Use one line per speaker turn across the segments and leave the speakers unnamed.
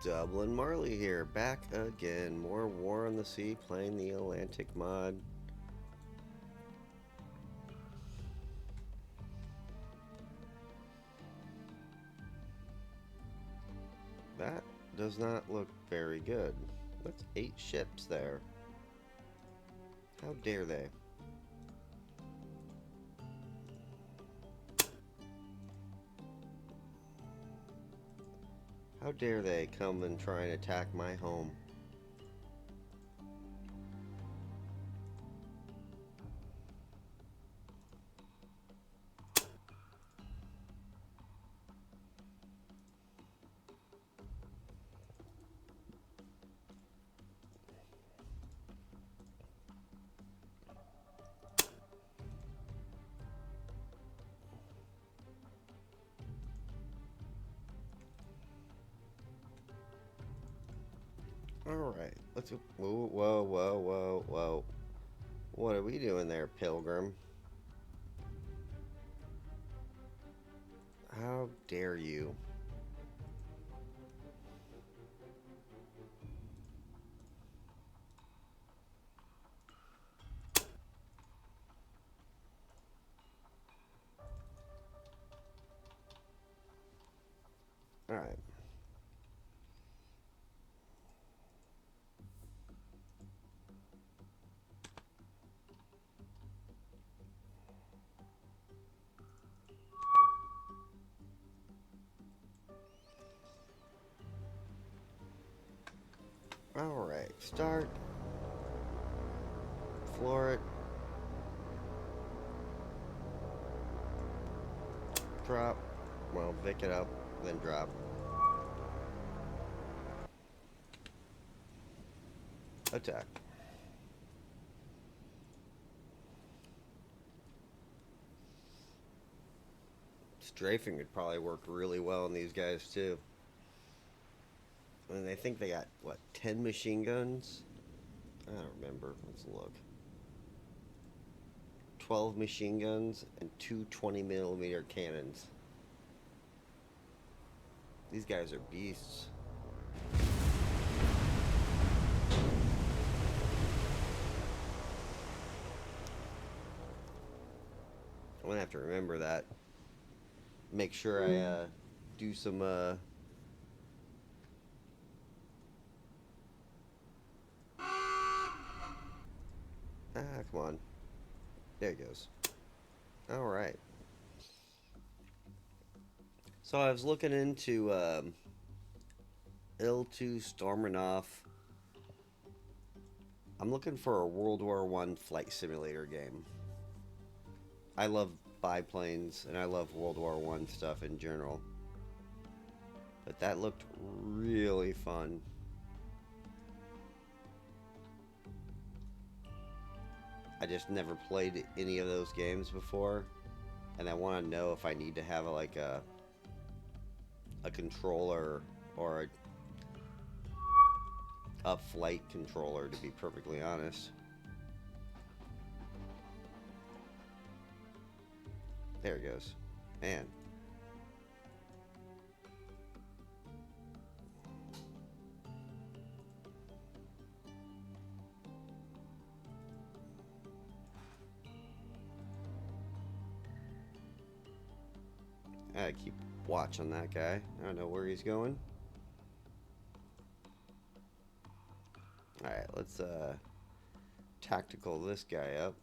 Dublin Marley here, back again. More War on the Sea, playing the Atlantic mod. That does not look very good. That's 8 ships there. How dare they? How dare they come and try and attack my home? Alright, let's go. Whoa, whoa, whoa, whoa, whoa. What are we doing there, Pilgrim? How dare you? Alright. Alright, start. Floor it. Drop. Well, pick it up, then drop. Attack. Strafing would probably work really well on these guys too. And I think they got, what, 10 machine guns? I don't remember. Let's look. 12 machine guns and 2 20mm cannons. These guys are beasts. I'm gonna have to remember that. Make sure I do some come on. There it goes. Alright. So I was looking into L2 Stormanoff. I'm looking for a World War I flight simulator game. I love biplanes and I love World War I stuff in general. But that looked really fun. I just never played any of those games before, and I want to know if I need to have a controller or a flight controller, to be perfectly honest. There it goes. Man. I keep watch on that guy. I don't know where he's going. Alright, let's tactical this guy up.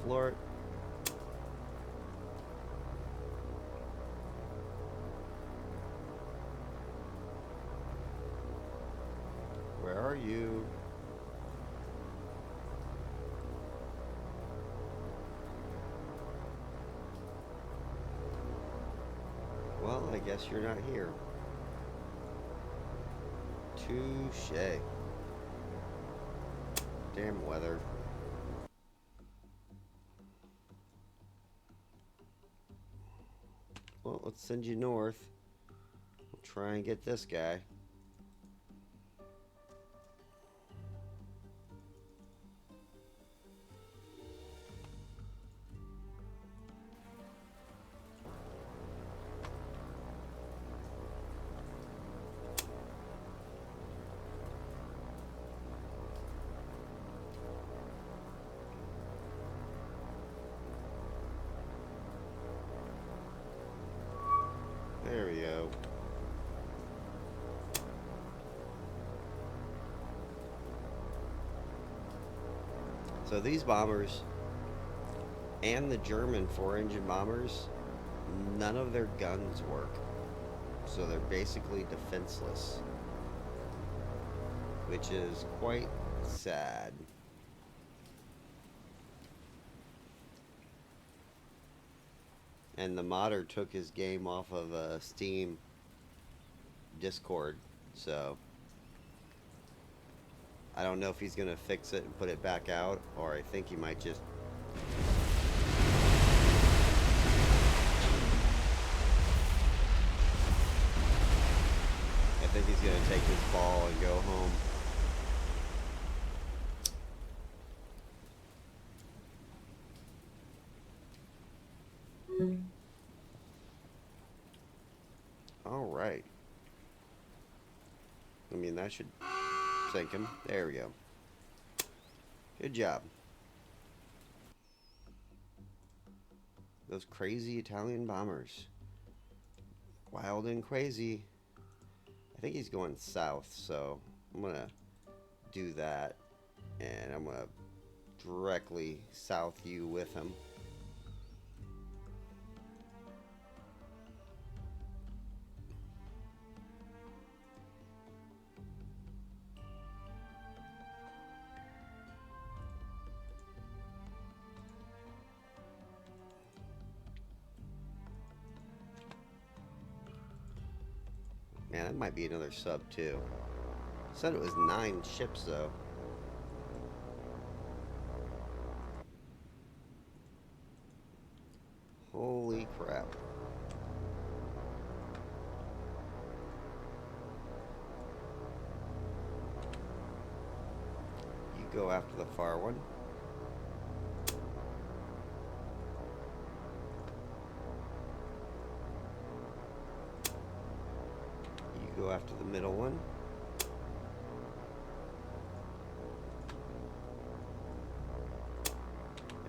Floor it. Where are you? Well, I guess you're not here. Touché. Damn weather. Well, let's send you north. We'll try and get this guy. So these bombers and the German four-engine bombers, none of their guns work. So they're basically defenseless, which is quite sad. And the modder took his game off of Steam Discord, so I don't know if he's gonna fix it and put it back out, or I think he might just I think he's gonna take his ball and go home. All right. I mean, that should sink him. There we go. Good job. Those crazy Italian bombers. Wild and crazy. I think he's going south, so I'm going to do that. And I'm going to directly south you with him. Man, that might be another sub too. Said it was 9 ships though. Holy crap. You go after the far one. Go after the middle one.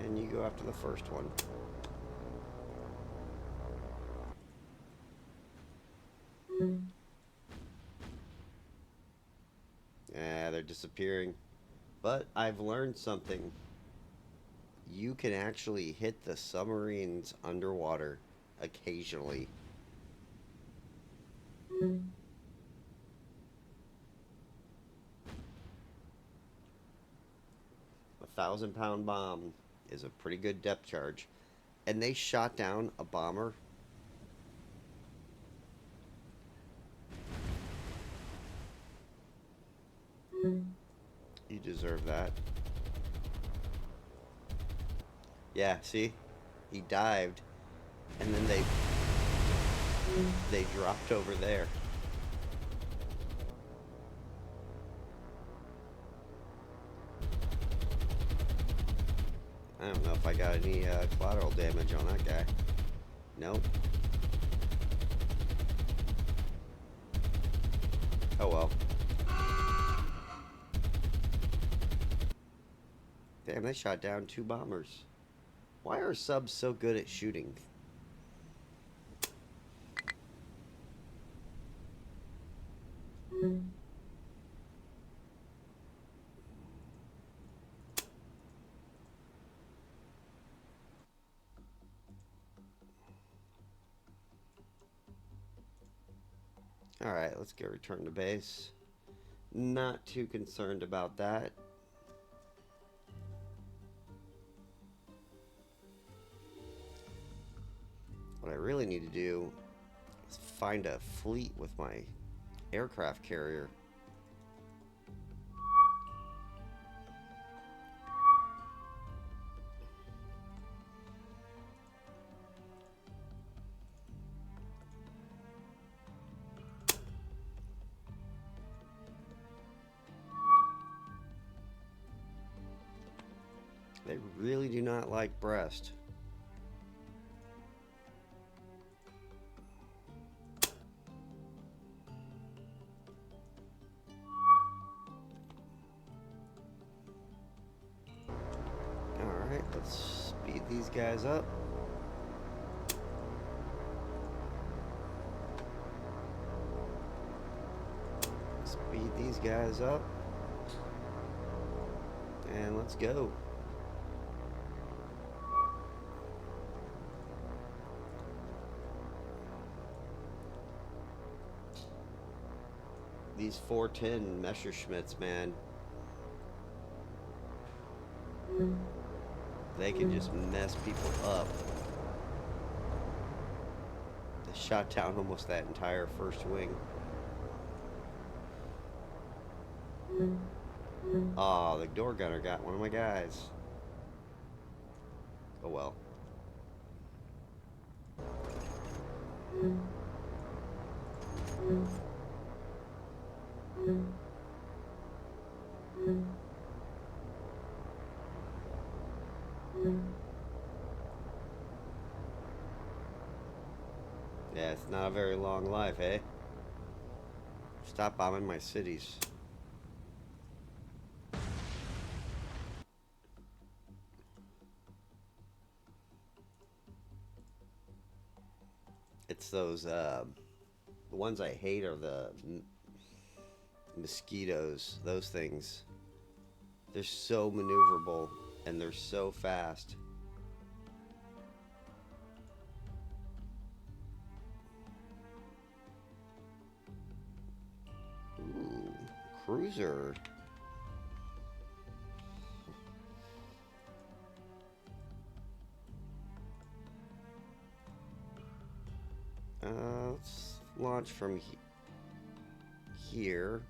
And you go after the first one. They're disappearing. But I've learned something. You can actually hit the submarines underwater occasionally. 1,000-pound bomb is a pretty good depth charge. And they shot down a bomber. You deserve that. Yeah, see? He dived. And then they dropped over there. I don't know if I got any collateral damage on that guy. Nope. Oh well. Damn, they shot down 2 bombers. Why are subs so good at shooting? Alright, let's get returned to base. Not too concerned about that. What I really need to do is find a fleet with my aircraft carrier. They really do not like Brest. Alright, let's speed these guys up. Speed these guys up. And let's go. these 410 Messerschmitts, man. They can just mess people up. They shot down almost that entire first wing. Oh, the door gunner got one of my guys. Oh well. Yeah, it's not a very long life, eh? Stop bombing my cities. It's those, the ones I hate are the mosquitoes. Those things. They're so maneuverable and they're so fast. Ooh, cruiser. Let's launch from here.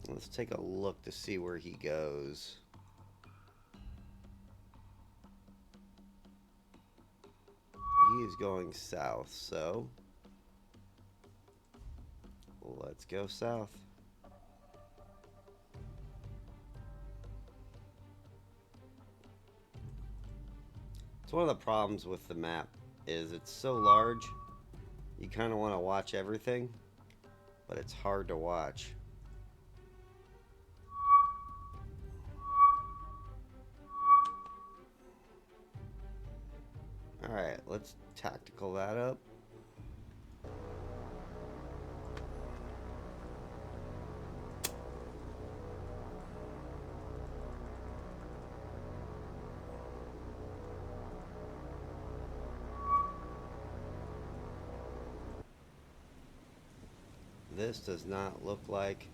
Let's take a look to see where he goes. He is going south, so let's go south. It's one of the problems with the map is it's so large, you kind of want to watch everything, but it's hard to watch. Alright, let's tactical that up. This does not look like...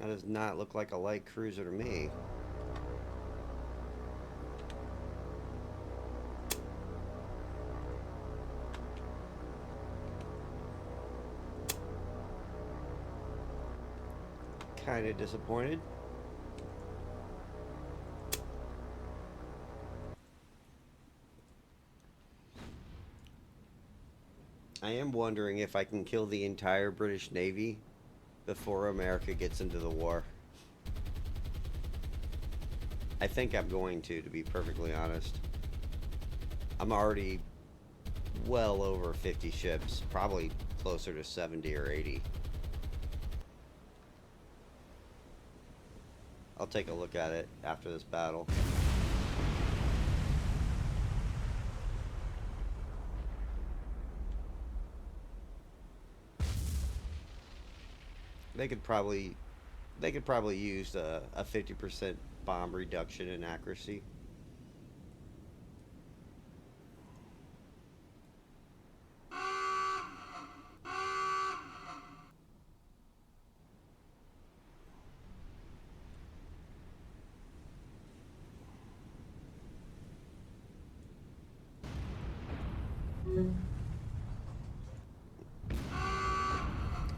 That does not look like a light cruiser to me. Kind of disappointed. I am wondering if I can kill the entire British Navy before America gets into the war. I think I'm going to be perfectly honest. I'm already well over 50 ships, probably closer to 70 or 80. I'll take a look at it after this battle. They could probably use a 50% bomb reduction in accuracy.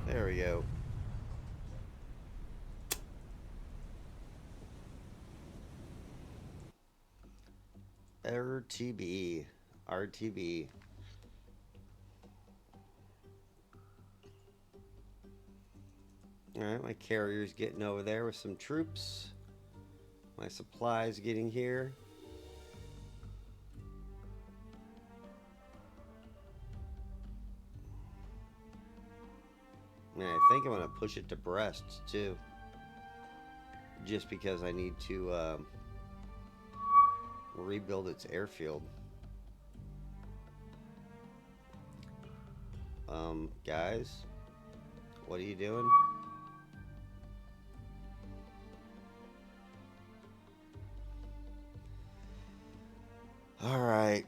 There we go. RTB. RTB. Alright, my carrier's getting over there with some troops. My supplies getting here. Man, I think I'm gonna push it to Brest too. just because I need to rebuild its airfield. Guys, what are you doing? Alright.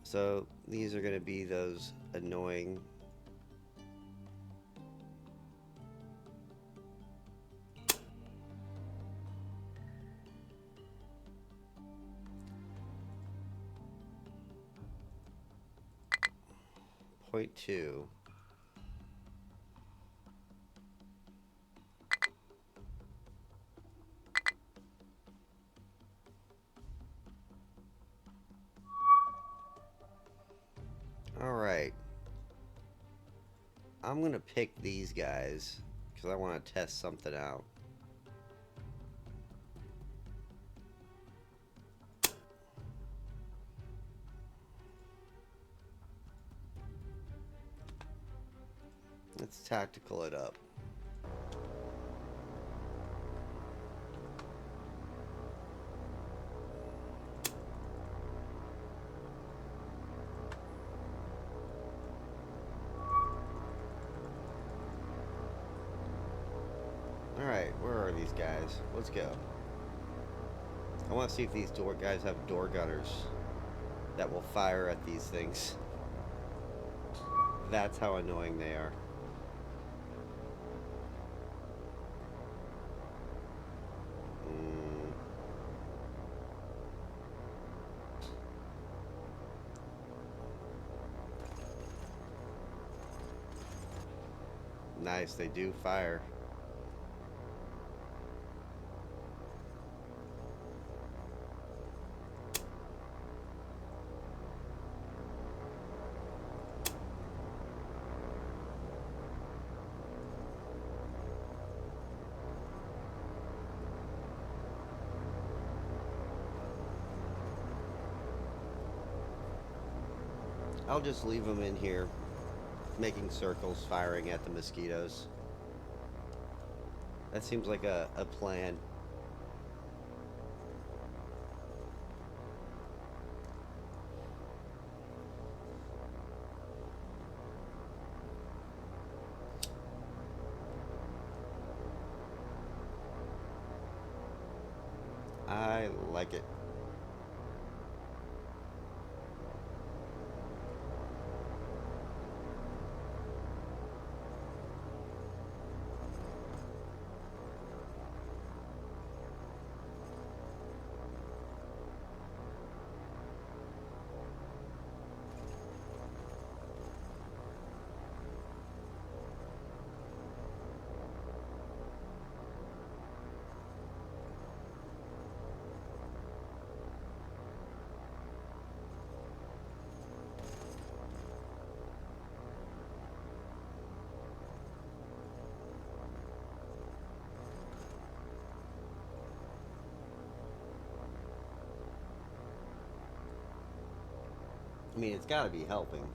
So, these are going to be those annoying... Point 2. Alright. I'm going to pick these guys because I want to test something out. Let's tactical it up. Alright, where are these guys? Let's go. I want to see if these door guys have door gunners that will fire at these things. That's how annoying they are. Nice, they do fire. I'll just leave them in here, making circles, firing at the mosquitoes. That seems like a plan. I like it. I mean, it's got to be helping.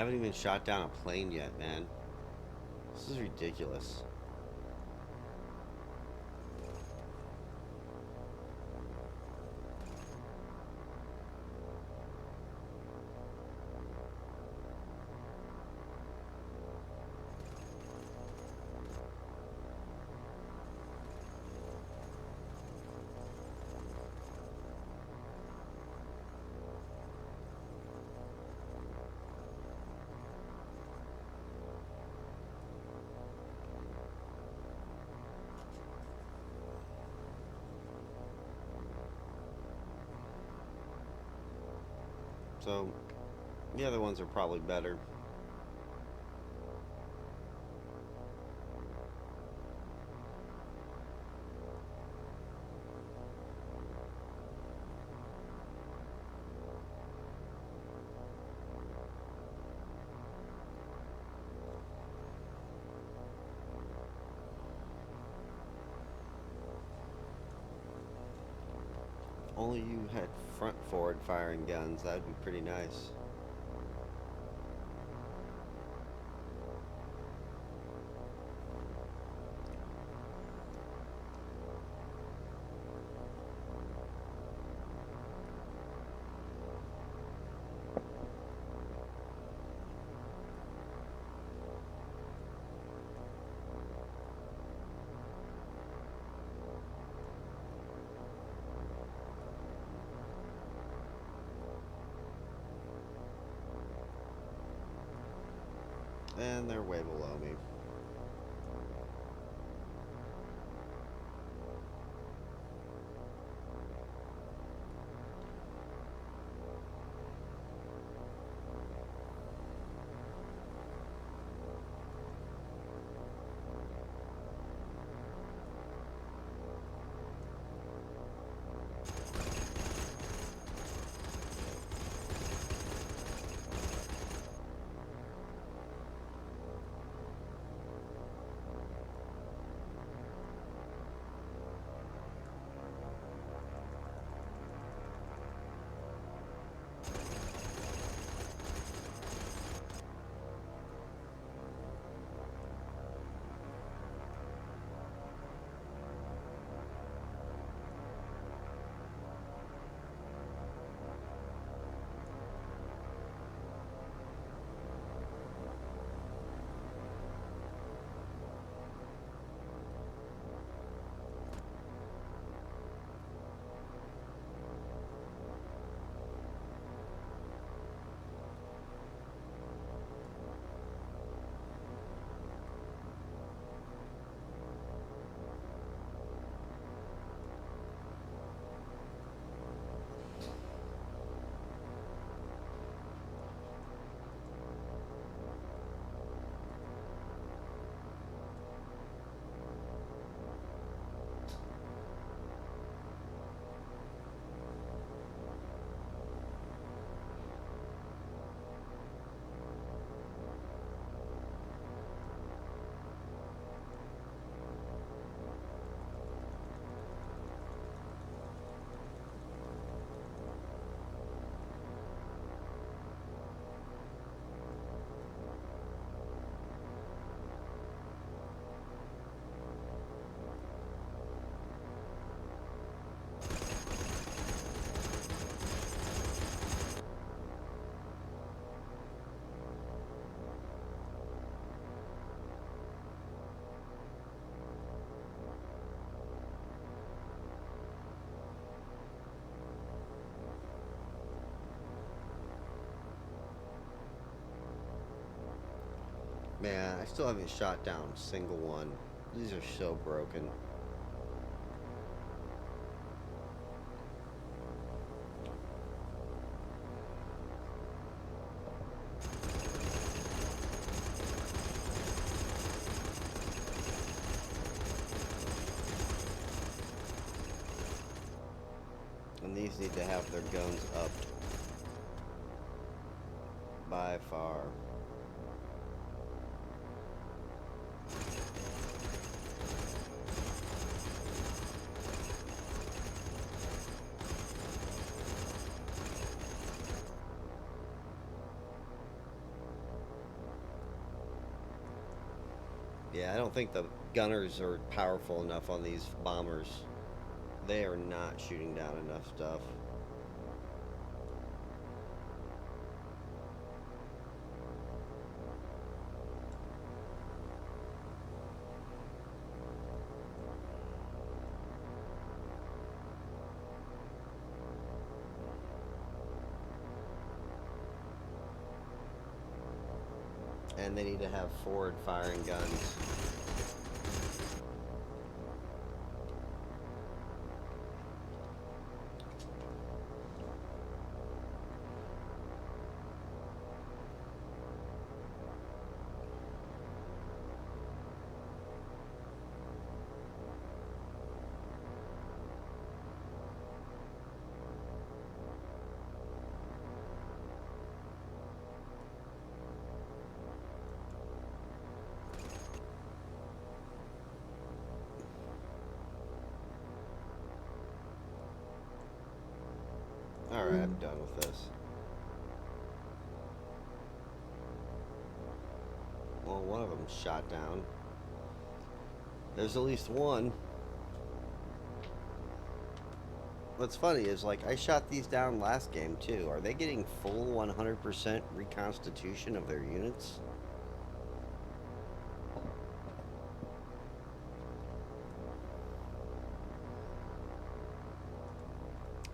haven't even shot down a plane yet, man. This is ridiculous. So, the other ones are probably better. Only you had front forward firing guns, that'd be pretty nice. And they're way below me. Man, I still haven't shot down a single one. These are so broken. And these need to have their guns upped by far. Yeah, I don't think the gunners are powerful enough on these bombers. They are not shooting down enough stuff. And they need to have forward firing guns. Alright, I'm done with this. Well, one of them shot down. There's at least one. What's funny is, like, I shot these down last game, too. Are they getting full 100% reconstitution of their units?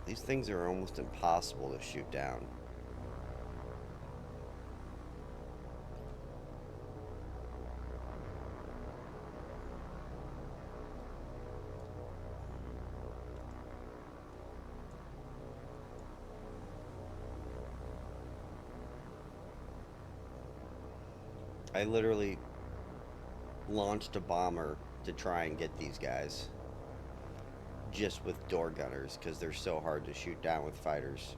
These things are almost impossible to shoot down. I literally launched a bomber to try and get these guys. Just with door gunners, because they're so hard to shoot down with fighters.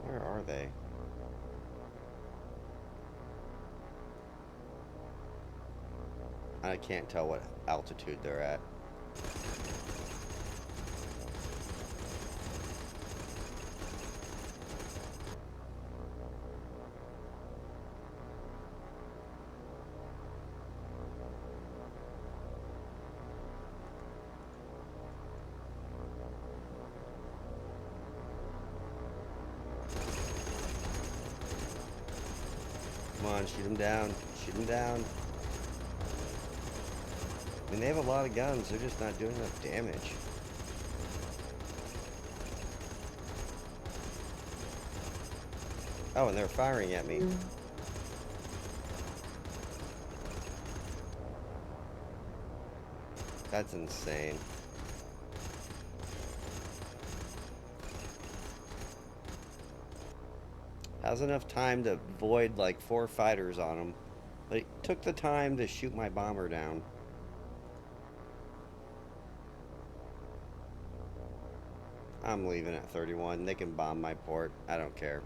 Where are they? I can't tell what altitude they're at. Come on, shoot them down. Shoot them down. I mean, they have a lot of guns. They're just not doing enough damage. Oh, and they're firing at me. That's insane. Has enough time to void like 4 fighters on them. But it took the time to shoot my bomber down. I'm leaving at 31. They can bomb my port. I don't care.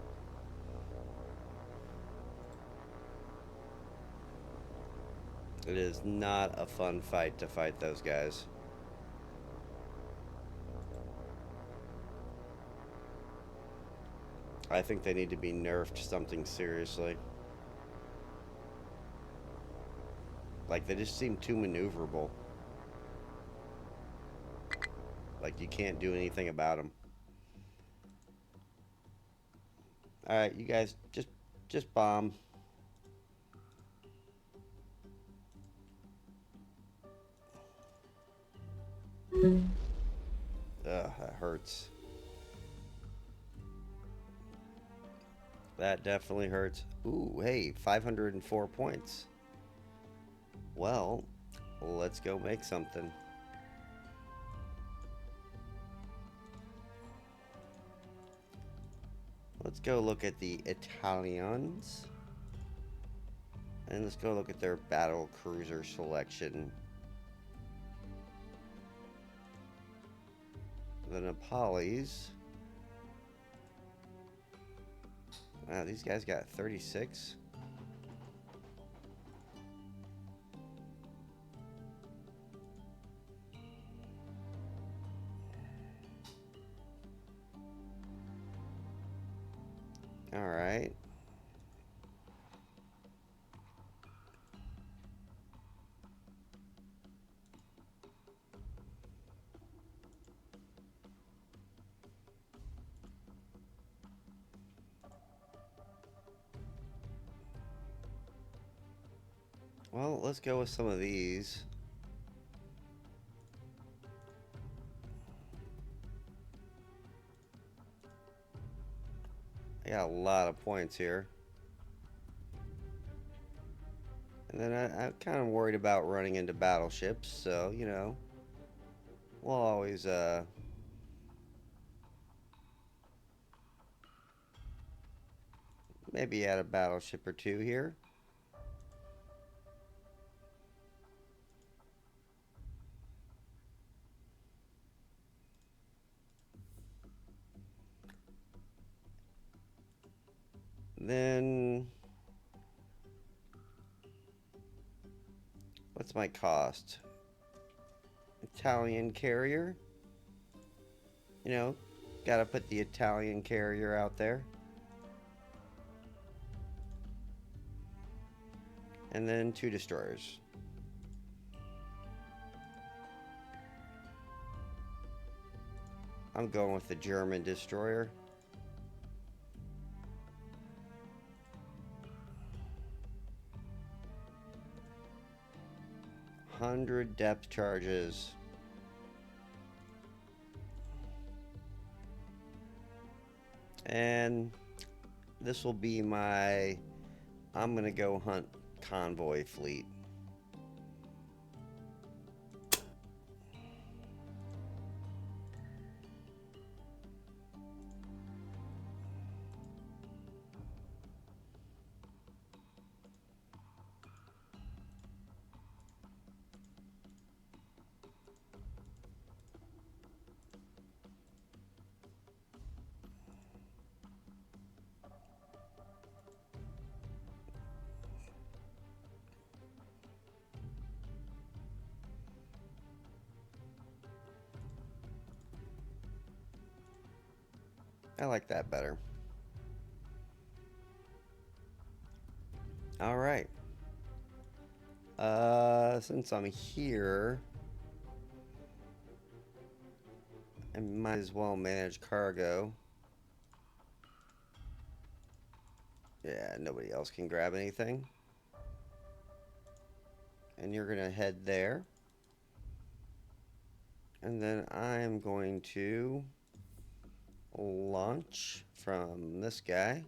It is not a fun fight to fight those guys. I think they need to be nerfed something seriously. Like, they just seem too maneuverable. Like, you can't do anything about them. Alright, you guys, just bomb. Ugh, that hurts. That definitely hurts. Ooh, hey, 504 points. Well, let's go make something. Let's go look at the Italians. And let's go look at their battle cruiser selection. The Nepalis. Wow, these guys got 36. All right. Well, let's go with some of these. I got a lot of points here. And then I'm kind of worried about running into battleships, so, you know, we'll always, maybe add a battleship or two here. Then, what's my cost? Italian carrier. You know, gotta put the Italian carrier out there. And then 2 destroyers. I'm going with the German destroyer. 100 depth charges. And this will be my, I'm gonna go hunt convoy fleet. I like that better. All right. Since I'm here, I might as well manage cargo. Yeah, nobody else can grab anything. And you're gonna head there. And then I'm going to launch from this guy.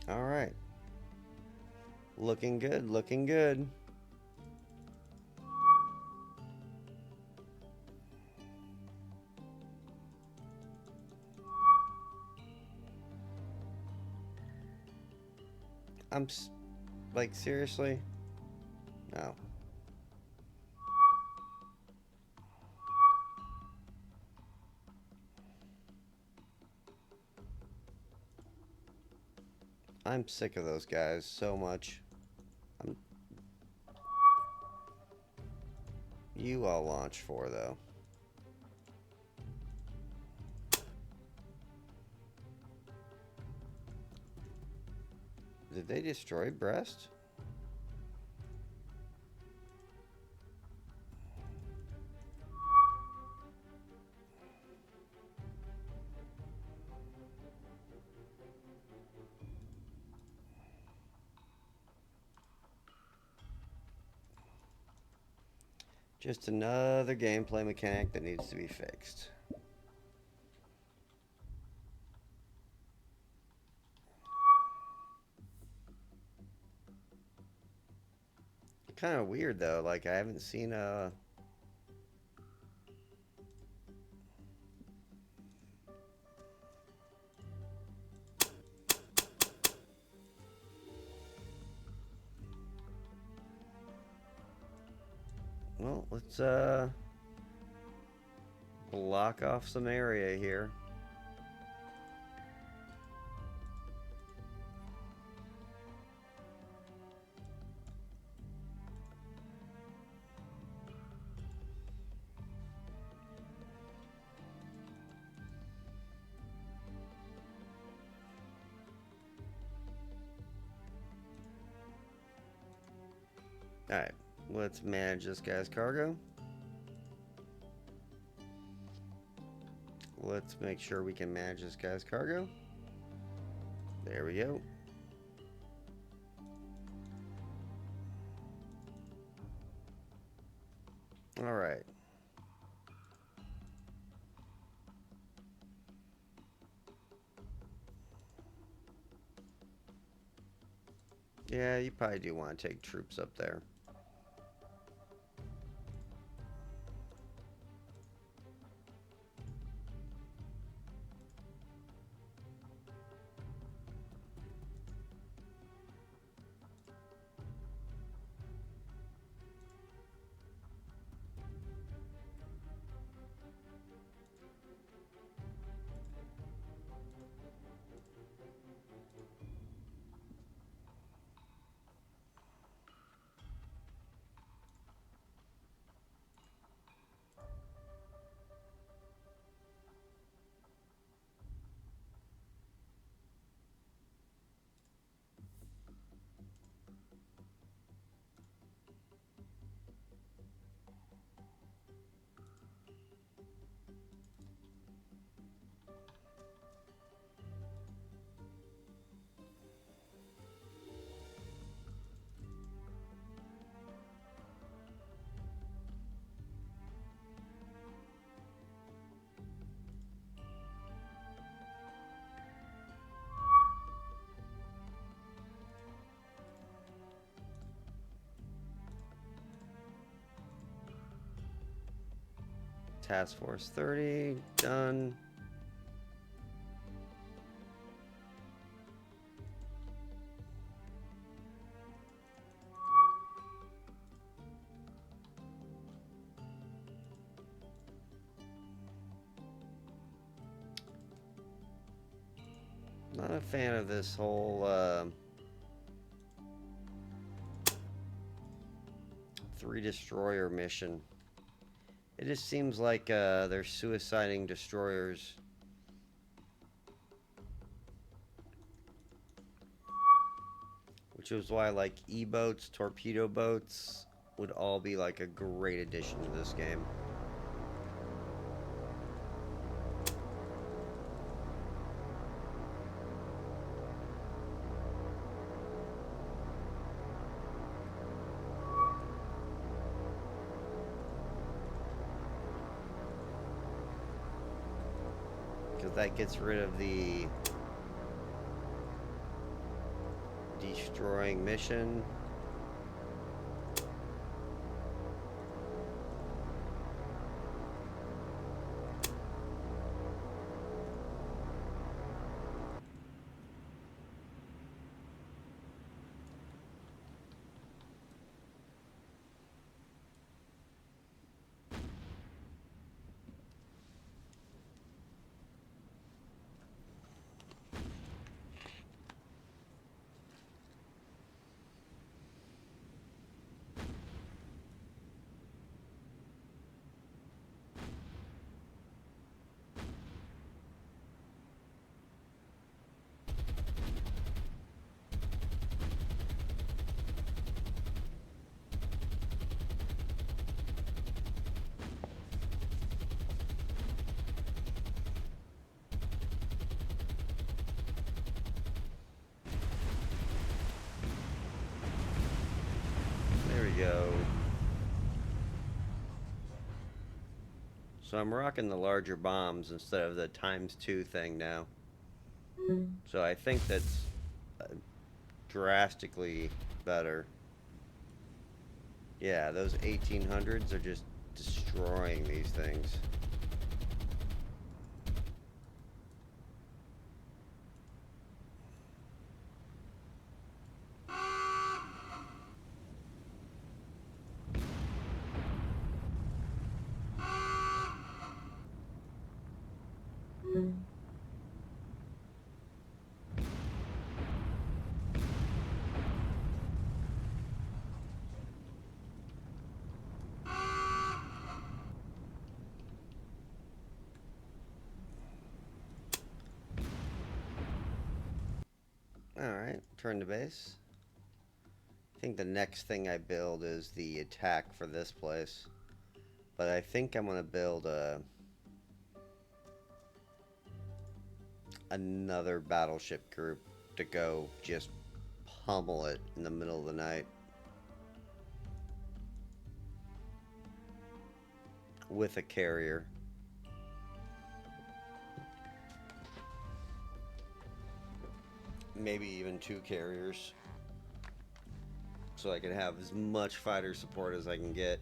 All right. Looking good, looking good. Like, seriously? No. I'm sick of those guys so much. You all launch for, though. Did they destroy Brest? Just another gameplay mechanic that needs to be fixed. Kind of weird though, like I haven't seen a... Well, let's block off some area here. Alright, let's manage this guy's cargo. Let's make sure we can manage this guy's cargo. There we go. Alright. Yeah, you probably do want to take troops up there. Task Force 30, done. Not a fan of this whole 3 destroyer mission. It just seems like they're suiciding destroyers. Which is why like E-boats, torpedo boats would all be like a great addition to this game. That gets rid of the destroying mission. Go. So I'm rocking the larger bombs instead of the ×2 thing now. So I think that's drastically better. Yeah, those 1800s are just destroying these things. Alright, turn to base. I think the next thing I build is the attack for this place. But I think I'm going to build another battleship group to go just pummel it in the middle of the night. With a carrier. Maybe even 2 carriers. So I can have as much fighter support as I can get.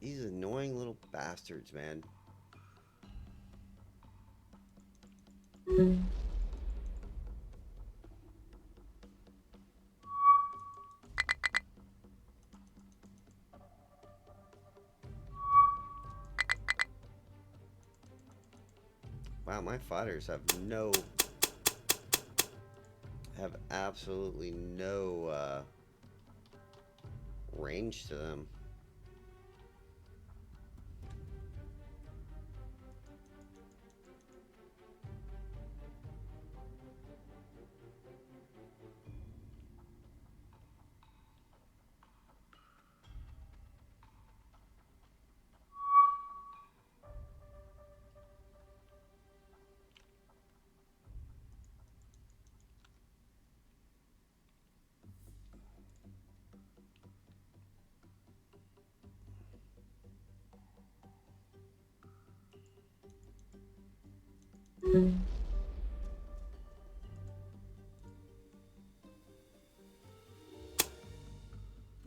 These annoying little bastards, man. Wow, my fighters have absolutely no range to them.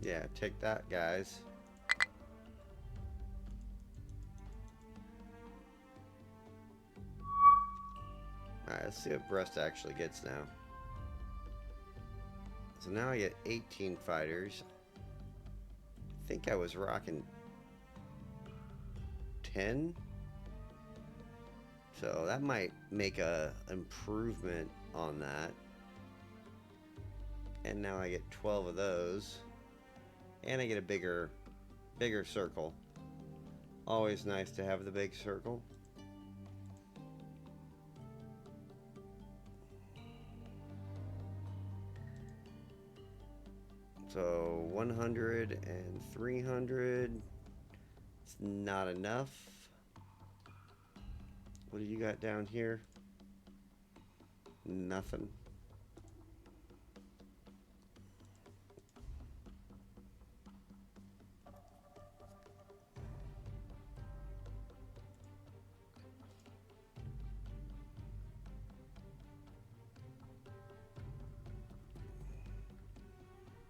Yeah, take that, guys. Alright, let's see what Brest actually gets now. So now I get 18 fighters. I think I was rocking 10. So that might make a improvement on that. And now I get 12 of those. And I get a bigger circle. Always nice to have the big circle. So 100 and 300. It's not enough. What do you got down here? Nothing.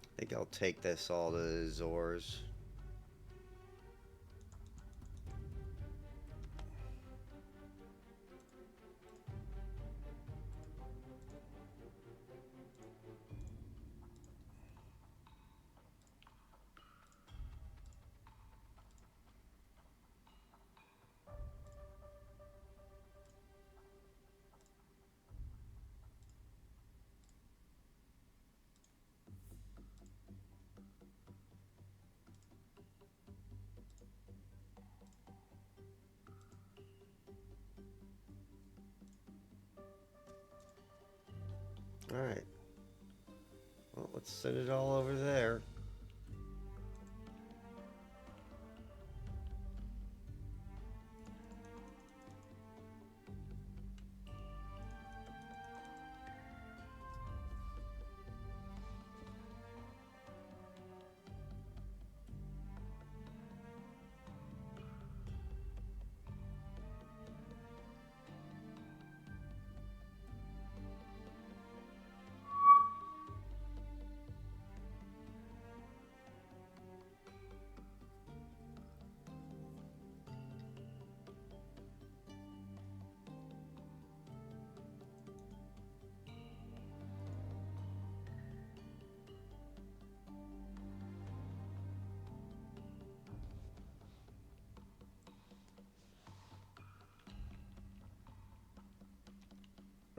I think I'll take this all to the Azores. Alright. Well, let's send it all over there.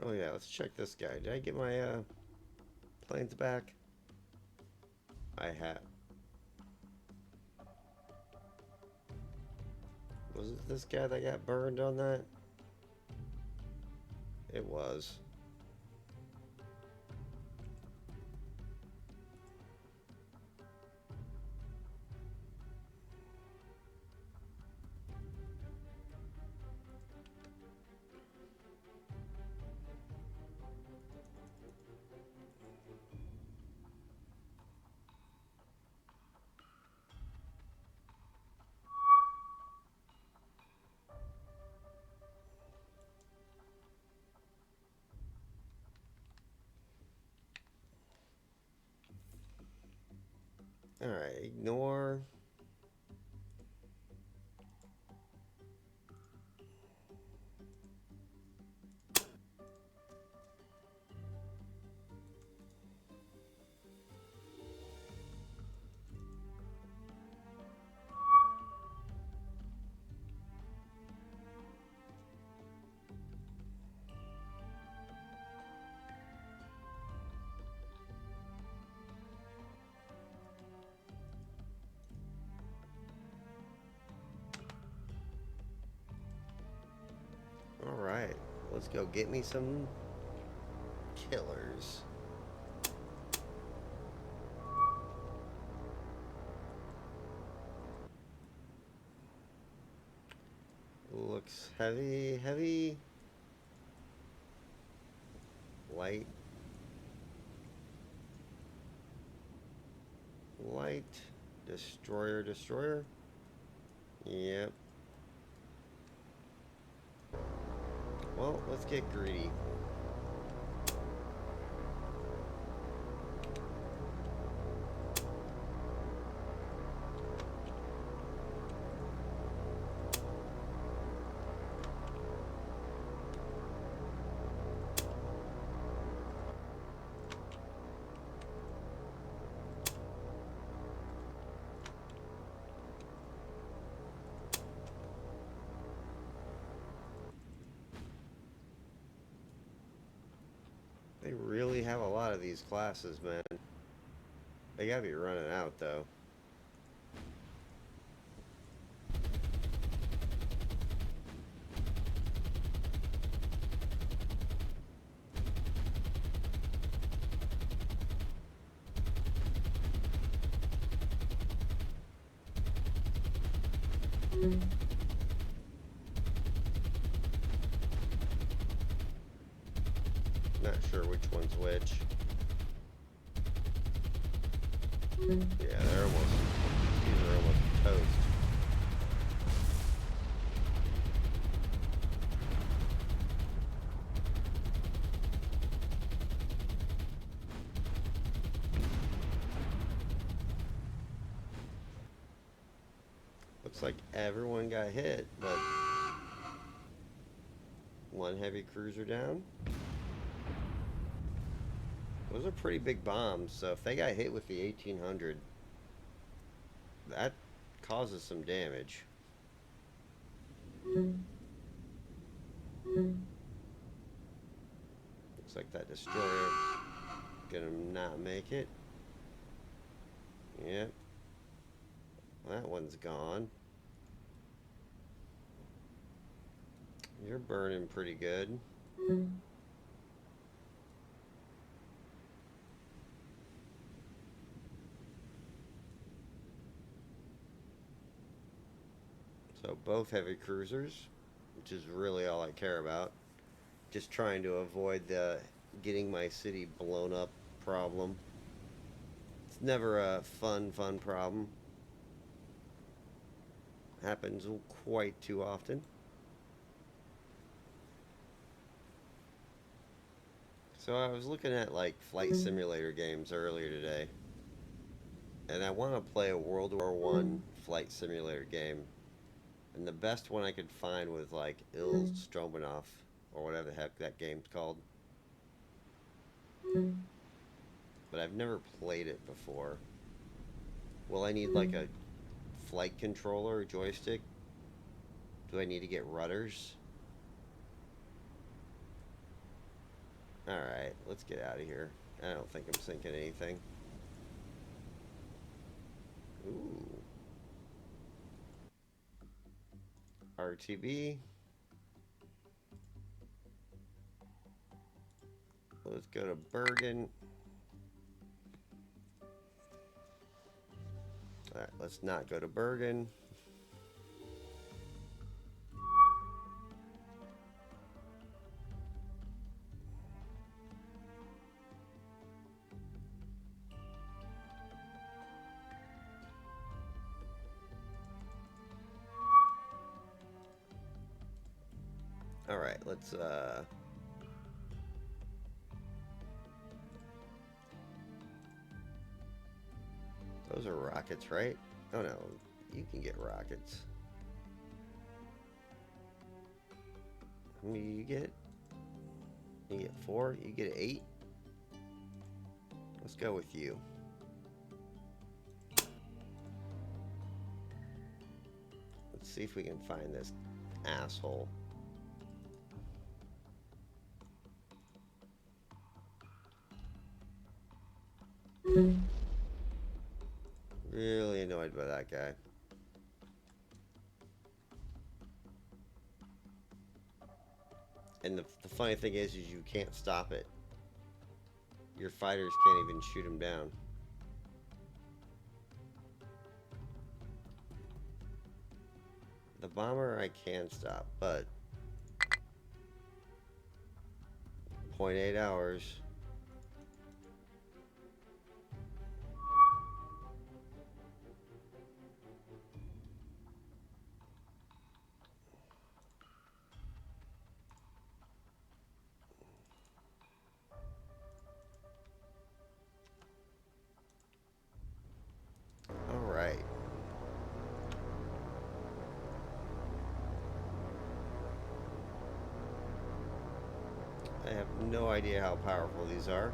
Oh yeah, let's check this guy. Did I get my planes back? I have. Was it this guy that got burned on that? It was. Alright, ignore. Alright, let's go get me some killers. Looks heavy, heavy. Light. Light. Destroyer, destroyer. Yep. Well, let's get greedy. They really have a lot of these classes, man. They gotta be running out, though. Not sure which one's which. Yeah, they're almost, these are almost toast. Looks like everyone got hit, but one heavy cruiser down. Those are pretty big bombs, so if they got hit with the 1800, that causes some damage. Looks like that destroyer gonna not make it. Yep. That one's gone. You're burning pretty good. So both heavy cruisers, which is really all I care about. Just trying to avoid the getting my city blown up problem. It's never a fun problem. Happens quite too often. So I was looking at like flight simulator games earlier today, and I want to play a World War One flight simulator game. And the best one I could find was like Il Stromanoff, or whatever the heck that game's called. But I've never played it before. Will I need like a flight controller or joystick? Do I need to get rudders? Alright, let's get out of here. I don't think I'm sinking anything. Ooh. RTB. Let's go to Bergen. Alright, let's not go to Bergen. Alright, let's those are rockets, right? Oh no, you can get rockets. How many do you get? You get 4? You get 8? Let's go with you. Let's see if we can find this asshole. Really annoyed by that guy. And the funny thing is you can't stop it. Your fighters can't even shoot him down. The bomber I can stop, but 0.8 hours. I have no idea how powerful these are.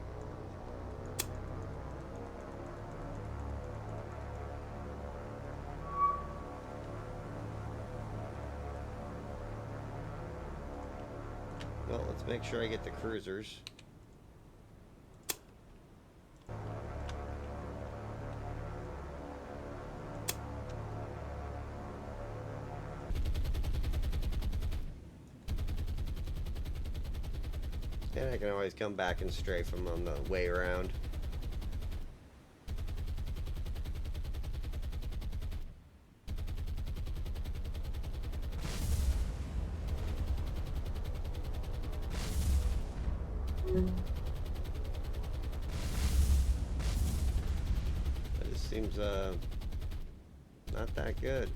Well, let's make sure I get the cruisers. And I can always come back and strafe them on the way around. That just seems not that good.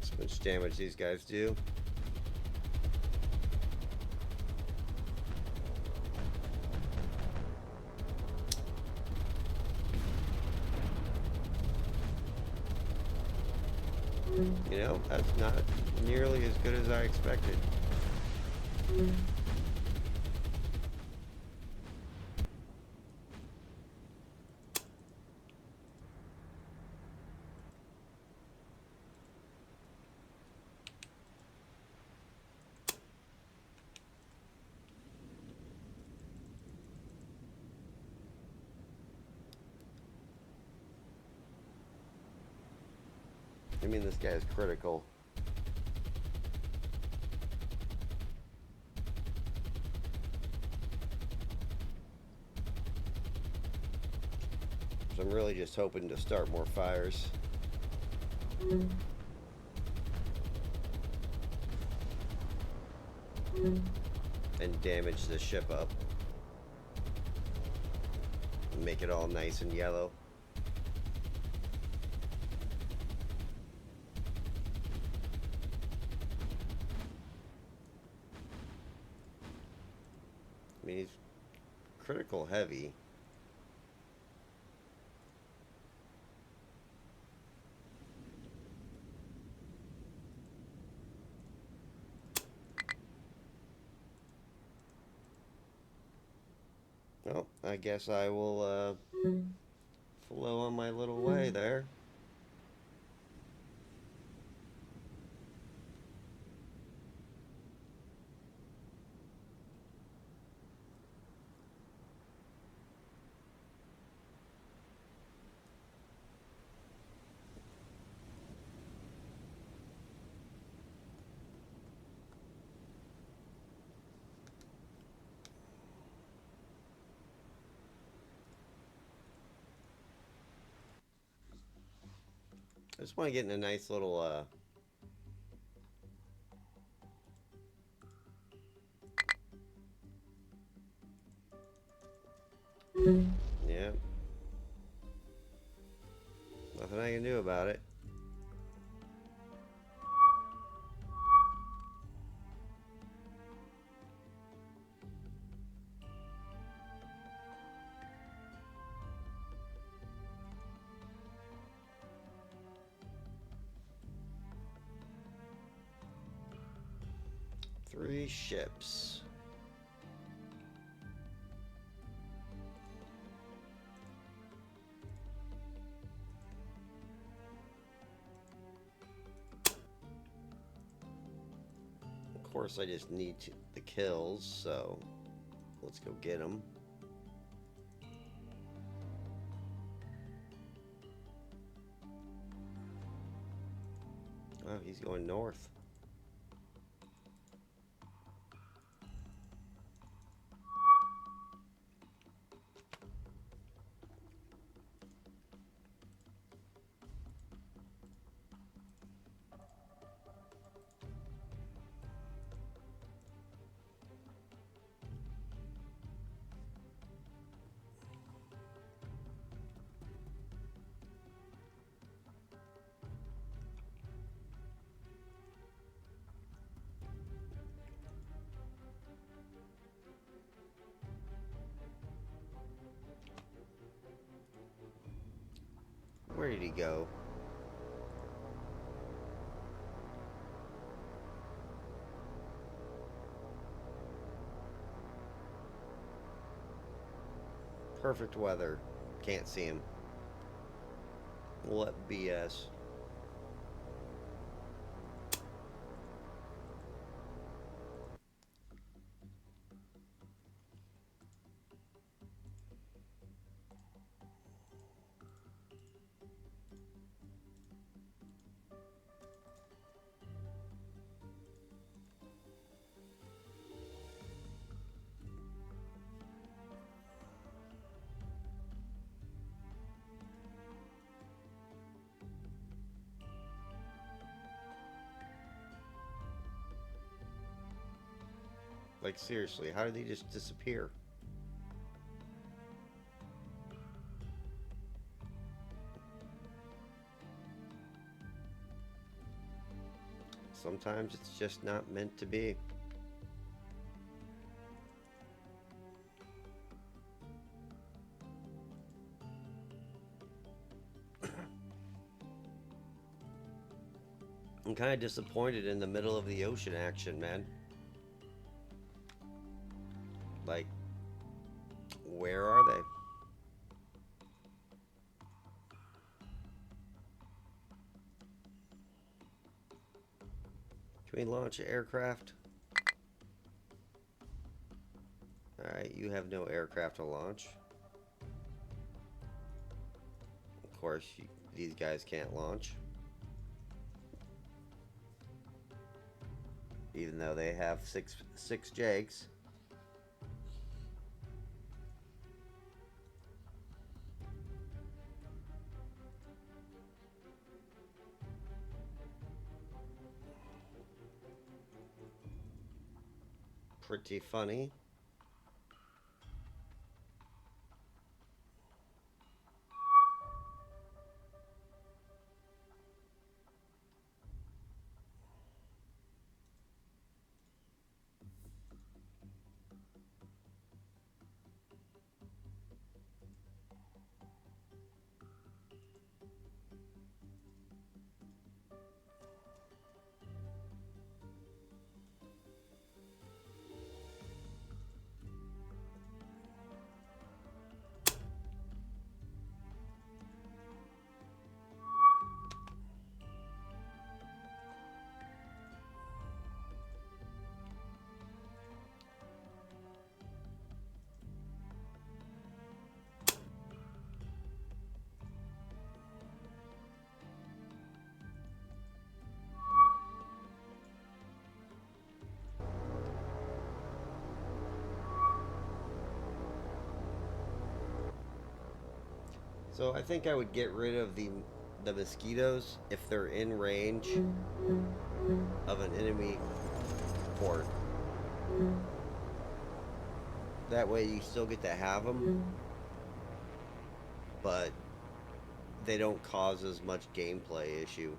So much damage these guys do. You know, that's not nearly as good as I expected. I mean, this guy is critical. So I'm really just hoping to start more fires. And damage the ship up. Make it all nice and yellow. I mean, he's critical heavy. Well, I guess I will flow on my little way there. I just want to get in a nice little yeah. Nothing I can do about it. Three ships. Of course, I just need the kills, so let's go get them. Oh, he's going north. Where did he go? Perfect weather. Can't see him. What BS. Like, seriously, how did he just disappear? Sometimes it's just not meant to be. I'm kind of disappointed in the middle of the ocean action, man. Like, where are they? Can we launch an aircraft? Alright, you have no aircraft to launch. Of course, these guys can't launch. even though they have six Jakes. Pretty funny. So I think I would get rid of the mosquitoes if they're in range of an enemy port. That way you still get to have them, but they don't cause as much gameplay issue.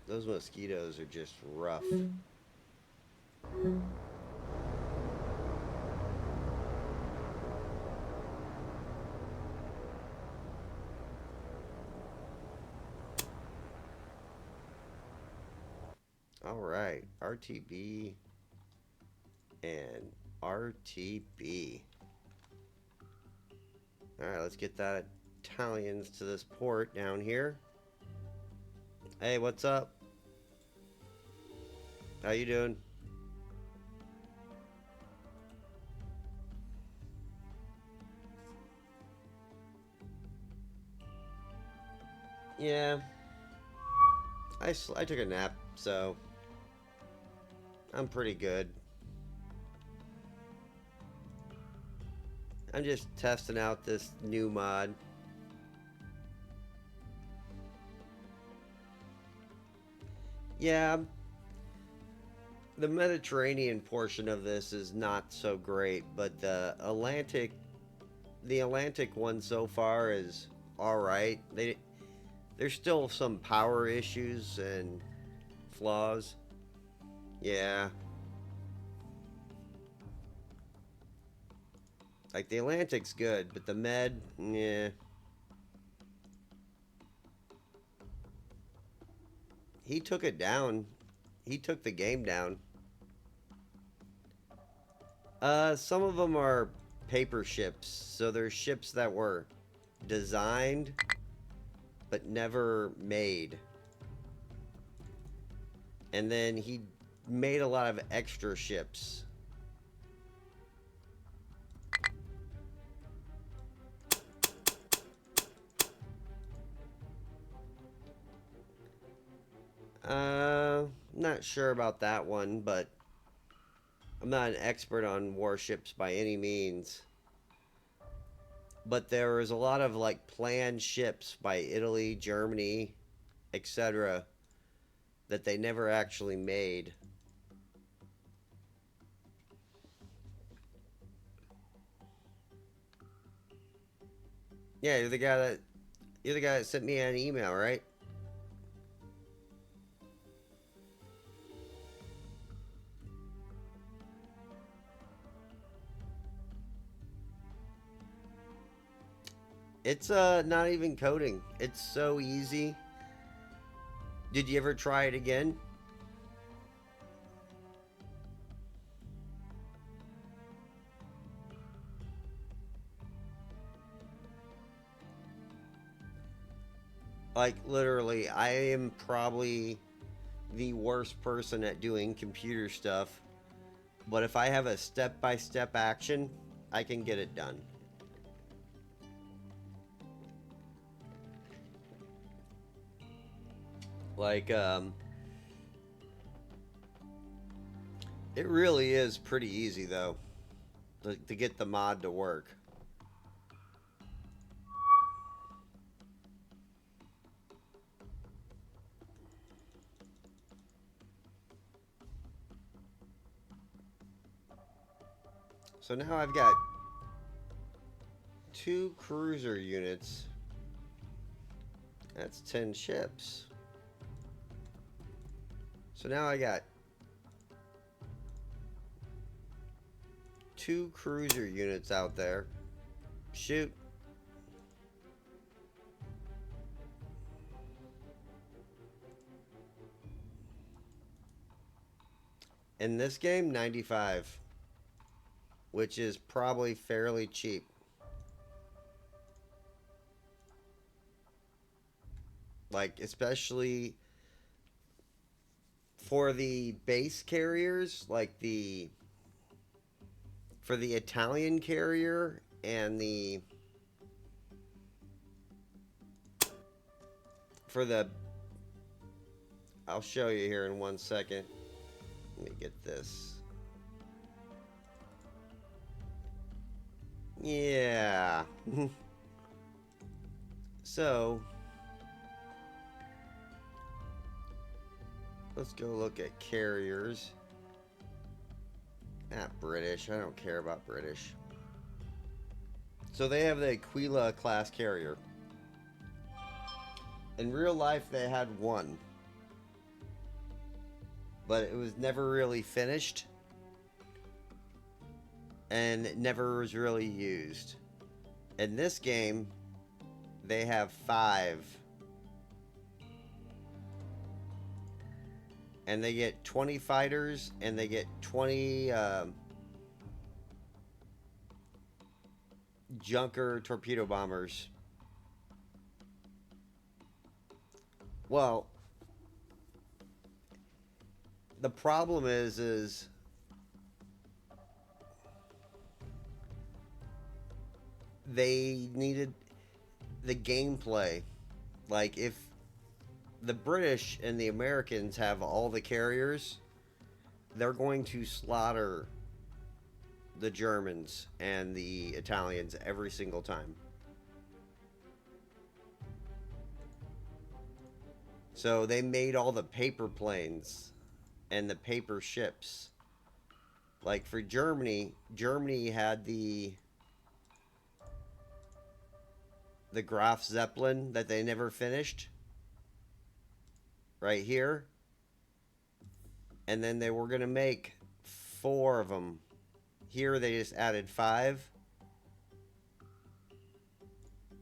Those mosquitoes are just rough. Alright, RTB and RTB. Alright, let's get that Italians to this port down here. Hey, what's up? How you doing? Yeah. I took a nap, so I'm pretty good. I'm just testing out this new mod. Yeah, the Mediterranean portion of this is not so great, but the Atlantic one so far is all right. There's still some power issues and flaws. Yeah. Like the Atlantic's good, but the Med, yeah. He took it down. He took the game down. Some of them are paper ships. So they're ships that were designed but never made. And then he made a lot of extra ships. Not sure about that one, but I'm not an expert on warships by any means. But there was a lot of like planned ships by Italy, Germany, etc. that they never actually made. Yeah, you're the guy that sent me an email, right? It's not even coding. It's so easy. Did you ever try it again? Like literally, I am probably the worst person at doing computer stuff, but if I have a step-by-step action, I can get it done. Like It really is pretty easy, though, to get the mod to work. So now I've got 2 cruiser units. That's 10 ships. So now I got 2 cruiser units out there. Shoot. In this game, 95, which is probably fairly cheap. Like, especially for the base carriers, like for the Italian carrier and for the, I'll show you here in 1 second. Let me get this. Yeah. So, let's go look at carriers. Not British. I don't care about British. So they have the Aquila class carrier. In real life, they had one, but it was never really finished, and it never was really used. In this game, they have 5. And they get 20 fighters, and they get 20 junker torpedo bombers. Well, the problem is they needed the gameplay. Like, if the British and the Americans have all the carriers, they're going to slaughter the Germans and the Italians every single time. So they made all the paper planes and the paper ships. Like for Germany, Germany had the Graf Zeppelin that they never finished. Right here. And then they were going to make 4 of them. Here they just added 5.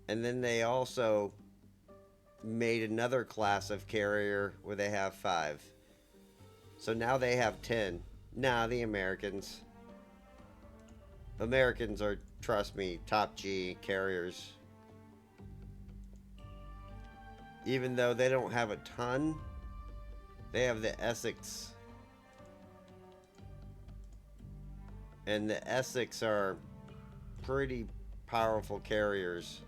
And then they also made another class of carrier where they have 5. So now they have 10. Nah, the Americans. Americans are, trust me, top G carriers. Even though they don't have a ton, they have the Essex. And the Essex are pretty powerful carriers.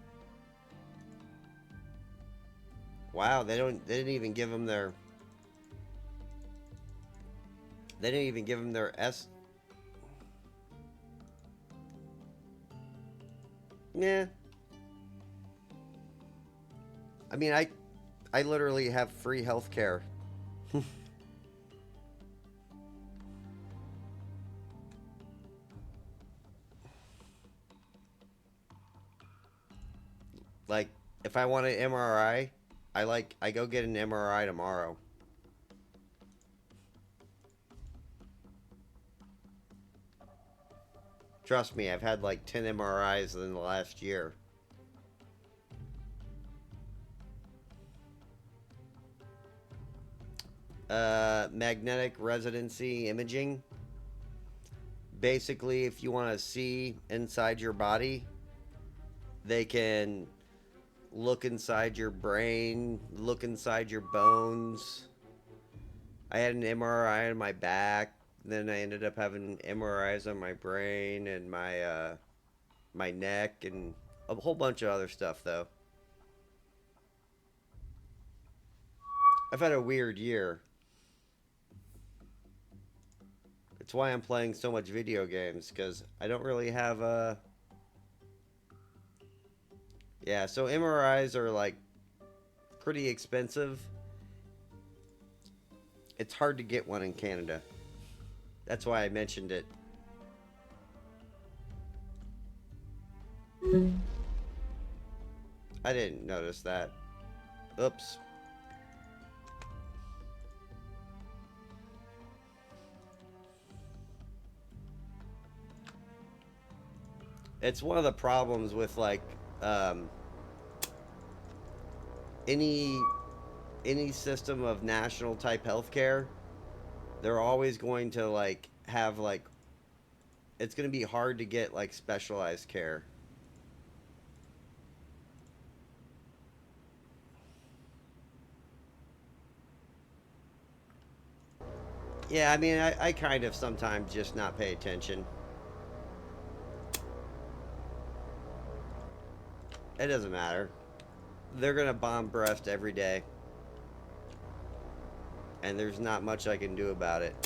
Wow, they didn't even give them their S. Yeah. I mean, I literally have free healthcare. Like, if I want an MRI, I go get an MRI tomorrow. Trust me, I've had like 10 MRIs in the last year. Magnetic resonancy imaging. Basically, if you want to see inside your body, they can look inside your brain, look inside your bones. I had an MRI on my back, then I ended up having MRIs on my brain and my neck and a whole bunch of other stuff though. I've had a weird year. It's why I'm playing so much video games, because I don't really have a... Yeah, so MRIs are, like, pretty expensive. It's hard to get one in Canada. That's why I mentioned it. I didn't notice that. Oops. It's one of the problems with, like, any system of national type healthcare. They're always going to, like, have, like, it's going to be hard to get, like, specialized care. Yeah, I mean, I kind of sometimes just not pay attention. It doesn't matter. They're going to bomb Brest every day. And there's not much I can do about it.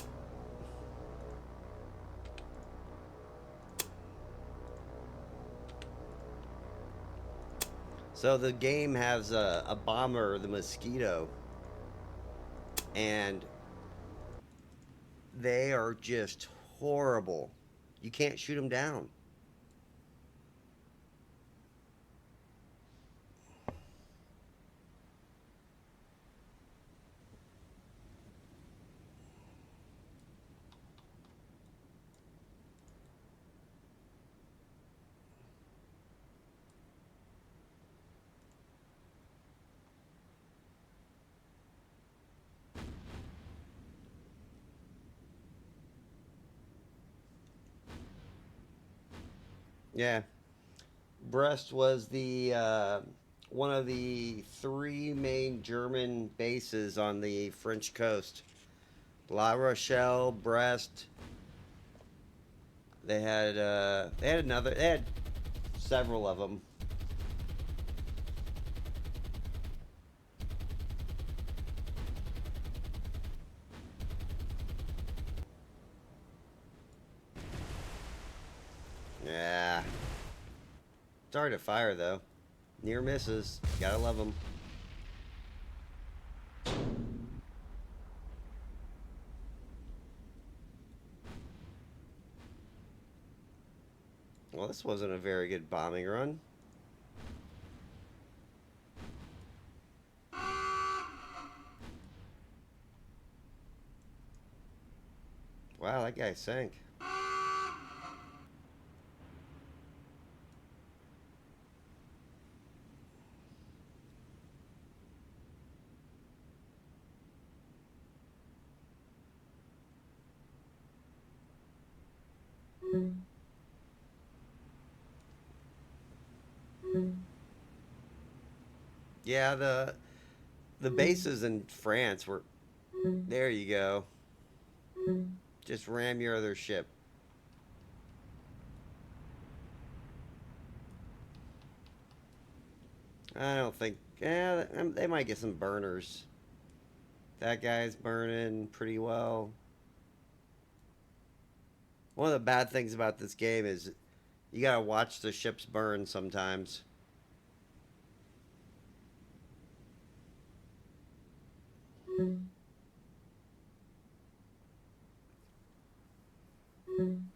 So the game has a bomber, the Mosquito. And they are just horrible. You can't shoot them down. Yeah. Brest was the one of the three main German bases on the French coast. La Rochelle, Brest. They had another. They had several of them. Yeah. It's hard to fire though. Near misses. Gotta love them. Well, this wasn't a very good bombing run. Wow, that guy sank. Yeah, the bases in France were... There you go. Just ram your other ship. I don't think... Yeah, they might get some burners. That guy's burning pretty well. One of the bad things about this game is you gotta watch the ships burn sometimes.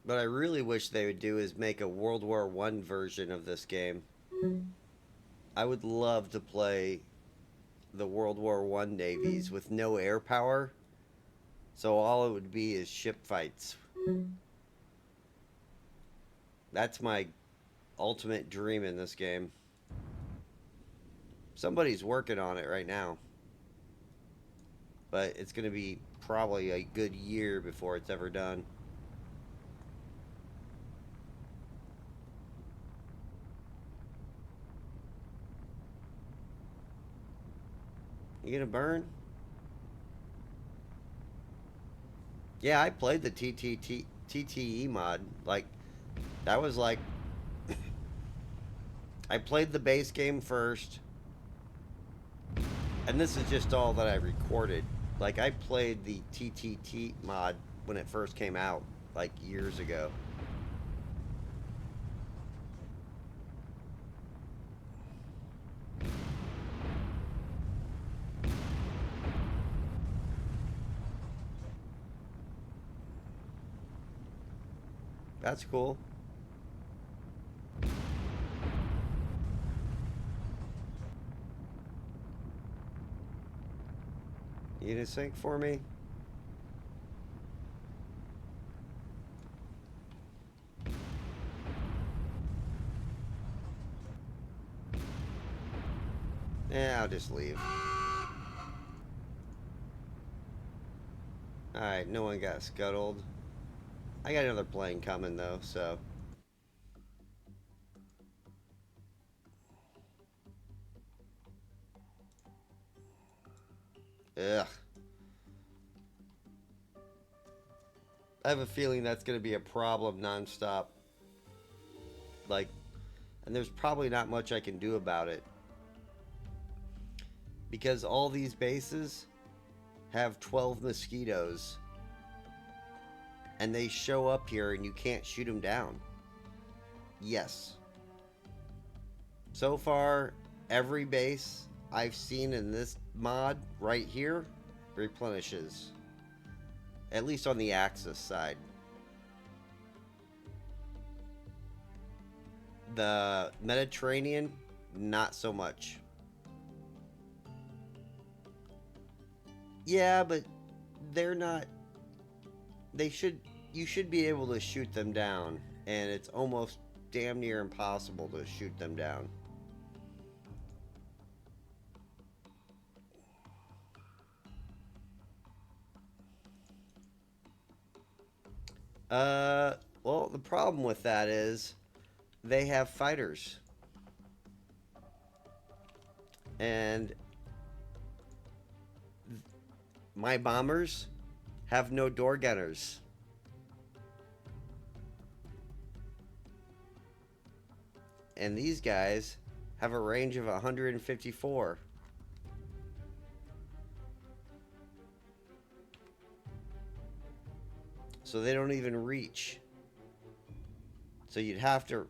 What I really wish they would do is make a World War One version of this game. I would love to play the World War One navies with no air power. So all it would be is ship fights. That's my ultimate dream in this game. Somebody's working on it right now. But it's going to be probably a good year before it's ever done. You gonna burn? Yeah, I played the TTE mod. Like, that was like... I played the base game first. And this is just all that I recorded. Like, I played the TTT mod when it first came out, like years ago. That's cool. You gonna sync for me? Yeah, I'll just leave. Alright, no one got scuttled. I got another plane coming though, so. Ugh. I have a feeling that's gonna be a problem nonstop. Like, and there's probably not much I can do about it. Because all these bases have 12 mosquitoes. And they show up here and you can't shoot them down. Yes. So far, every base I've seen in this mod right here replenishes. At least on the Axis side. The Mediterranean, not so much. Yeah, but they're not... You should be able to shoot them down. And it's almost damn near impossible to shoot them down. Well, the problem with that is they have fighters. And my bombers have no door gunners. And these guys have a range of 154. So they don't even reach. So you'd have to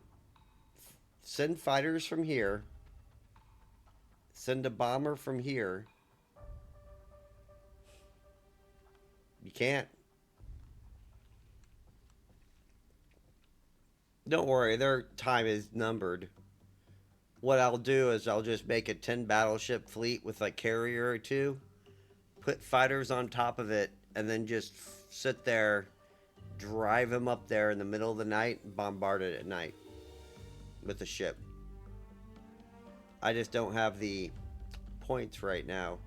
send fighters from here, send a bomber from here. You can't. Don't worry, their time is numbered. What I'll do is I'll just make a 10 battleship fleet with a carrier or two, put fighters on top of it, and then just sit there, drive them up there in the middle of the night, and bombard it at night with a ship. I just don't have the points right now.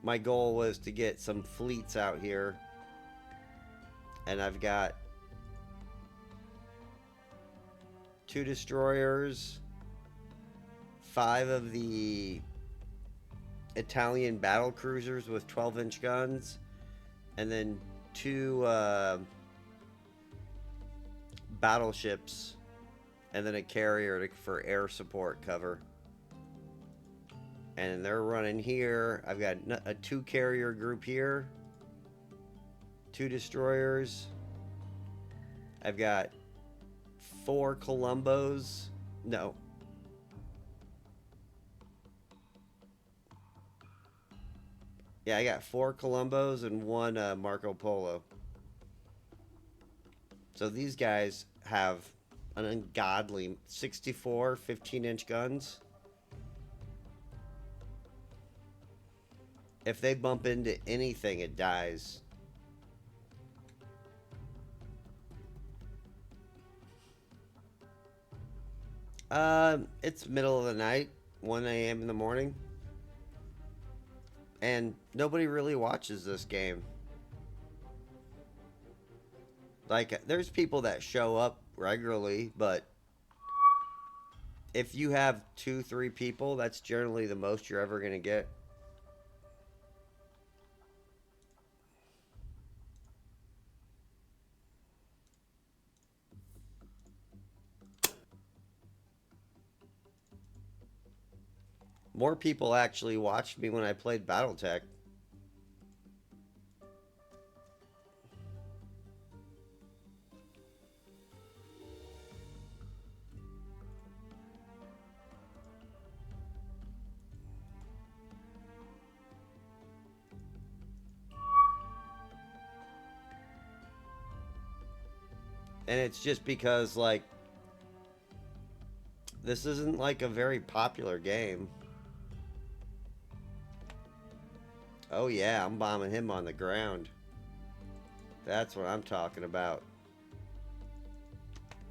My goal was to get some fleets out here, and I've got 2 destroyers, 5 of the Italian battle cruisers with 12-inch guns, and then 2 battleships, and then a carrier for air support cover. And they're running here. I've got a 2 carrier group here, 2 destroyers. I've got 4 Columbos. No. Yeah, I got 4 Columbos and 1 Marco Polo. So these guys have an ungodly 64 15-inch guns. If they bump into anything, it dies. It's middle of the night, 1 a.m. in the morning. And nobody really watches this game. Like, there's people that show up regularly, but if you have 2-3 people, that's generally the most you're ever going to get. More people actually watched me when I played Battletech. And it's just because, like, this isn't like a very popular game. Oh yeah, I'm bombing him on the ground. That's what I'm talking about.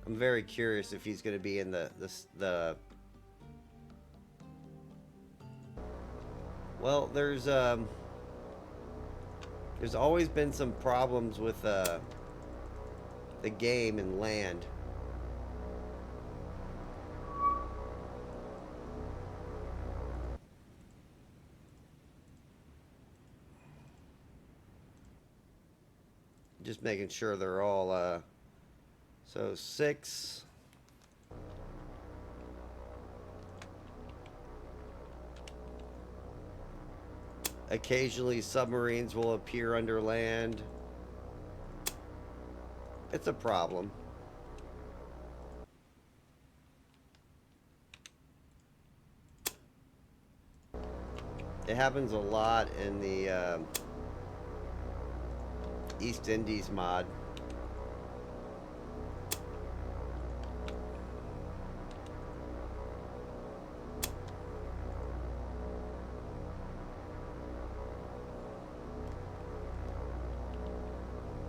I'm very curious if he's going to be in the. Well, there's always been some problems with the game and land. Just making sure they're all so 6. Occasionally submarines will appear under land. It's a problem. It happens a lot in the East Indies mod.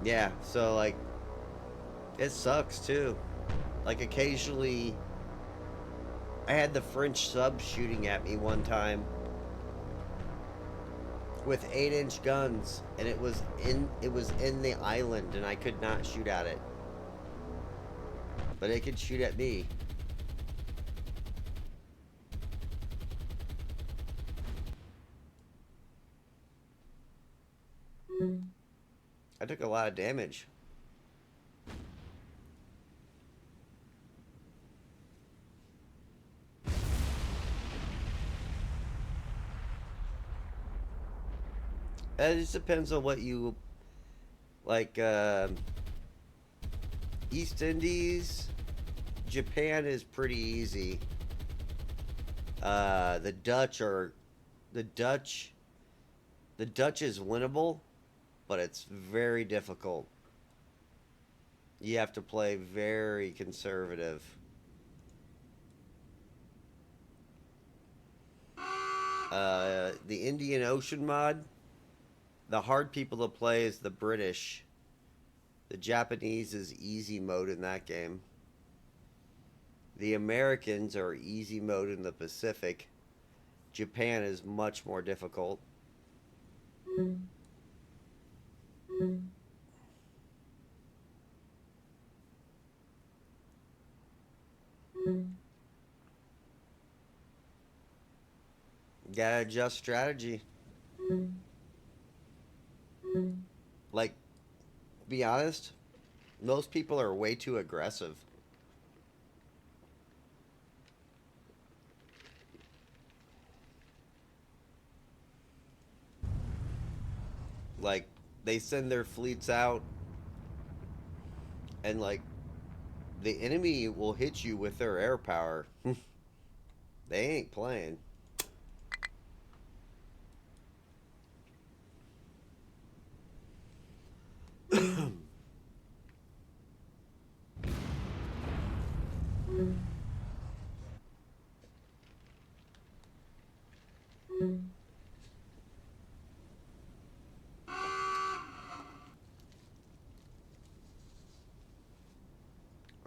Yeah, so like it sucks too. Like occasionally I had the French sub shooting at me one time with 8-inch guns, and it was in the island, and I could not shoot at it. But it could shoot at me. I took a lot of damage. It just depends on what you like. East Indies, Japan is pretty easy. The Dutch are the Dutch. The Dutch is winnable, but it's very difficult. You have to play very conservative. The Indian Ocean mod, the hard people to play is the British. The Japanese is easy mode in that game. The Americans are easy mode in the Pacific. Japan is much more difficult. Gotta adjust strategy. Like, be honest, most people are way too aggressive. Like, they send their fleets out, and like, the enemy will hit you with their air power. They ain't playing.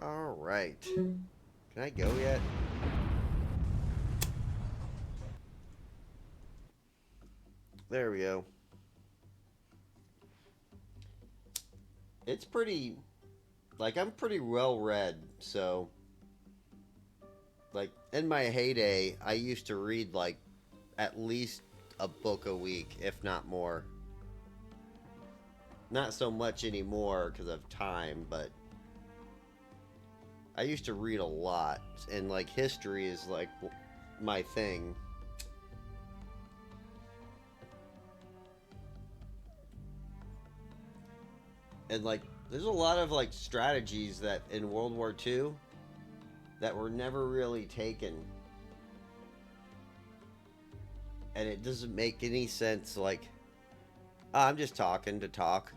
All right. Can I go yet? There we go. It's pretty, like, I'm pretty well read, so, like, in my heyday, I used to read, like, at least a book a week, if not more. Not so much anymore because of time, but I used to read a lot, and, like, history is, like, my thing. And, like, there's a lot of, like, strategies that in World War II that were never really taken. And it doesn't make any sense, like, I'm just talking to talk.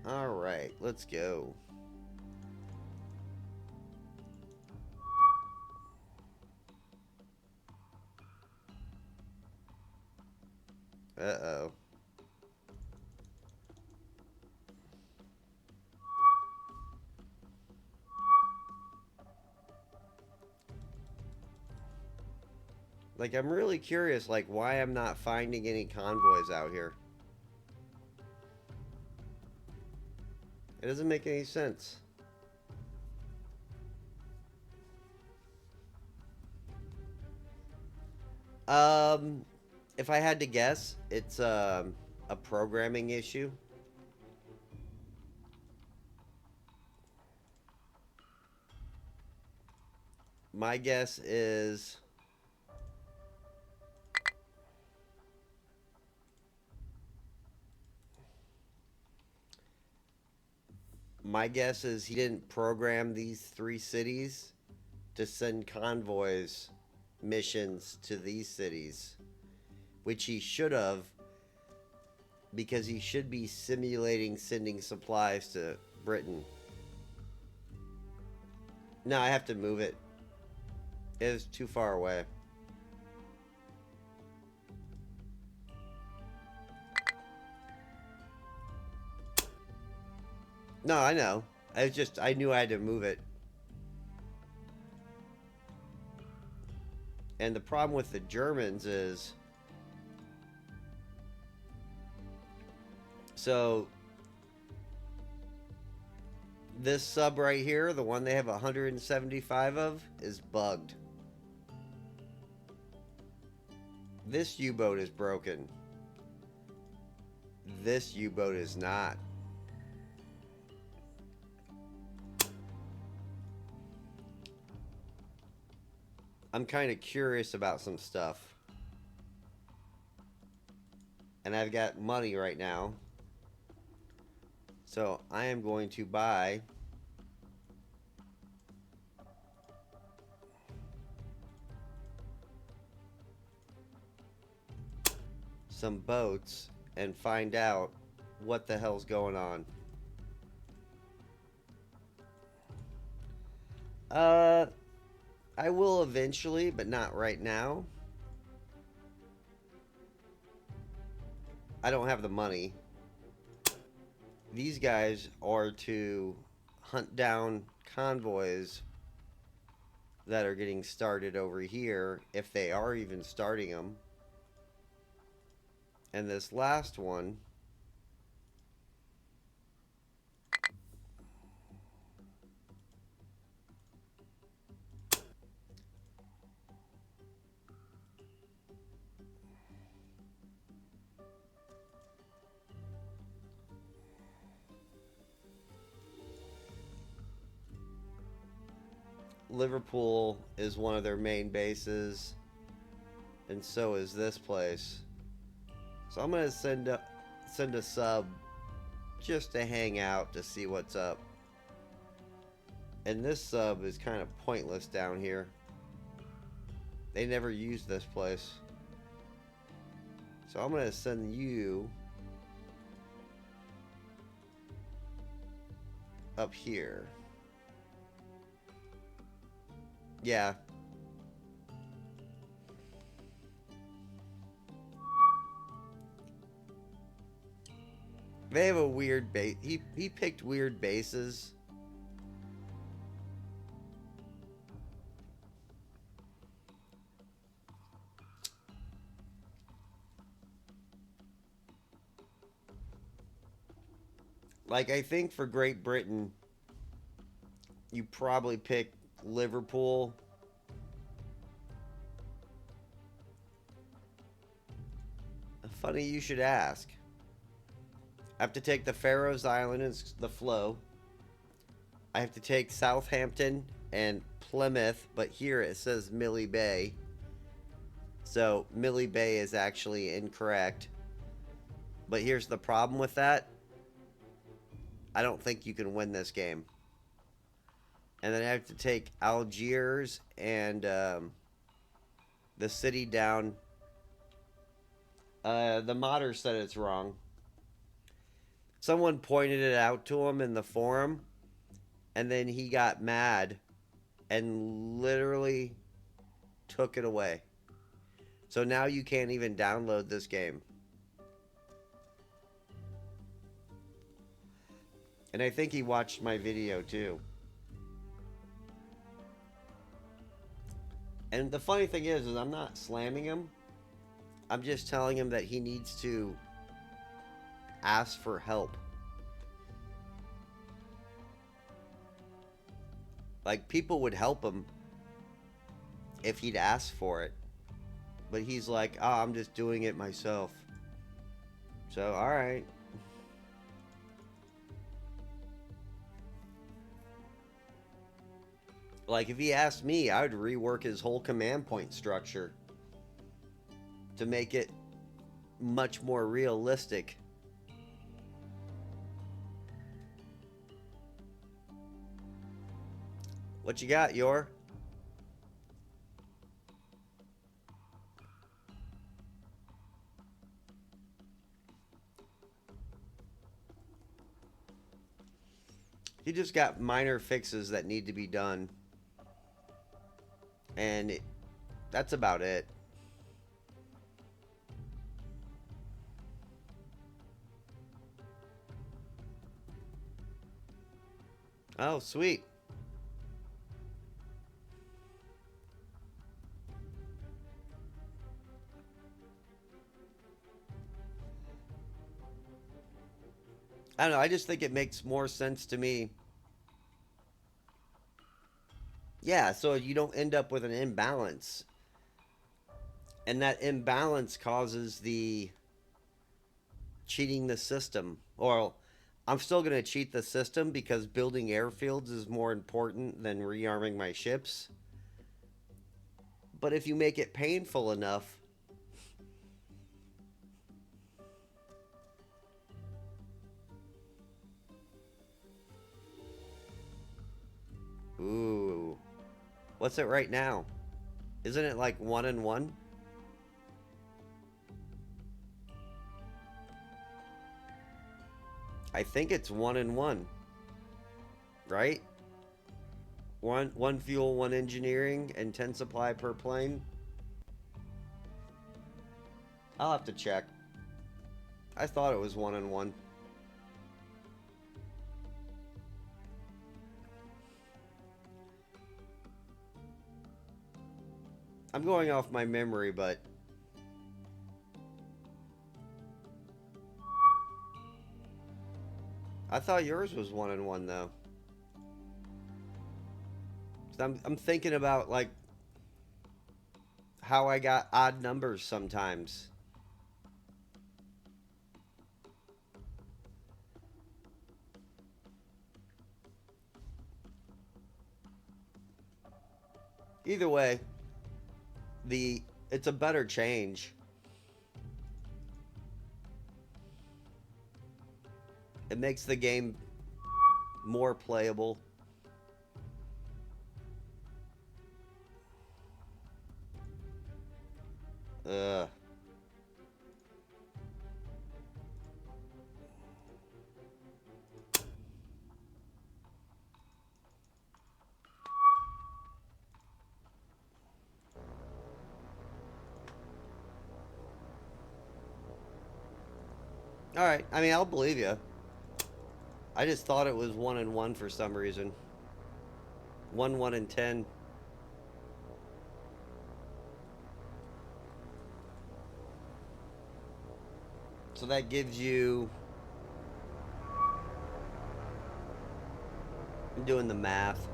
Alright, let's go. Uh-oh. Like, I'm really curious, like, why I'm not finding any convoys out here. It doesn't make any sense. Um, if I had to guess, it's a programming issue. My guess is he didn't program these 3 cities to send convoys missions to these cities, which he should have, because he should be simulating sending supplies to Britain. No, I have to move it. It is too far away. No, I know. I knew I had to move it. And the problem with the Germans is, so this sub right here, the one they have 175 of, is bugged. This U-boat is broken. This U-boat is not. I'm kind of curious about some stuff. And I've got money right now. So I am going to buy some boats and find out what the hell's going on. I will eventually, but not right now. I don't have the money. These guys are to hunt down convoys that are getting started over here, if they are even starting them. And this last one, Liverpool is one of their main bases, and so is this place. So I'm gonna send a sub just to hang out to see what's up. And this sub is kind of pointless down here. They never use this place. So I'm gonna send you up here. Yeah. They have a weird base. He picked weird bases. Like, I think for Great Britain, you probably pick Liverpool. Funny you should ask. I have to take the Faroes Islands, the flow. I have to take Southampton and Plymouth, but here it says Millie Bay. So Millie Bay is actually incorrect. But here's the problem with that. I don't think you can win this game. And then I have to take Algiers and the city down. The modder said it's wrong. Someone pointed it out to him in the forum, and then he got mad and literally took it away. So now you can't even download this game. And I think he watched my video too. And the funny thing is I'm not slamming him. I'm just telling him that he needs to ask for help. Like, people would help him if he'd ask for it. But he's like, oh, I'm just doing it myself. So, alright. Like, if he asked me, I would rework his whole command point structure to make it much more realistic. What you got, Yor? He just got minor fixes that need to be done. And that's about it. Oh, sweet. I don't know, I just think it makes more sense to me. Yeah, so you don't end up with an imbalance. And that imbalance causes the cheating the system. Or I'm still going to cheat the system because building airfields is more important than rearming my ships. But if you make it painful enough, ooh, what's it right now? Isn't it like 1-1? I think it's 1-1, right? One fuel, one engineering, and 10 supply per plane. I'll have to check. I thought it was 1-1. I'm going off my memory, but I thought yours was 1-1 though. I'm thinking about like how I got odd numbers sometimes. Either way, it's a better change. It makes the game more playable. Ugh. Alright, I mean, I'll believe you. I just thought it was 1-1 for some reason. 1, 1, and 10. So that gives you... I'm doing the math.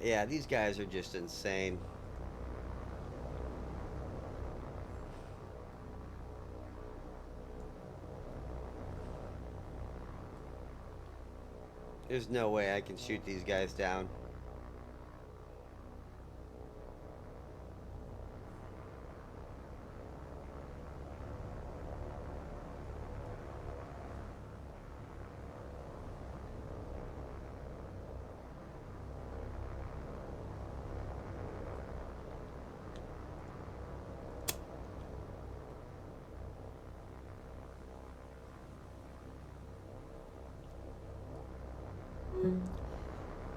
Yeah, these guys are just insane. There's no way I can shoot these guys down.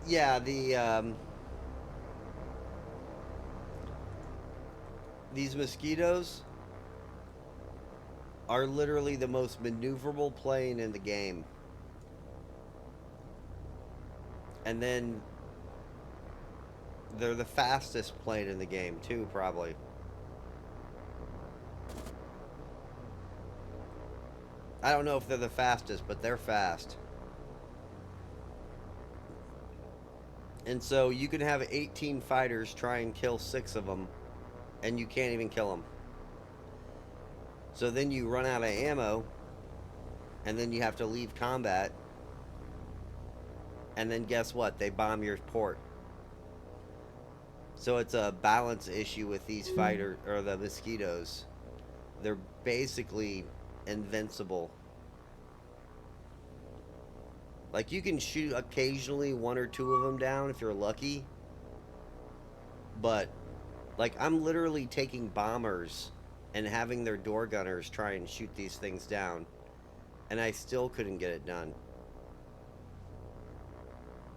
Yeah, these mosquitoes are literally the most maneuverable plane in the game. And then they're the fastest plane in the game too, probably. I don't know if they're the fastest, but they're fast. And so you can have 18 fighters try and kill 6 of them, and you can't even kill them. So then you run out of ammo, and then you have to leave combat, and then guess what? They bomb your port. So it's a balance issue with these fighters, or the mosquitoes. They're basically invincible. Like, you can shoot occasionally 1 or 2 of them down if you're lucky. But, like, I'm literally taking bombers and having their door gunners try and shoot these things down. And I still couldn't get it done.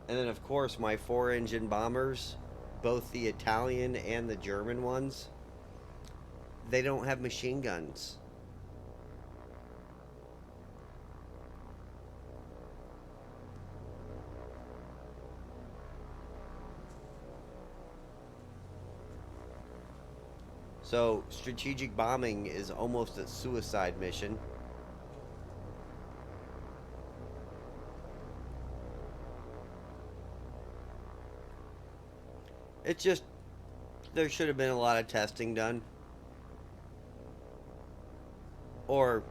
And then, of course, my 4-engine bombers, both the Italian and the German ones, they don't have machine guns. So, strategic bombing is almost a suicide mission. It's just, there should have been a lot of testing done. Or,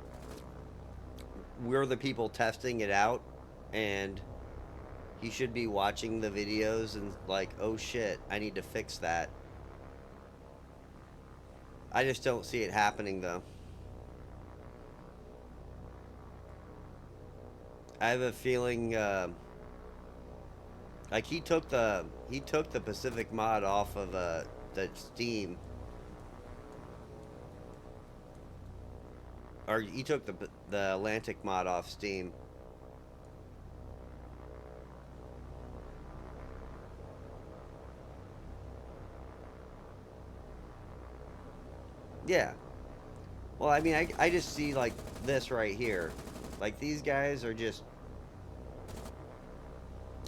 we're the people testing it out, and he should be watching the videos and like, oh shit, I need to fix that. I just don't see it happening though. I have a feeling like he took the Pacific mod off of the Steam, or he took the Atlantic mod off Steam. Yeah. Well, I mean, I just see like this right here. Like, these guys are just,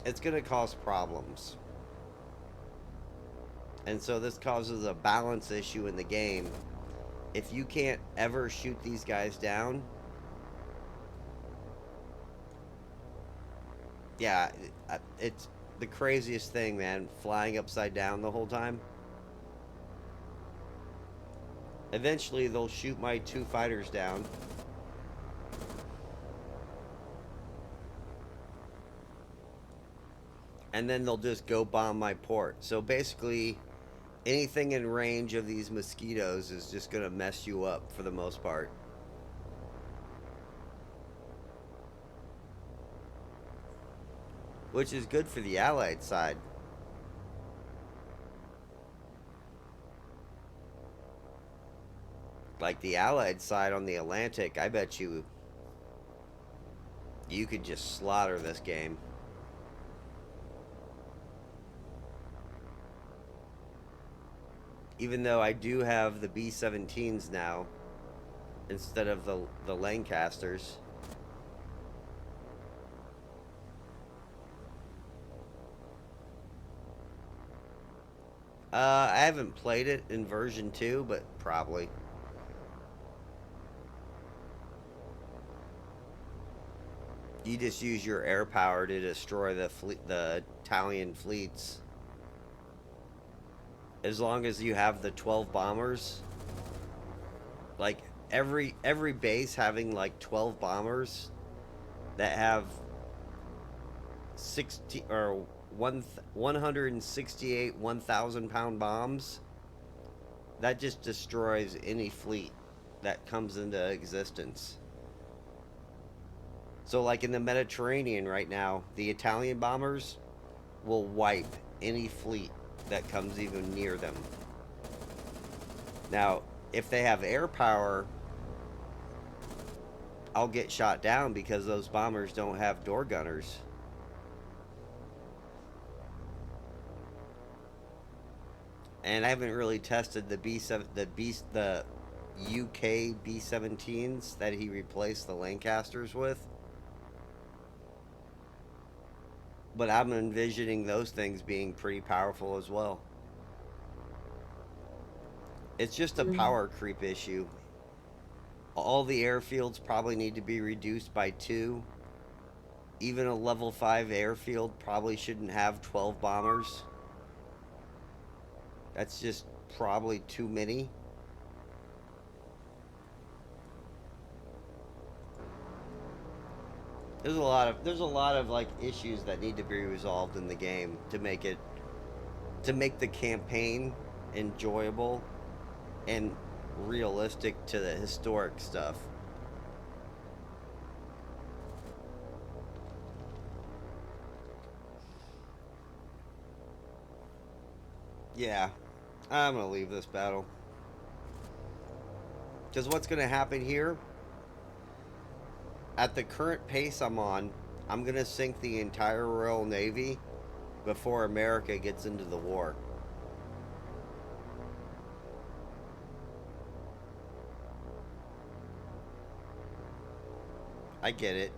it's gonna cause problems. And so this causes a balance issue in the game. If you can't ever shoot these guys down, yeah, it's the craziest thing, man. Flying upside down the whole time. Eventually, they'll shoot my 2 fighters down. And then they'll just go bomb my port. So basically, anything in range of these mosquitoes is just going to mess you up for the most part. Which is good for the Allied side. Like, the Allied side on the Atlantic, I bet you could just slaughter this game. Even though I do have the B-17s now instead of the Lancasters. I haven't played it in version 2, but probably. You just use your air power to destroy the Italian fleets. As long as you have the 12 bombers, like every base having like 12 bombers that have 60 or 168 1,000-pound bombs, that just destroys any fleet that comes into existence. So, like in the Mediterranean right now, the Italian bombers will wipe any fleet that comes even near them. Now, if they have air power, I'll get shot down because those bombers don't have door gunners. And I haven't really tested the the UK B-17s that he replaced the Lancasters with. But I'm envisioning those things being pretty powerful as well. It's just a power creep issue. All the airfields probably need to be reduced by 2. Even a level 5 airfield probably shouldn't have 12 bombers. That's just probably too many. There's a lot of like issues that need to be resolved in the game to make the campaign enjoyable and realistic to the historic stuff. Yeah, I'm gonna leave this battle because what's gonna happen here at the current pace I'm on, I'm gonna sink the entire Royal Navy before America gets into the war. I get it.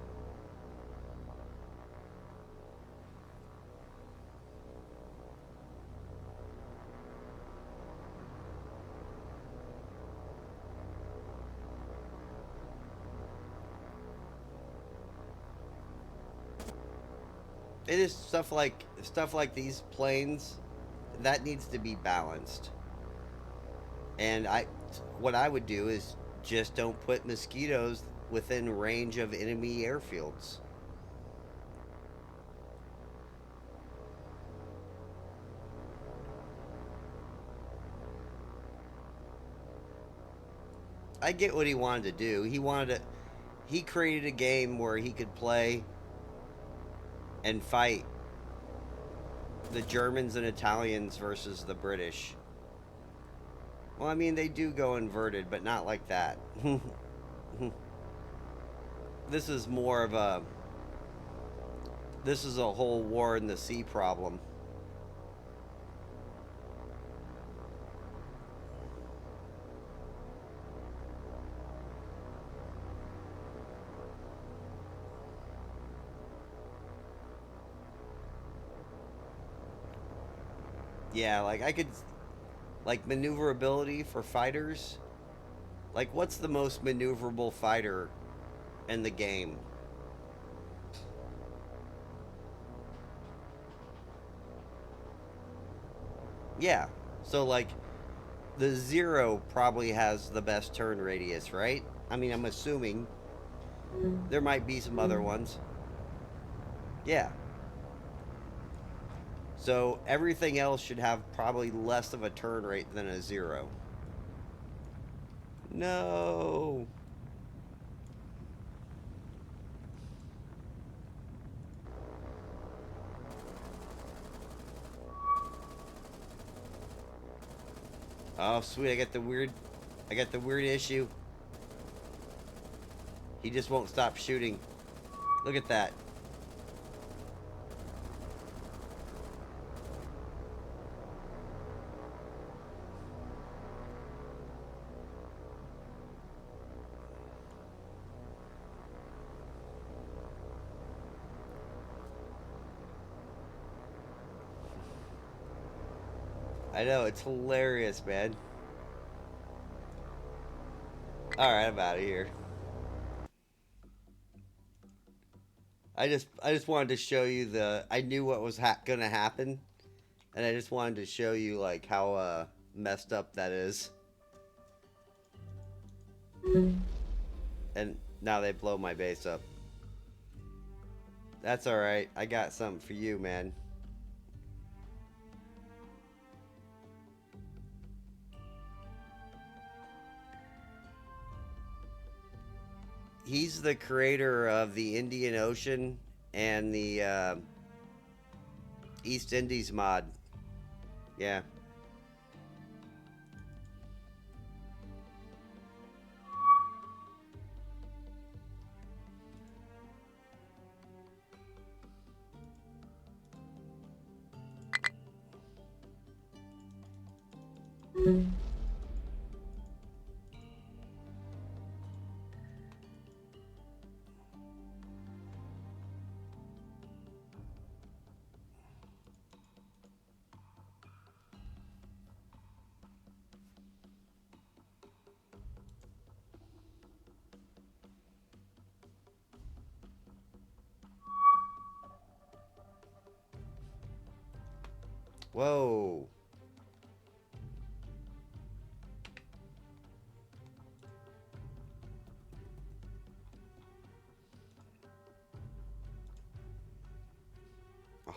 It is stuff like these planes that needs to be balanced. And what I would do is just don't put mosquitoes within range of enemy airfields. I get what he wanted to do. He created a game where he could play and fight the Germans and Italians versus the British. Well, I mean, they do go inverted, but not like that. this is more of a this is a whole war in the sea problem. Yeah, like I could like maneuverability for fighters. Like what's the most maneuverable fighter in the game? Yeah. So like the Zero probably has the best turn radius, right? I mean, I'm assuming there might be some other ones. Yeah. So everything else should have probably less of a turn rate than a Zero. No. Oh, sweet. I got the weird issue. He just won't stop shooting. Look at that. I know, it's hilarious, man. Alright, I'm out of here. I just wanted to show you I knew what was gonna happen, and I just wanted to show you like how messed up that is. And now they blow my base up. That's alright. I got something for you, man. He's the creator of the Indian Ocean and the East Indies mod. Yeah. Whoa.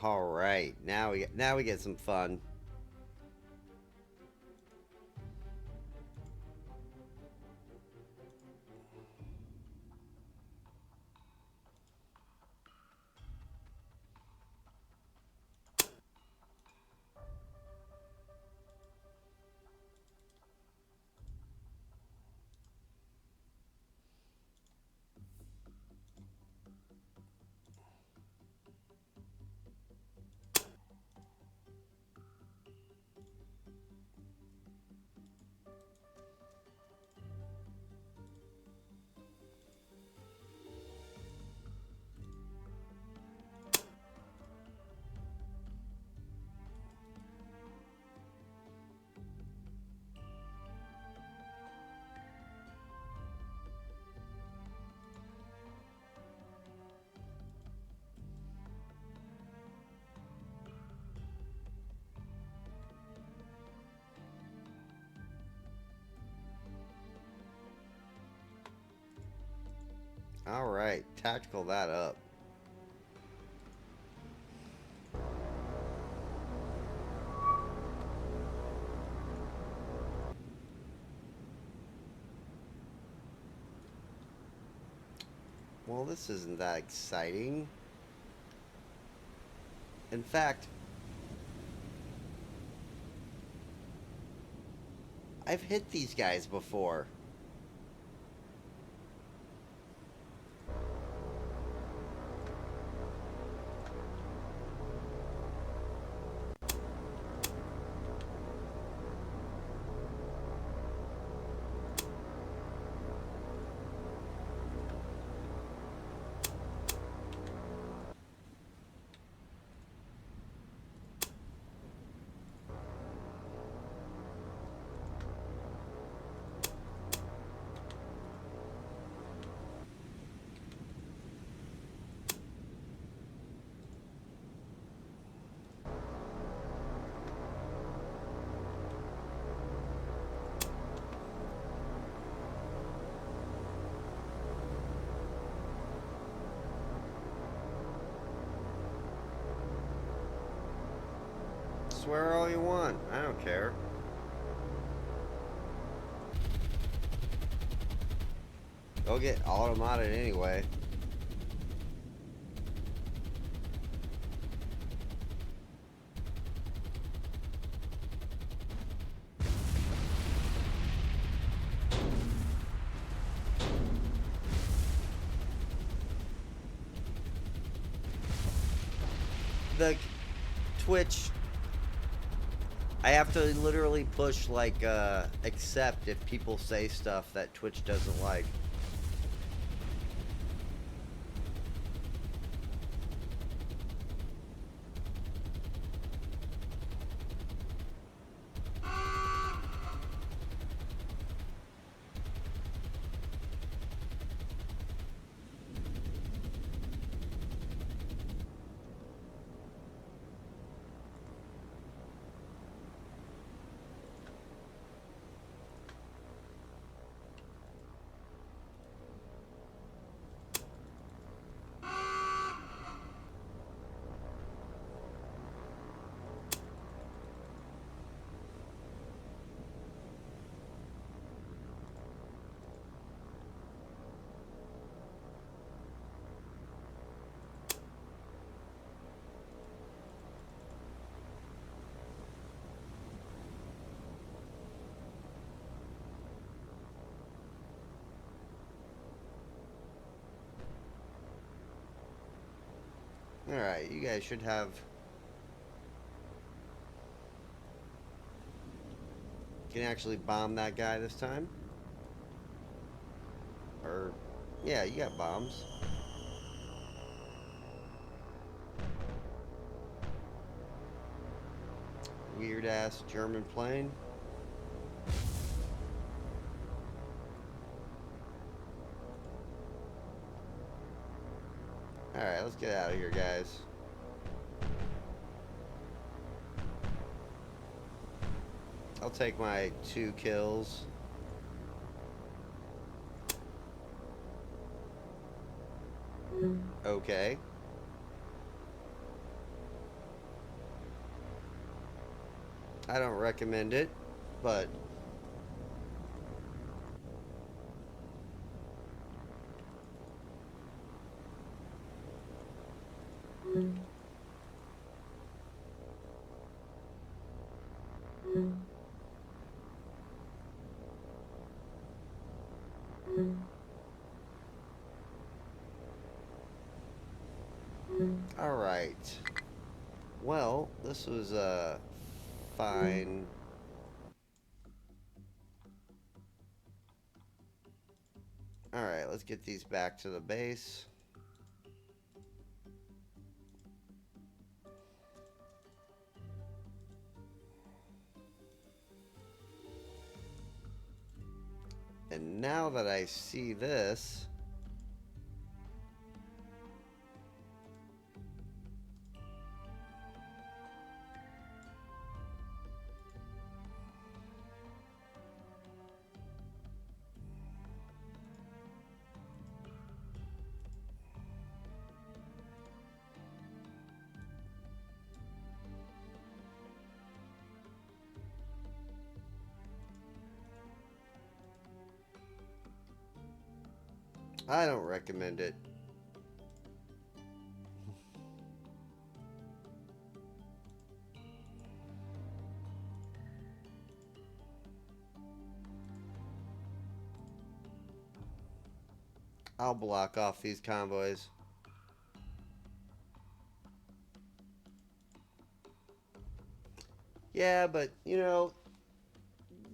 All right. Now we get some fun. All right. Tactical that up. Well, this isn't that exciting. In fact, I've hit these guys before. Swear all you want. I don't care. They'll get automated anyway. The Twitch, I have to literally push like accept if people say stuff that Twitch doesn't like. Alright, you guys should have Can actually bomb that guy this time. Or, yeah, you got bombs. Weird ass German plane. Alright, let's get out of here, guys. I'll take my 2 kills. Okay. I don't recommend it, but all right. Well, this was fine. All right, let's get these back to the base. And now that I see this, I don't recommend it. I'll block off these convoys. Yeah, but, you know,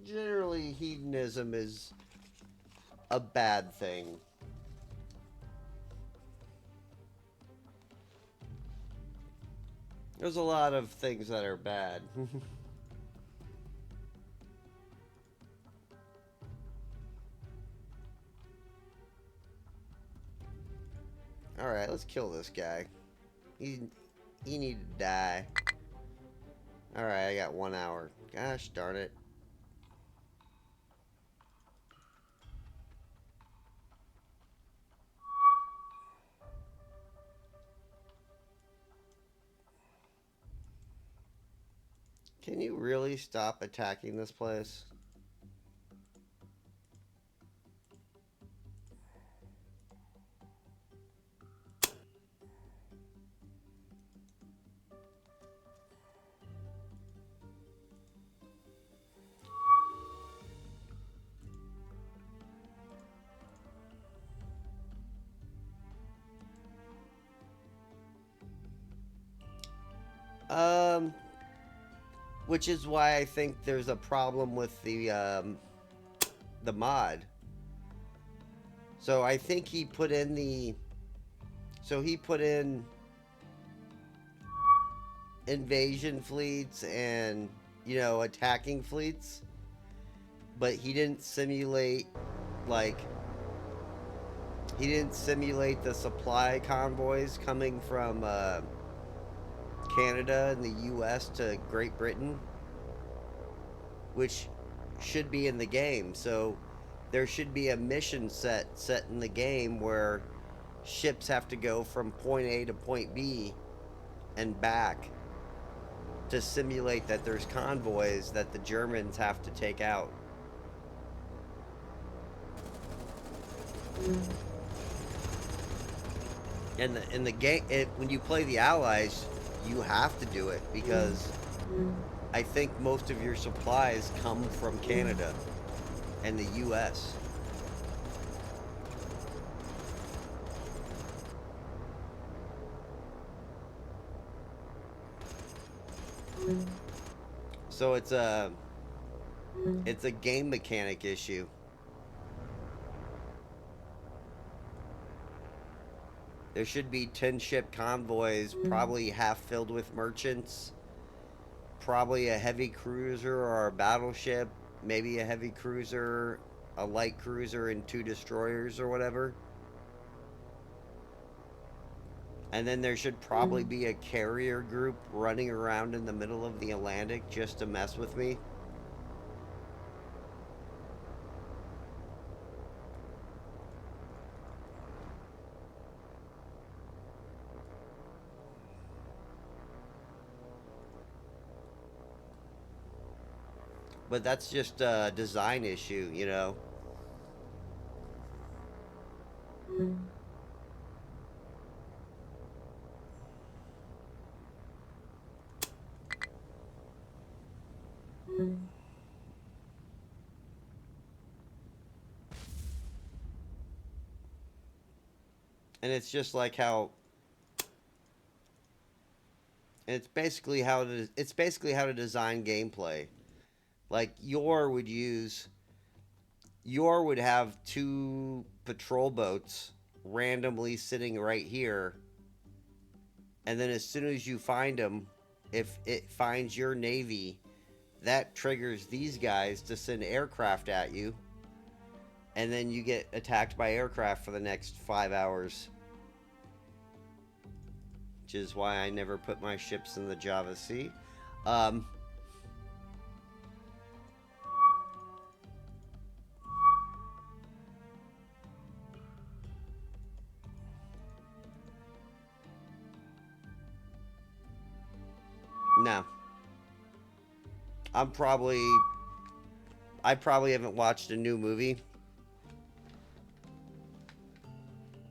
generally hedonism is a bad thing. There's a lot of things that are bad. Alright, let's kill this guy. He need to die. Alright, I got 1 hour. Gosh darn it. Can you really stop attacking this place? Which is why I think there's a problem with the mod. So I think he put in the... So he put in invasion fleets and, you know, attacking fleets. But he didn't simulate, like... He didn't simulate the supply convoys coming from Canada and the US to Great Britain, which should be in the game. So there should be a mission set in the game where ships have to go from point A to point B and back to simulate that there's convoys that the Germans have to take out. And in the game, when you play the Allies, you have to do it because I think most of your supplies come from Canada and the US. So it's It's a game mechanic issue. There should be 10 ship convoys, probably half filled with merchants, probably a heavy cruiser or a battleship, maybe a heavy cruiser, a light cruiser, and 2 destroyers or whatever. And then there should probably be a carrier group running around in the middle of the Atlantic just to mess with me. But that's just a design issue, you know? And it's just like how it's basically how to design gameplay. Like Yor would have 2 patrol boats randomly sitting right here, and then as soon as you find them, if it finds your navy, that triggers these guys to send aircraft at you, and then you get attacked by aircraft for the next 5 hours. Which is why I never put my ships in the Java Sea. Um, no. I'm probably... I probably haven't watched a new movie.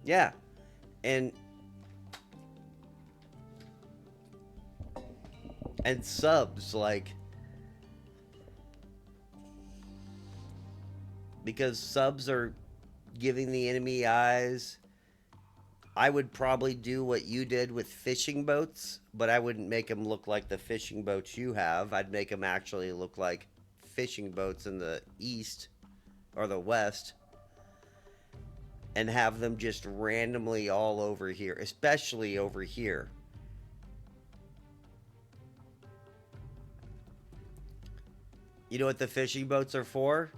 Yeah. And subs, like... Because subs are giving the enemy eyes. I would probably do what you did with fishing boats, but I wouldn't make them look like the fishing boats you have. I'd make them actually look like fishing boats in the east or the west, and have them just randomly all over here, especially over here. You know what the fishing boats are for?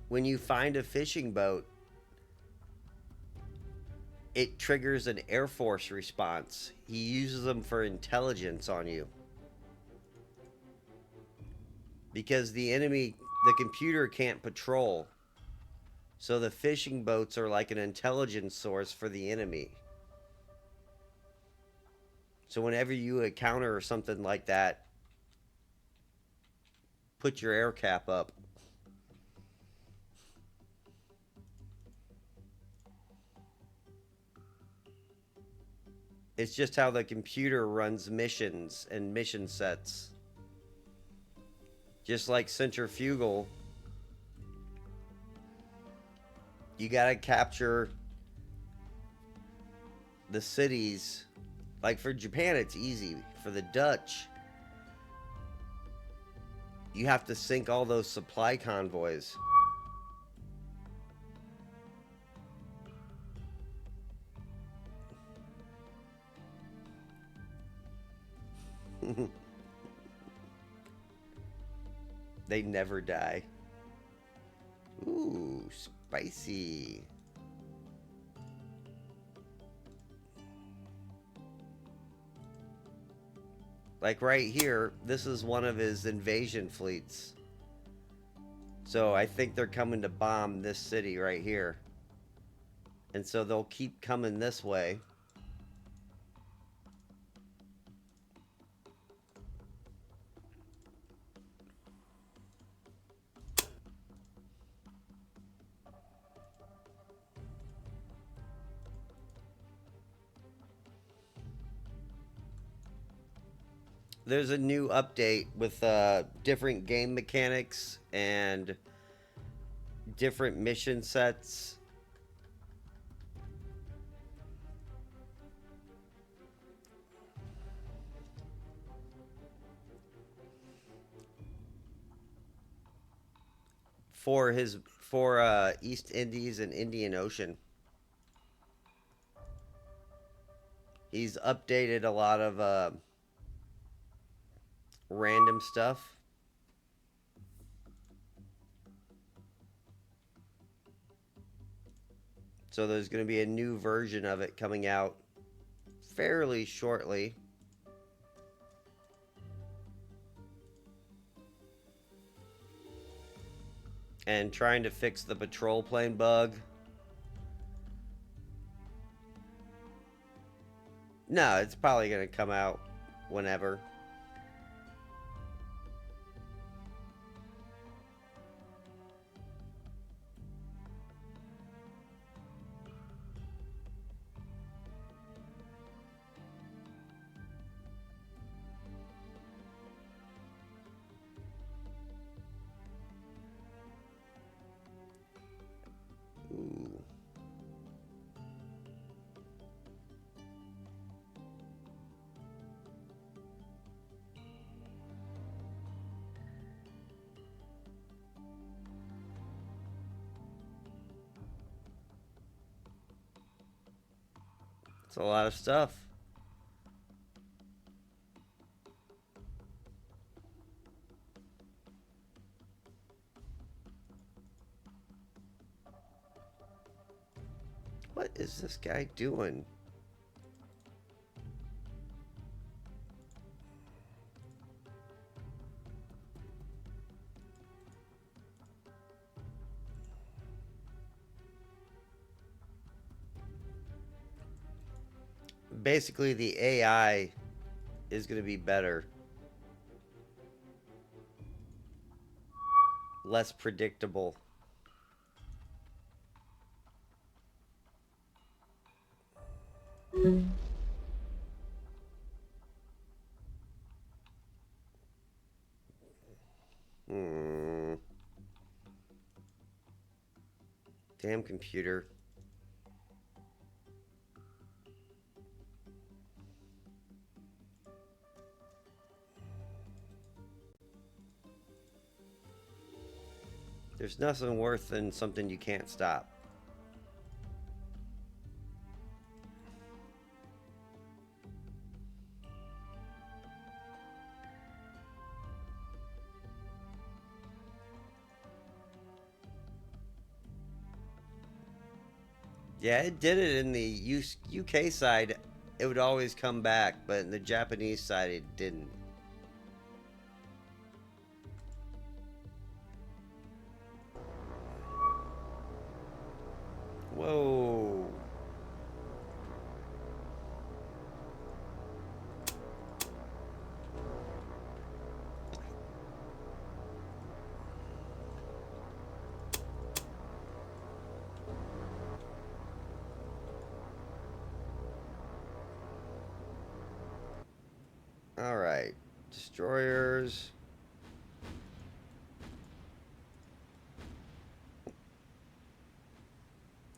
When you find a fishing boat, it triggers an Air Force response. He uses them for intelligence on you. Because the computer can't patrol. So the fishing boats are like an intelligence source for the enemy. So whenever you encounter something like that, put your air cap up. It's just how the computer runs missions and mission sets. Just like centrifugal, you gotta capture the cities. Like for Japan, it's easy. For the Dutch, you have to sink all those supply convoys. They never die. Ooh, spicy. Like right here, this is one of his invasion fleets. So I think they're coming to bomb this city right here. And so they'll keep coming this way. There's a new update with different game mechanics and different mission sets. for East Indies and Indian Ocean. He's updated a lot of random stuff. So there's going to be a new version of it coming out fairly shortly. And trying to fix the patrol plane bug. No, it's probably going to come out whenever. Ooh. It's a lot of stuff. What is this guy doing? Basically, the AI is going to be better. Less predictable. Hmm. Damn computer. There's nothing worse than something you can't stop. Yeah, it did it in the UK side. It would always come back, but in the Japanese side, it didn't. Whoa. All right. Destroyers.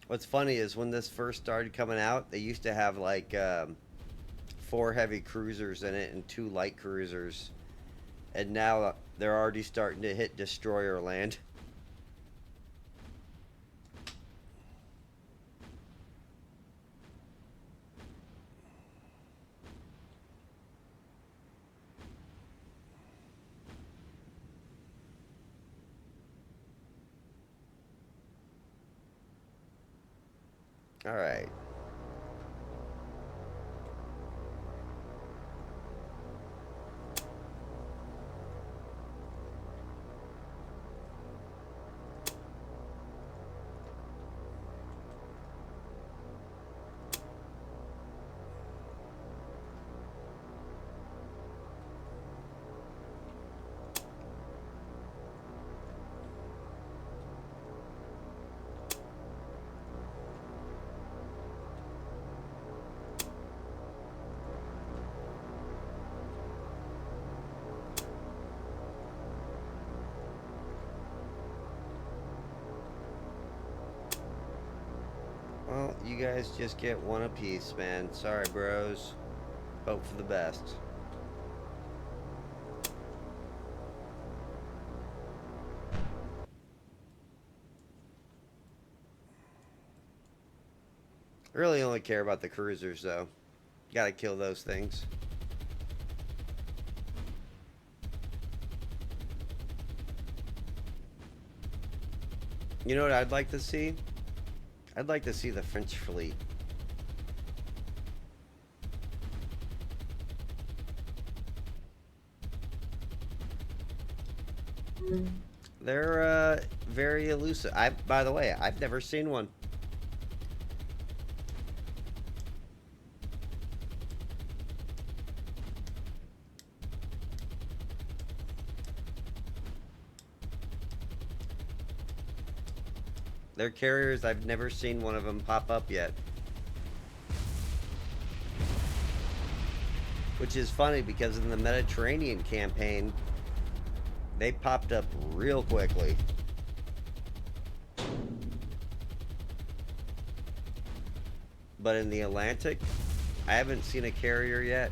What's funny is when this first started coming out, they used to have like 4 heavy cruisers in it and 2 light cruisers. And now they're already starting to hit destroyer land. All right. Well, you guys just get one apiece, man. Sorry, bros. Hope for the best. I really only care about the cruisers, though. Gotta kill those things. You know what I'd like to see? I'd like to see the French fleet. They're very elusive. By the way, I've never seen one. They're carriers. I've never seen one of them pop up yet. Which is funny because in the Mediterranean campaign, they popped up real quickly. But in the Atlantic, I haven't seen a carrier yet.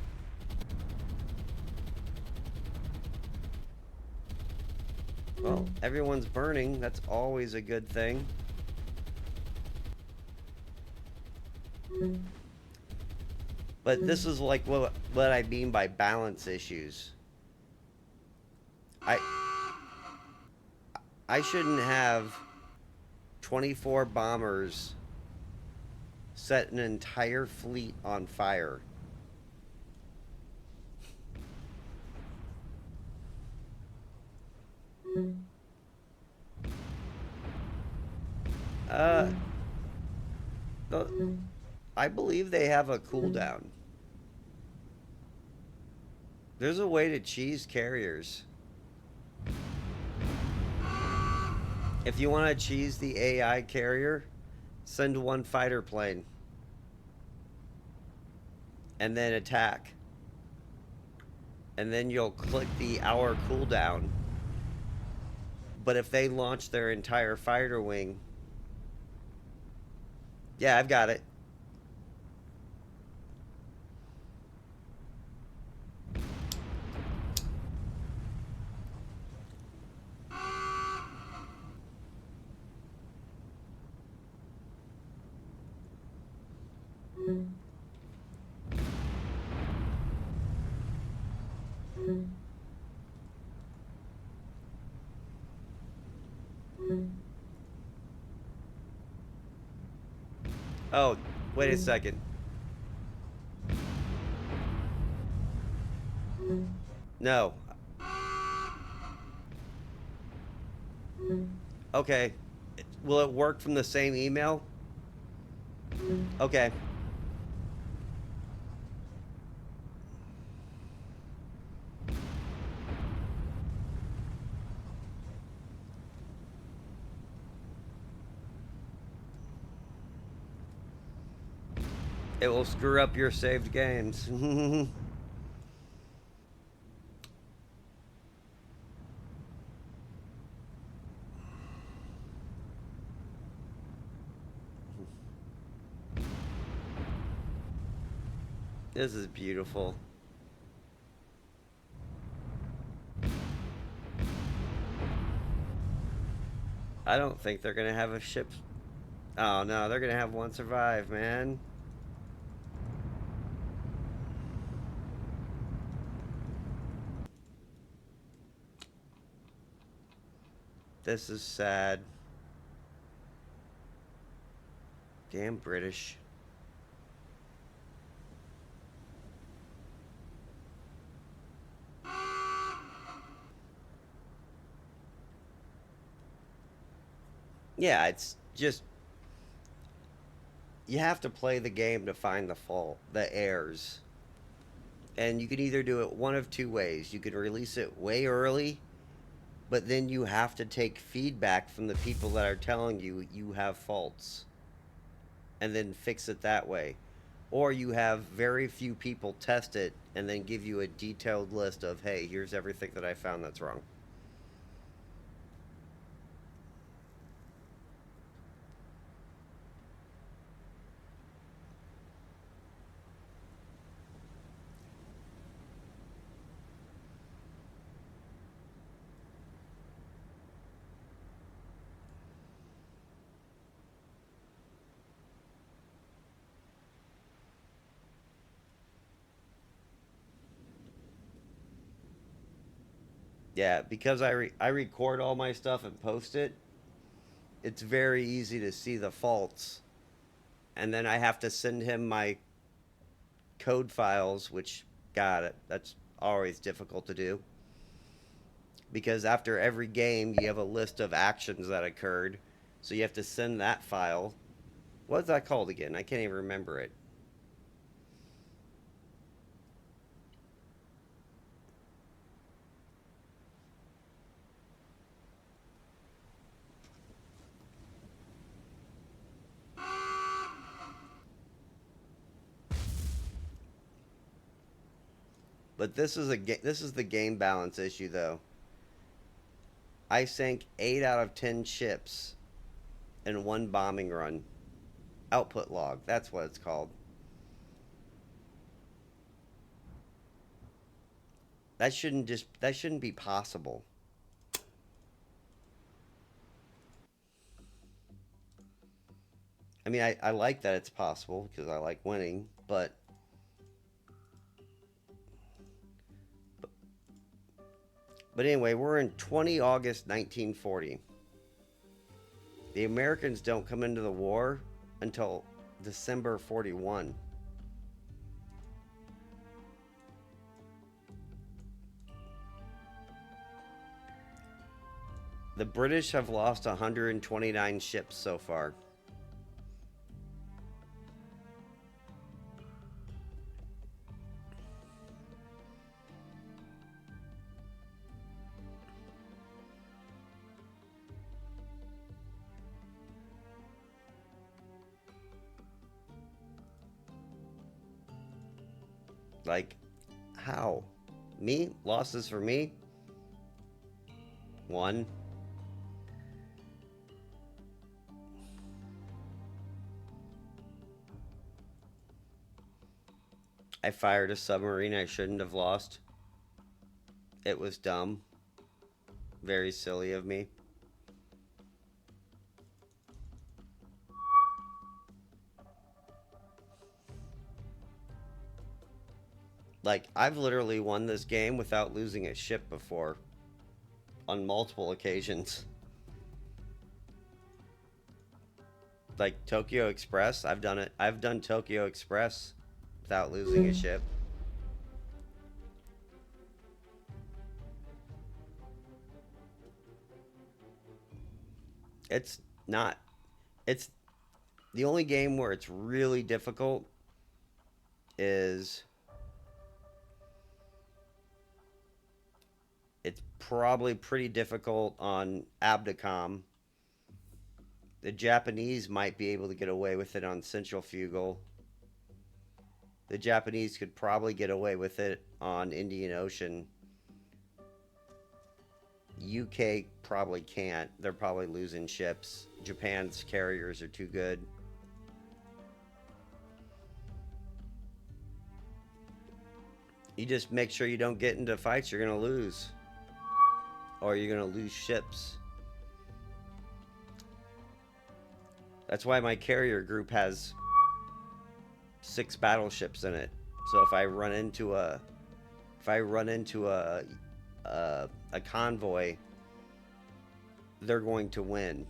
Well, everyone's burning. That's always a good thing. But this is like what I mean by balance issues. I shouldn't have 24 bombers set an entire fleet on fire. I believe they have a cooldown. There's a way to cheese carriers. If you want to cheese the AI carrier, send one fighter plane. And then attack. And then you'll click the hour cooldown. But if they launch their entire fighter wing... Yeah, I've got it. Oh, wait a second. No. Okay. Will it work from the same email? Okay. It will screw up your saved games. This is beautiful. I don't think they're gonna have a ship. Oh no, they're gonna have one survive, man. This is sad. Damn British. Yeah, it's just... You have to play the game to find the fault, the errors. And you can either do it one of two ways. You can release it way early, but then you have to take feedback from the people that are telling you you have faults. And then fix it that way. Or you have very few people test it and then give you a detailed list of, hey, here's everything that I found that's wrong. Yeah, because I record all my stuff and post it, it's very easy to see the faults. And then I have to send him my code files, which, God, that's always difficult to do. Because after every game, you have a list of actions that occurred. So you have to send that file. What's that called again? I can't even remember it. But this is the game balance issue, though. I sank 8 out of 10 ships in one bombing run. Output log. That's what it's called. That shouldn't be possible. I mean, I like that it's possible because I like winning, but anyway, we're in 20 August 1940. The Americans don't come into the war until December 41. The British have lost 129 ships so far. Like, how? Me? Losses for me? One. I fired a submarine I shouldn't have lost. It was dumb. Very silly of me. Like, I've literally won this game without losing a ship before on multiple occasions. Like Tokyo Express, I've done it. I've done Tokyo Express without losing a ship. It's not. It's the only game where it's really difficult is it's probably pretty difficult on Abdicom. The Japanese might be able to get away with it on Centrifugal. The Japanese could probably get away with it on Indian Ocean. UK probably can't. They're probably losing ships. Japan's carriers are too good. You just make sure you don't get into fights you're going to lose. Or you're going to lose ships. That's why my carrier group has 6 battleships in it. So if I run into a convoy, they're going to win.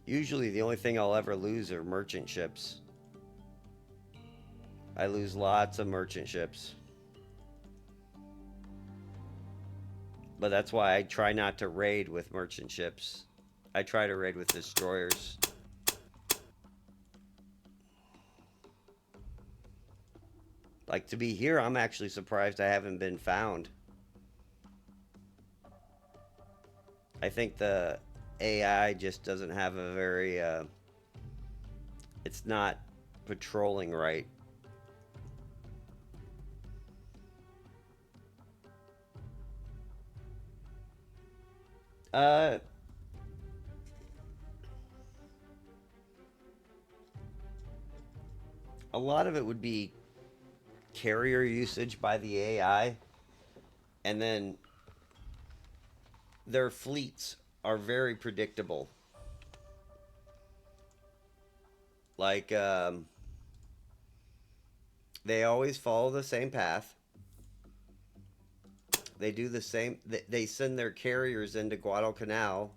Usually the only thing I'll ever lose are merchant ships. I lose lots of merchant ships. But that's why I try not to raid with merchant ships. I try to raid with destroyers. Like, to be here, I'm actually surprised I haven't been found. I think the AI just doesn't have a very, it's not patrolling right. Uh, a lot of it would be carrier usage by the AI, and then their fleets are very predictable. Like, They always follow the same path. They do the same. They send their carriers into Guadalcanal.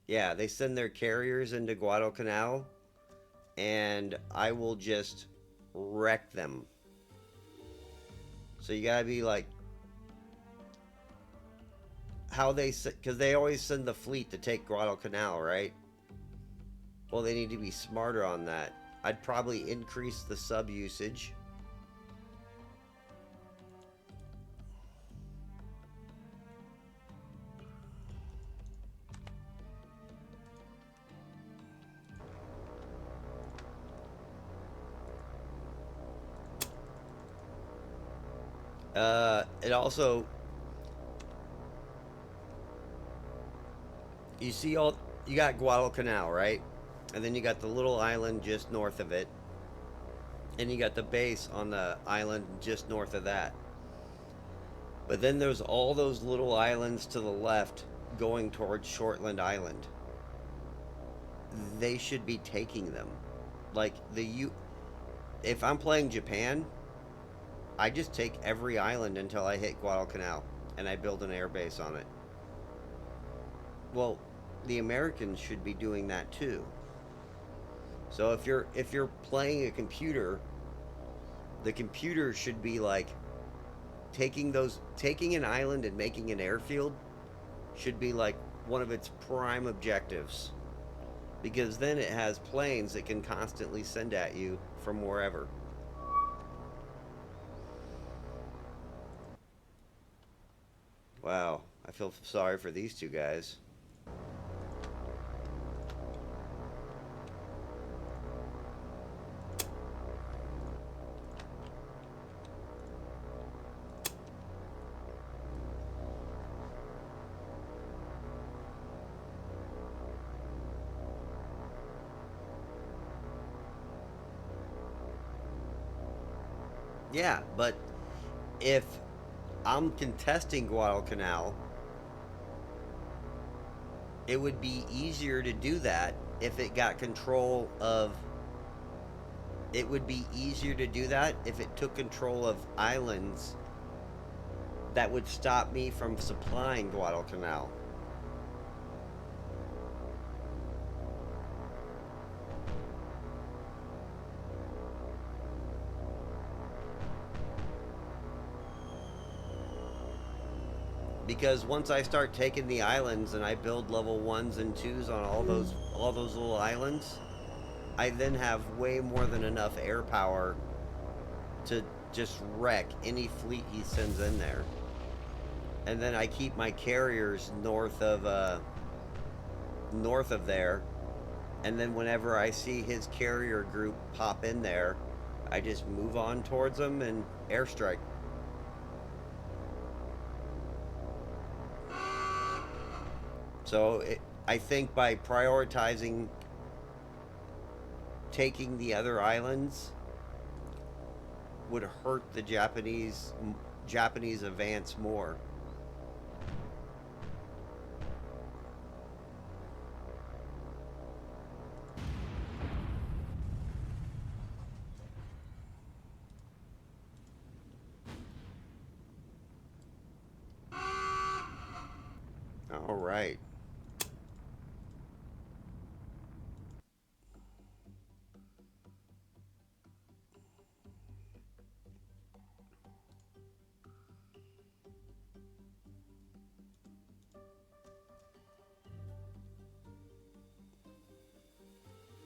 Yeah, they send their carriers into Guadalcanal, and I will just wreck them. So you gotta be like, how they, because they always send the fleet to take Guadalcanal, right? Well, they need to be smarter on that. I'd probably increase the sub usage. It also, you see all, you got Guadalcanal, right? And then you got the little island just north of it. And you got the base on the island just north of that. But then there's all those little islands to the left going towards Shortland Island. They should be taking them. Like if I'm playing Japan, I just take every island until I hit Guadalcanal and I build an air base on it. Well, the Americans should be doing that too. So if you're playing a computer, the computer should be like taking an island and making an airfield should be like one of its prime objectives, because then it has planes that can constantly send at you from wherever. Wow, I feel sorry for these two guys. Yeah, but if I'm contesting Guadalcanal, it would be easier to do that if it got control of. It would be easier to do that if it took control of islands that would stop me from supplying Guadalcanal. Because once I start taking the islands and I build level 1s and 2s on all those little islands, I then have way more than enough air power to just wreck any fleet he sends in there. And then I keep my carriers north of there, and then whenever I see his carrier group pop in there, I just move on towards them and airstrike. So I think by prioritizing taking the other islands would hurt the Japanese advance more. All right.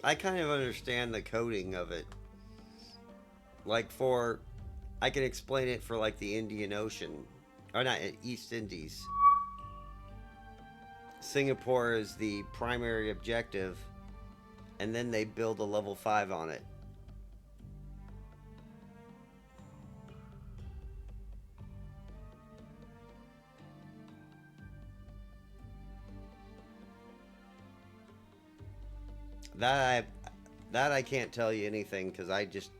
I kind of understand the coding of it. Like I can explain it for like the Indian Ocean, or not East Indies. Singapore is the primary objective, and then they build a level 5 on it. That I that I can't tell you anything because I just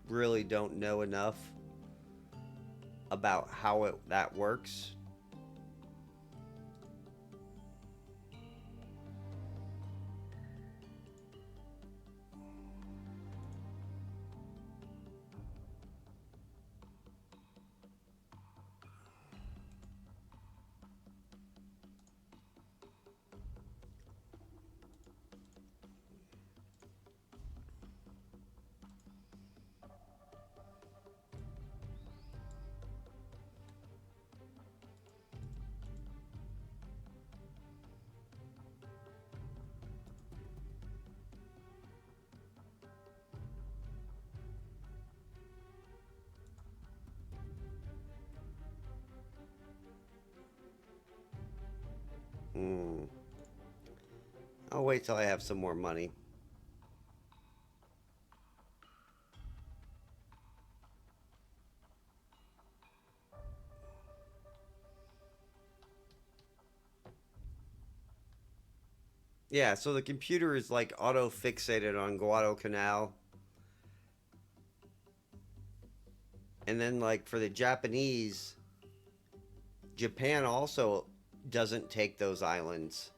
really don't know enough about how that works. Hmm. I'll wait till I have some more money. Yeah, so the computer is like auto fixated on Guadalcanal. And then, like, for the Japanese, Japan also doesn't take those islands.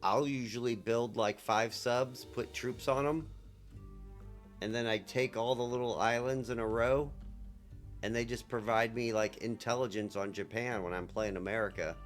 I'll usually build like 5 subs, put troops on them, and then I take all the little islands in a row, and they just provide me like intelligence on Japan when I'm playing America.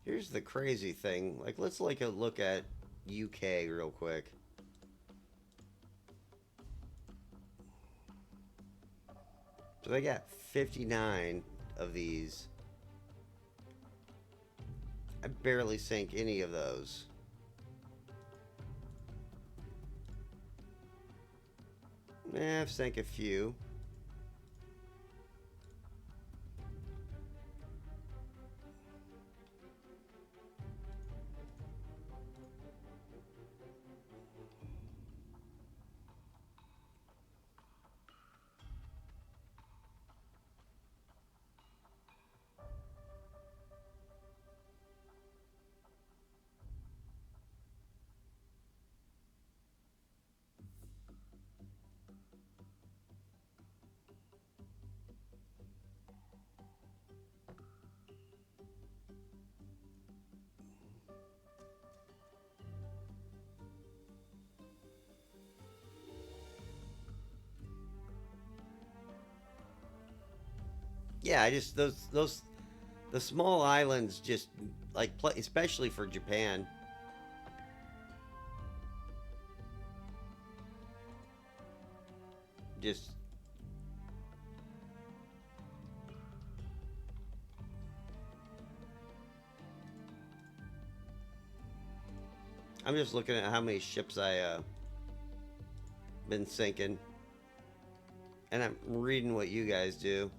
Here's the crazy thing. Like, let's like a look at UK real quick. So they got 59 of these. I barely sink any of those. I've sank a few. Yeah, I just those the small islands just like play, especially for Japan. Just I'm just looking at how many ships I been sinking, and I'm reading what you guys do.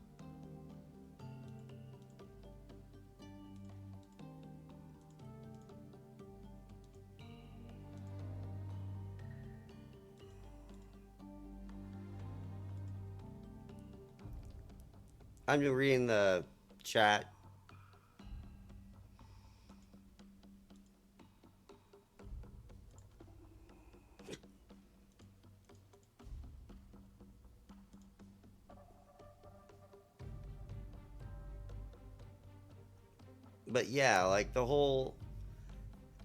I'm just reading the chat. But yeah, like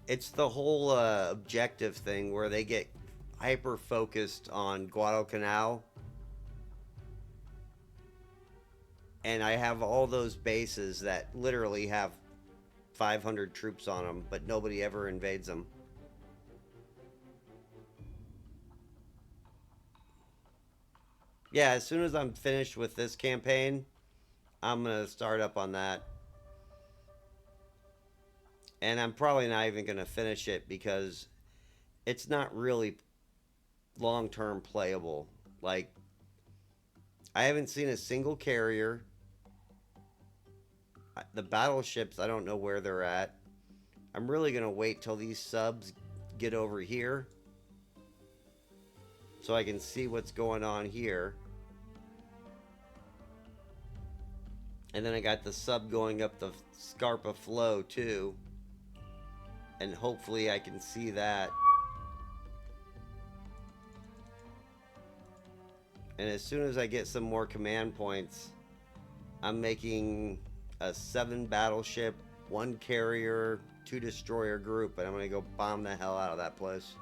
it's the whole objective thing where they get hyper focused on Guadalcanal, and I have all those bases that literally have 500 troops on them, but nobody ever invades them. Yeah, as soon as I'm finished with this campaign, I'm gonna start up on that. And I'm probably not even gonna finish it because it's not really long term playable. Like, I haven't seen a single carrier. The battleships, I don't know where they're at. I'm really gonna wait till these subs get over here so I can see what's going on here. And then I got the sub going up the Scarpa flow too. And hopefully I can see that. And as soon as I get some more command points, I'm making a 7 battleship, 1 carrier, two-destroyer group, but I'm gonna go bomb the hell out of that place.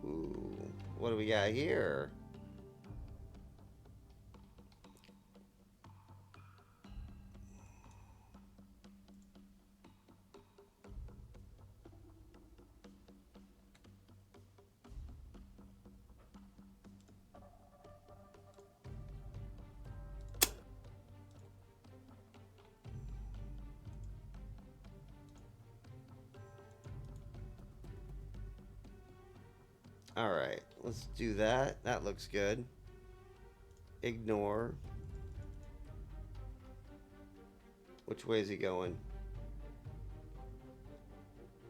Ooh, what do we got here? Alright, let's do that. That looks good. Ignore. Which way is he going?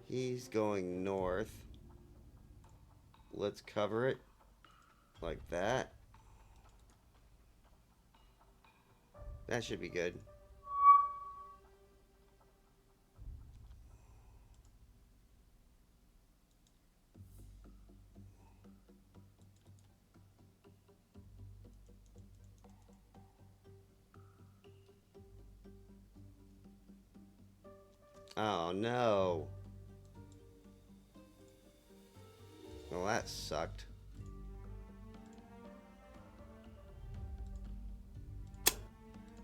He's going north. Let's cover it. Like that. That should be good. Oh no. Well, that sucked.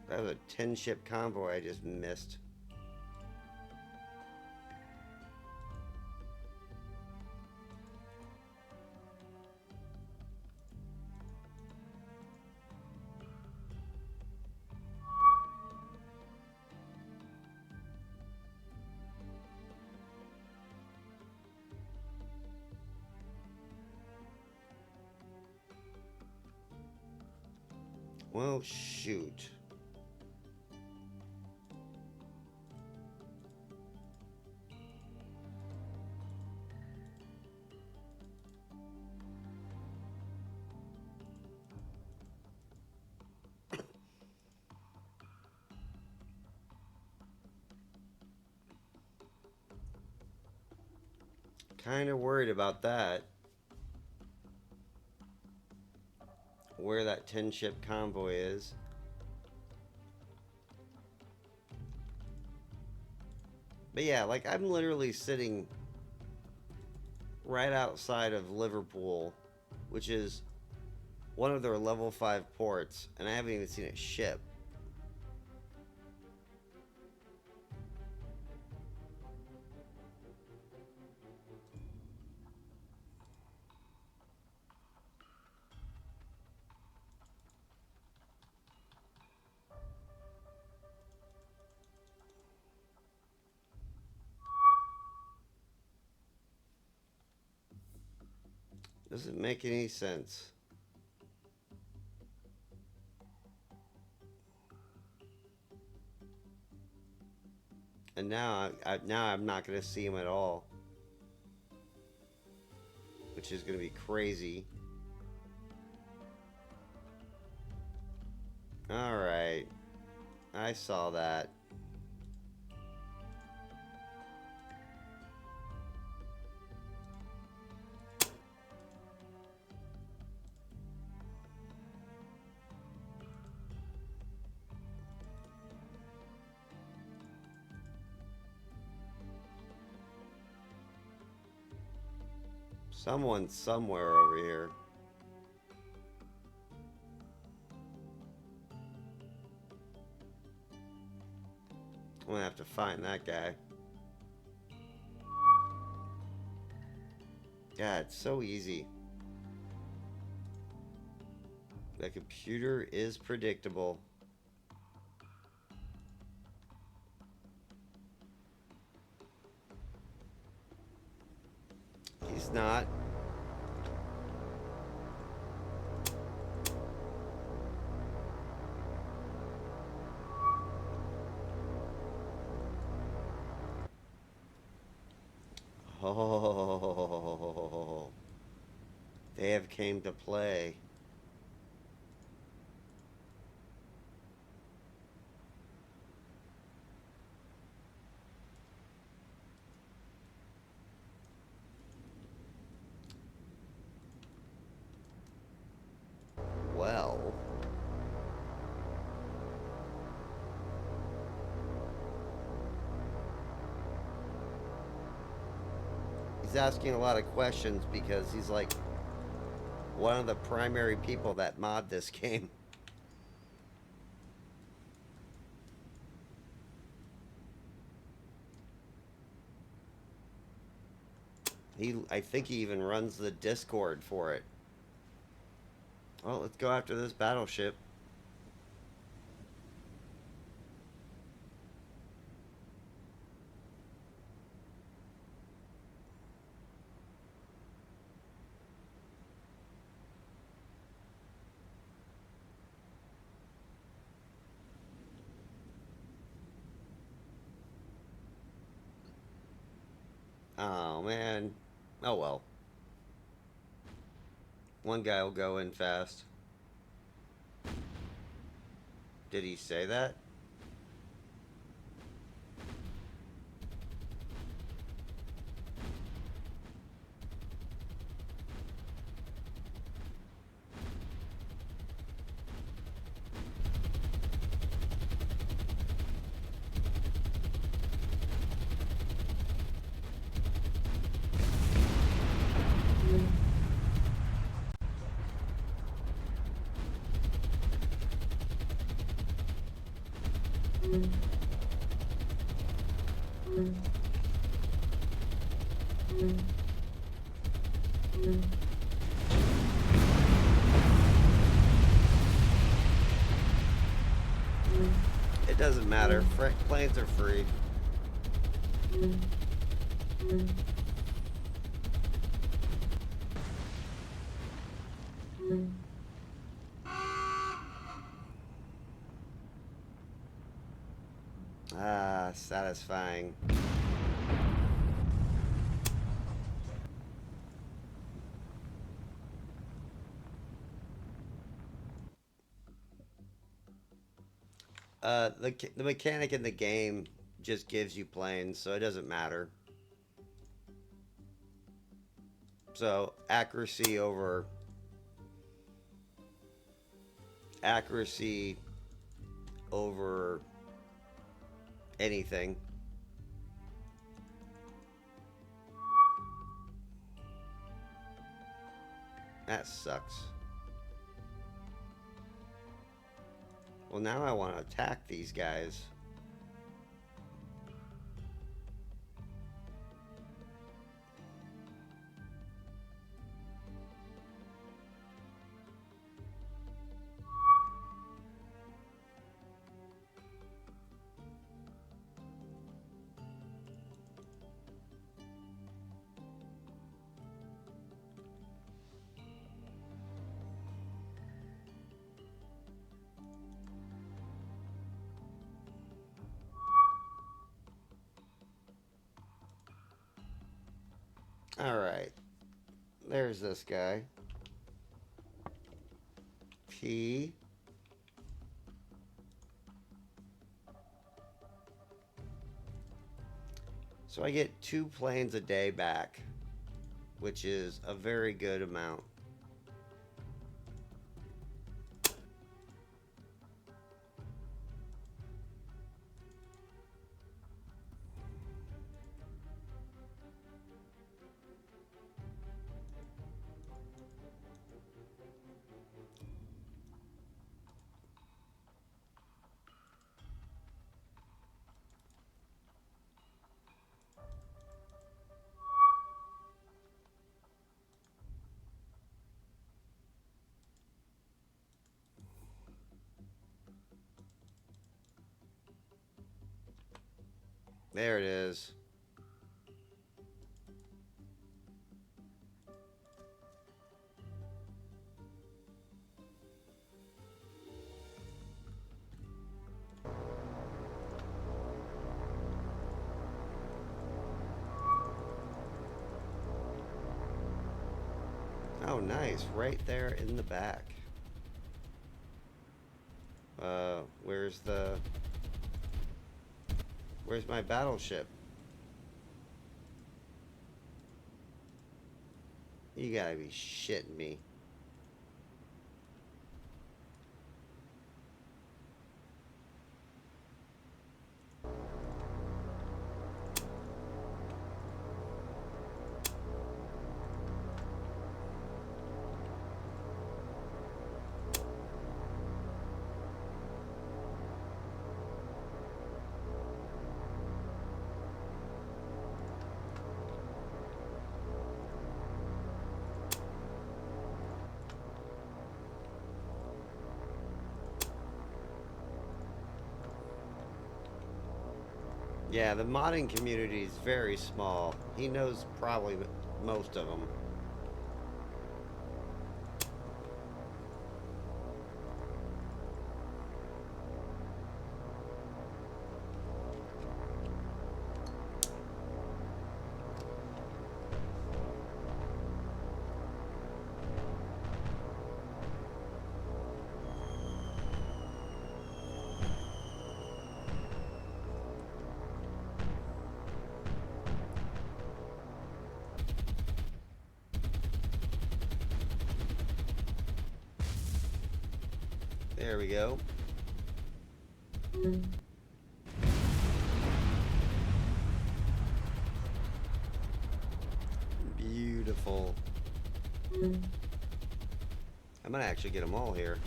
That was a 10-ship convoy I just missed. Well, shoot. Kind of worried about that. Where that 10-ship convoy is. But yeah, like I'm literally sitting right outside of Liverpool, which is one of their level 5 ports, and I haven't even seen a ship. Doesn't make any sense. And now I'm not going to see him at all, which is going to be crazy. All right, I saw that. Someone's somewhere over here. I'm gonna have to find that guy. God, it's so easy. The computer is predictable. He's not. Oh, they have came to play. He's asking a lot of questions because he's like one of the primary people that mod this game. I think he even runs the Discord for it. Well, let's go after this battleship. Oh, man. Oh, well. One guy will go in fast. Did he say that? It doesn't matter. Planes are free. Ah, satisfying. The mechanic in the game just gives you planes, so it doesn't matter. So accuracy over anything. That sucks. Well, now I want to attack these guys. Alright. There's this guy. P. So I get 2 planes a day back, which is a very good amount. There it is. Oh, nice. Right there in the back. Where's my battleship? You gotta be shitting me. Yeah, the modding community is very small. He knows probably most of them. There we go. Beautiful. I'm gonna actually get them all here.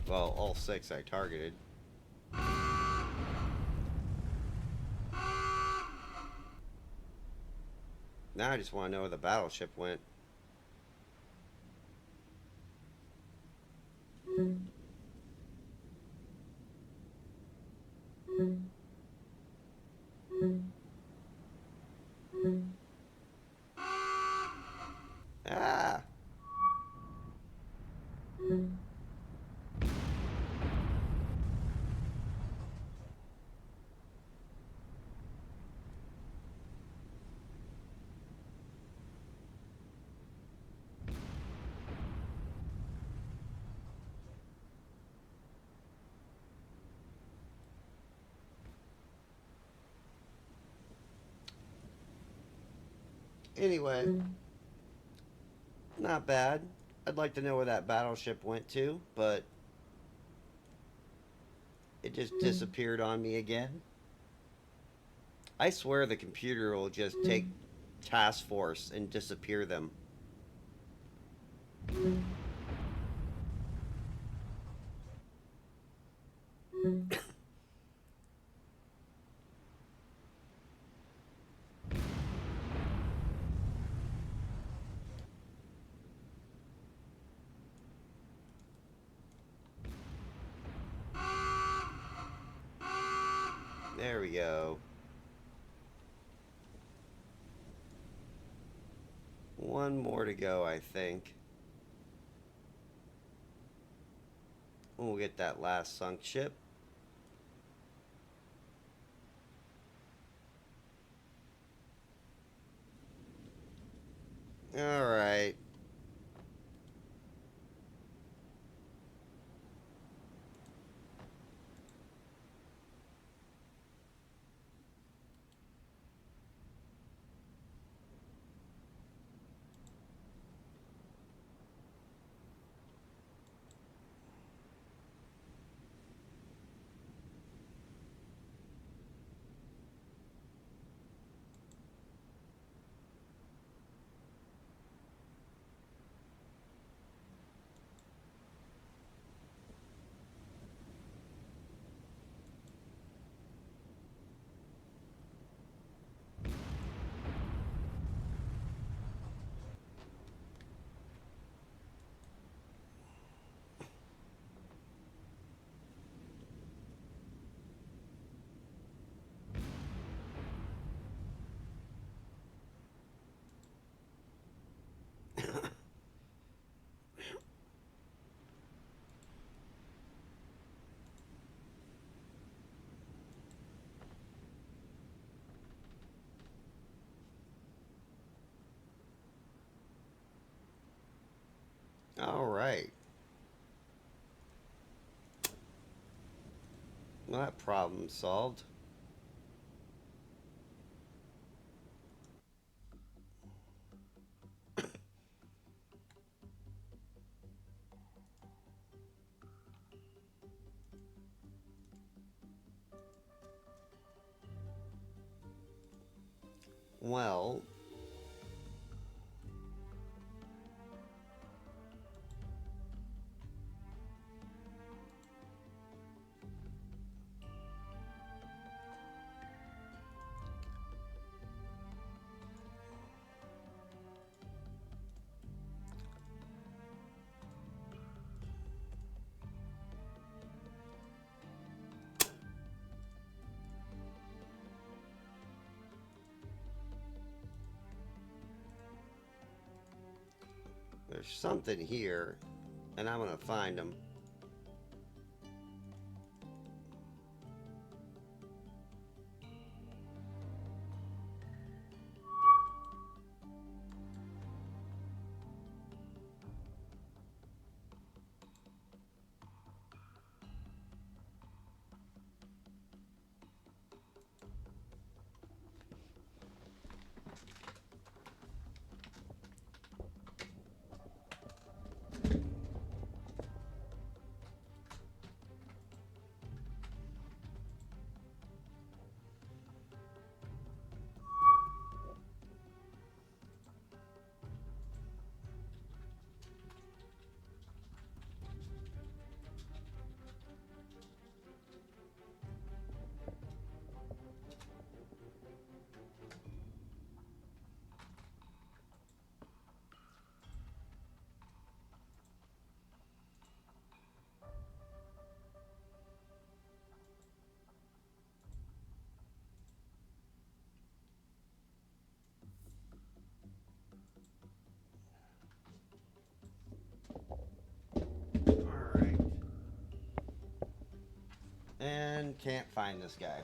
Well, all 6 I targeted. Now I just want to know where the battleship went. Ah! Anyway, not bad. I'd like to know where that battleship went to, but it just disappeared on me again. I swear the computer will just take task force and disappear them. There we go. One more to go, I think. We'll get that last sunk ship. Alright. Alright. Well, that problem solved. Well, There's something here, and I'm gonna find them. Alright. And can't find this guy.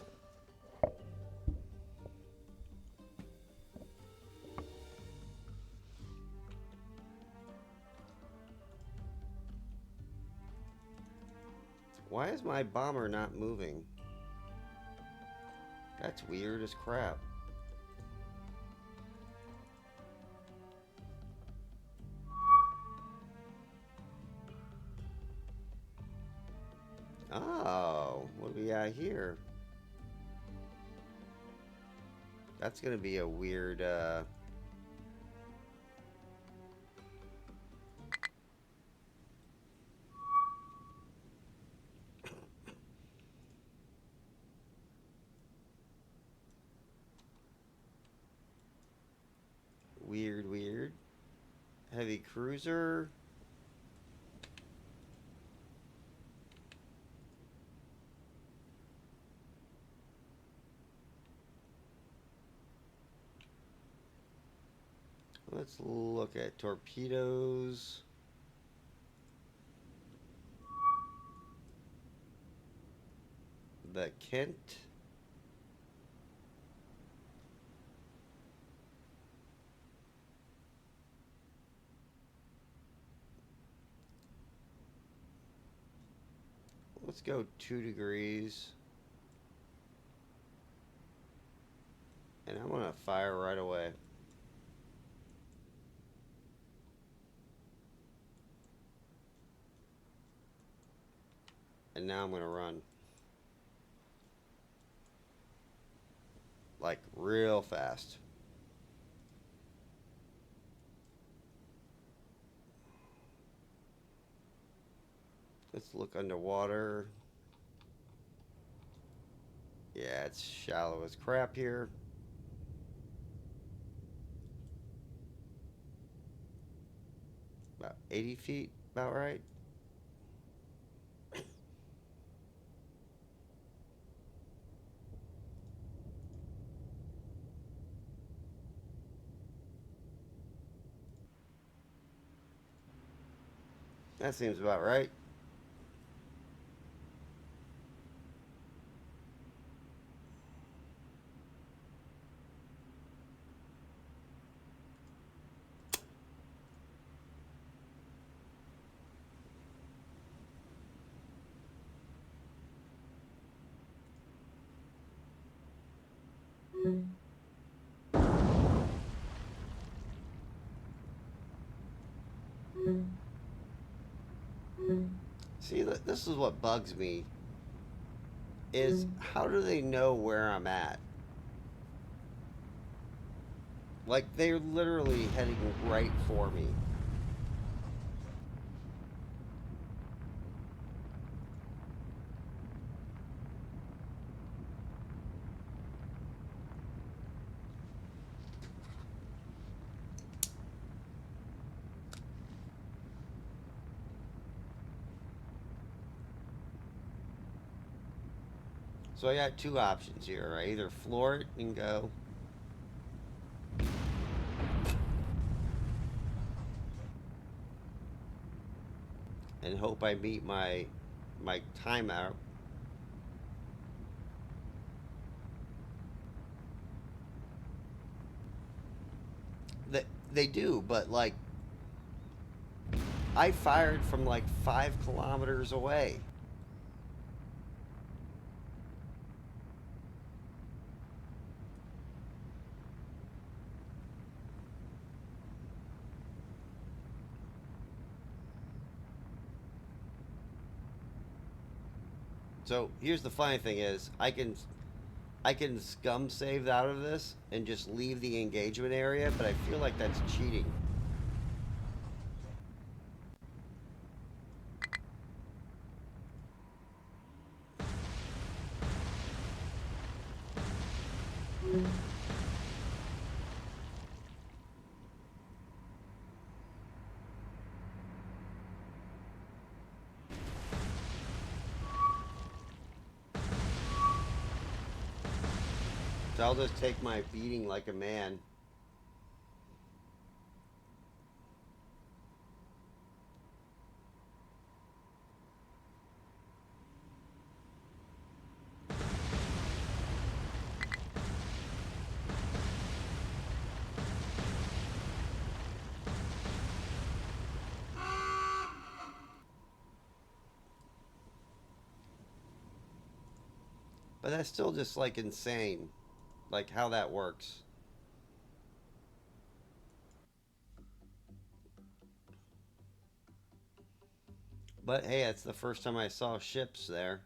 Why is my bomber not moving? That's weird as crap. Oh, what do we got here? That's gonna be a weird, weird. Heavy cruiser. Let's look at torpedoes. The Kent. Let's go 2 degrees. And I'm gonna fire right away. And now I'm gonna run. Like real fast. Let's look underwater. Yeah, it's shallow as crap here. About 80 feet, about right. That seems about right. See, this is what bugs me. Is how do they know where I'm at? Like, they're literally heading right for me. So I got 2 options here. I either floor it and go, and hope I meet my timeout. They do, but like I fired from like 5 kilometers away. So here's the funny thing is I can scum save out of this and just leave the engagement area, but I feel like that's cheating. So I'll just take my beating like a man. But that's still just like insane, like how that works. But hey, it's the first time I saw ships there.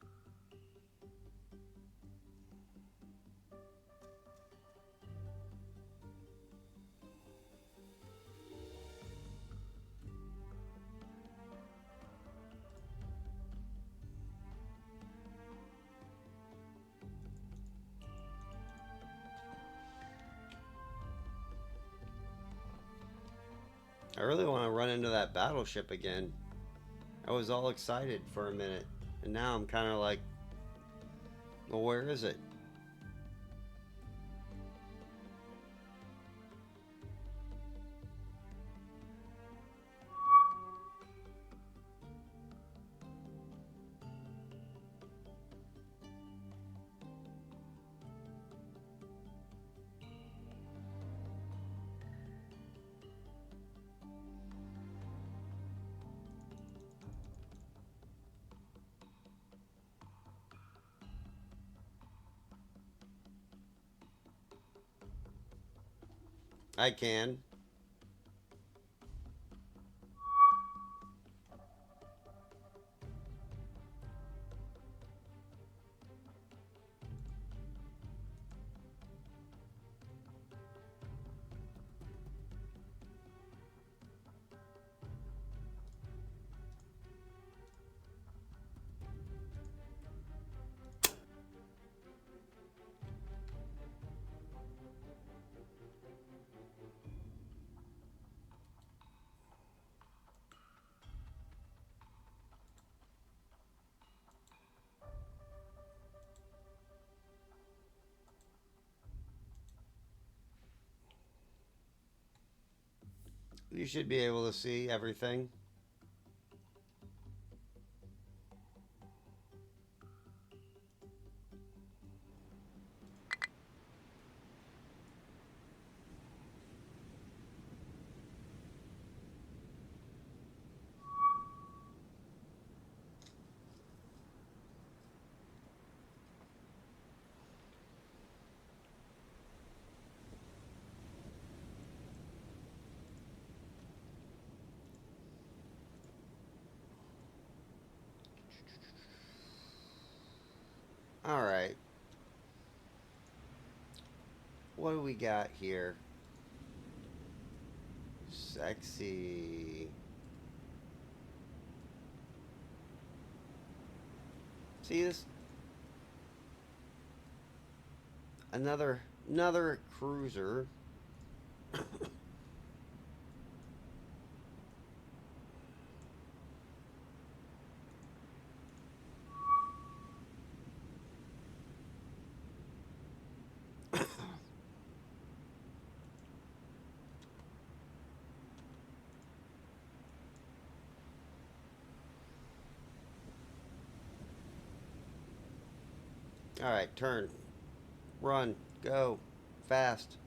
I really want to run into that battleship again. I was all excited for a minute, and now I'm kind of like, well, where is it? I can. You should be able to see everything. All right. What do we got here? Sexy. See this? Another cruiser. Alright, turn. Run. Go. Fast.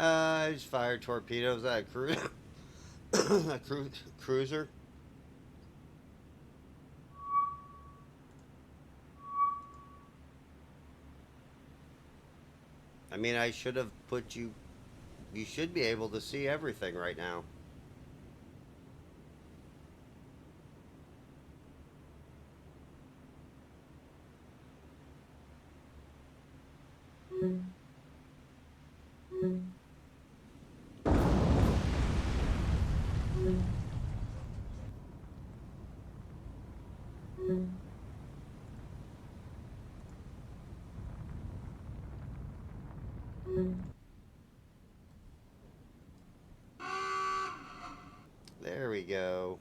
I just fired torpedoes at a cruiser. I mean, I should have put you... You should be able to see everything right now. There we go.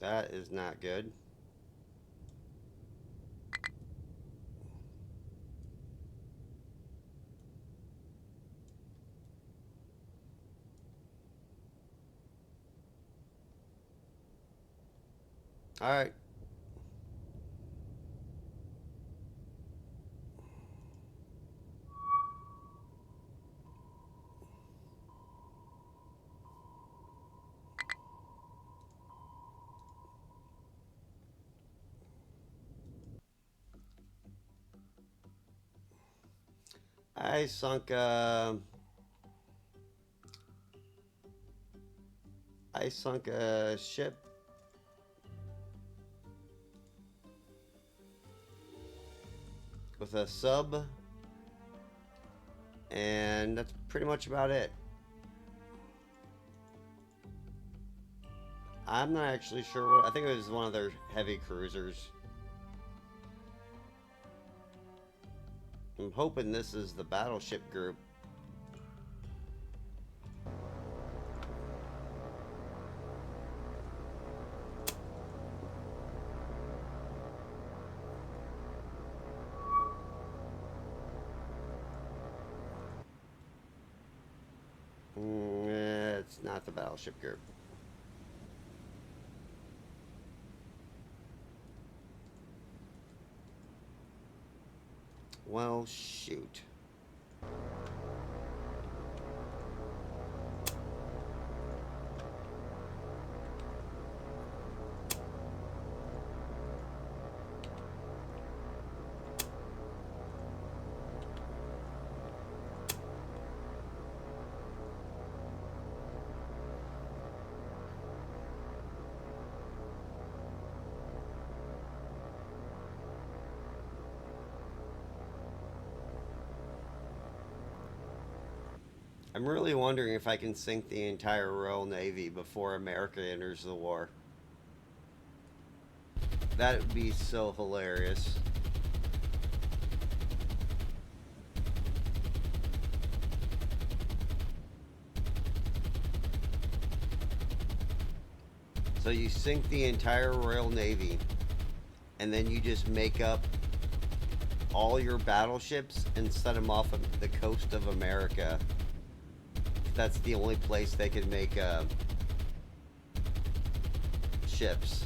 That is not good. Alright. I sunk a ship with a sub, and that's pretty much about it. I'm not actually sure what... I think it was one of their heavy cruisers. I'm hoping this is the battleship group. It's not the battleship group. Well, shoot. I'm really wondering if I can sink the entire Royal Navy before America enters the war. That would be so hilarious. So you sink the entire Royal Navy, and then you just make up all your battleships and set them off of the coast of America. That's the only place they can make ships.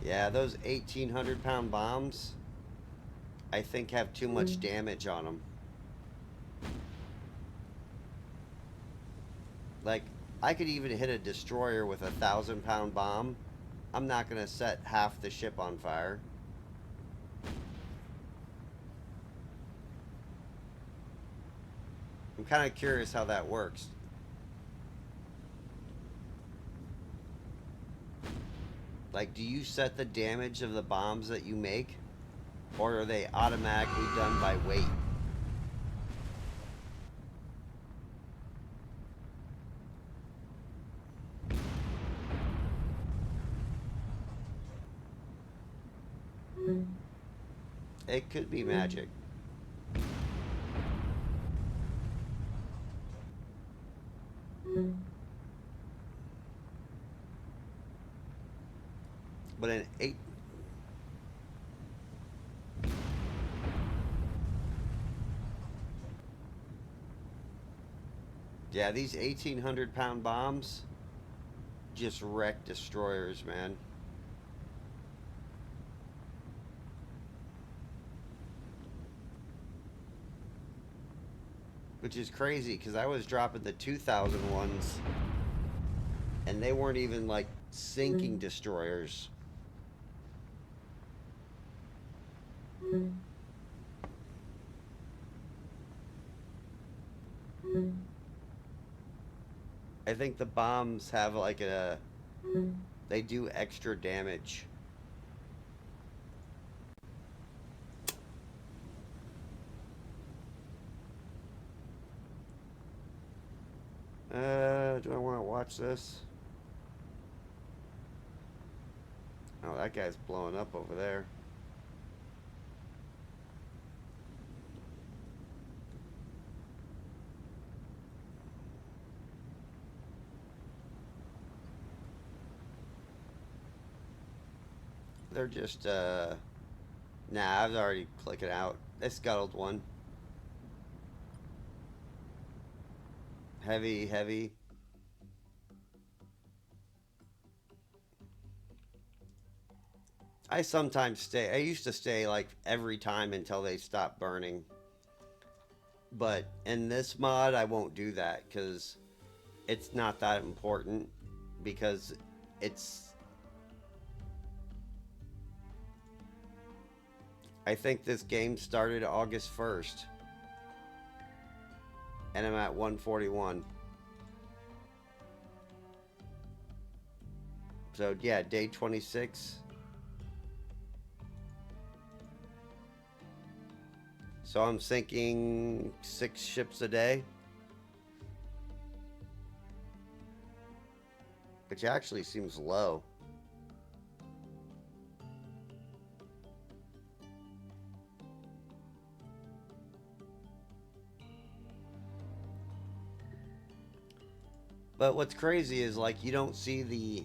Yeah, those 1,800-pound bombs, I think, have too much damage on them. Like, I could even hit a destroyer with a 1,000-pound bomb. I'm not going to set half the ship on fire. I'm kind of curious how that works. Like, do you set the damage of the bombs that you make? Or are they automatically done by weight? It could be magic. But an 8. Yeah, these 1,800-pound bombs just wreck destroyers, man. Which is crazy because I was dropping the 2,000 ones and they weren't even like sinking destroyers. I think the bombs have like they do extra damage. Do I want to watch this? Oh, that guy's blowing up over there. They're just, nah, I was already clicking out. They scuttled one. Heavy, heavy. I sometimes stay. I used to stay like every time until they stopped burning. But in this mod, I won't do that because it's not that important. Because it's. I think this game started August 1st. And I'm at 141. So yeah, day 26. So I'm sinking 6 ships a day. Which actually seems low. But what's crazy is like you don't see the.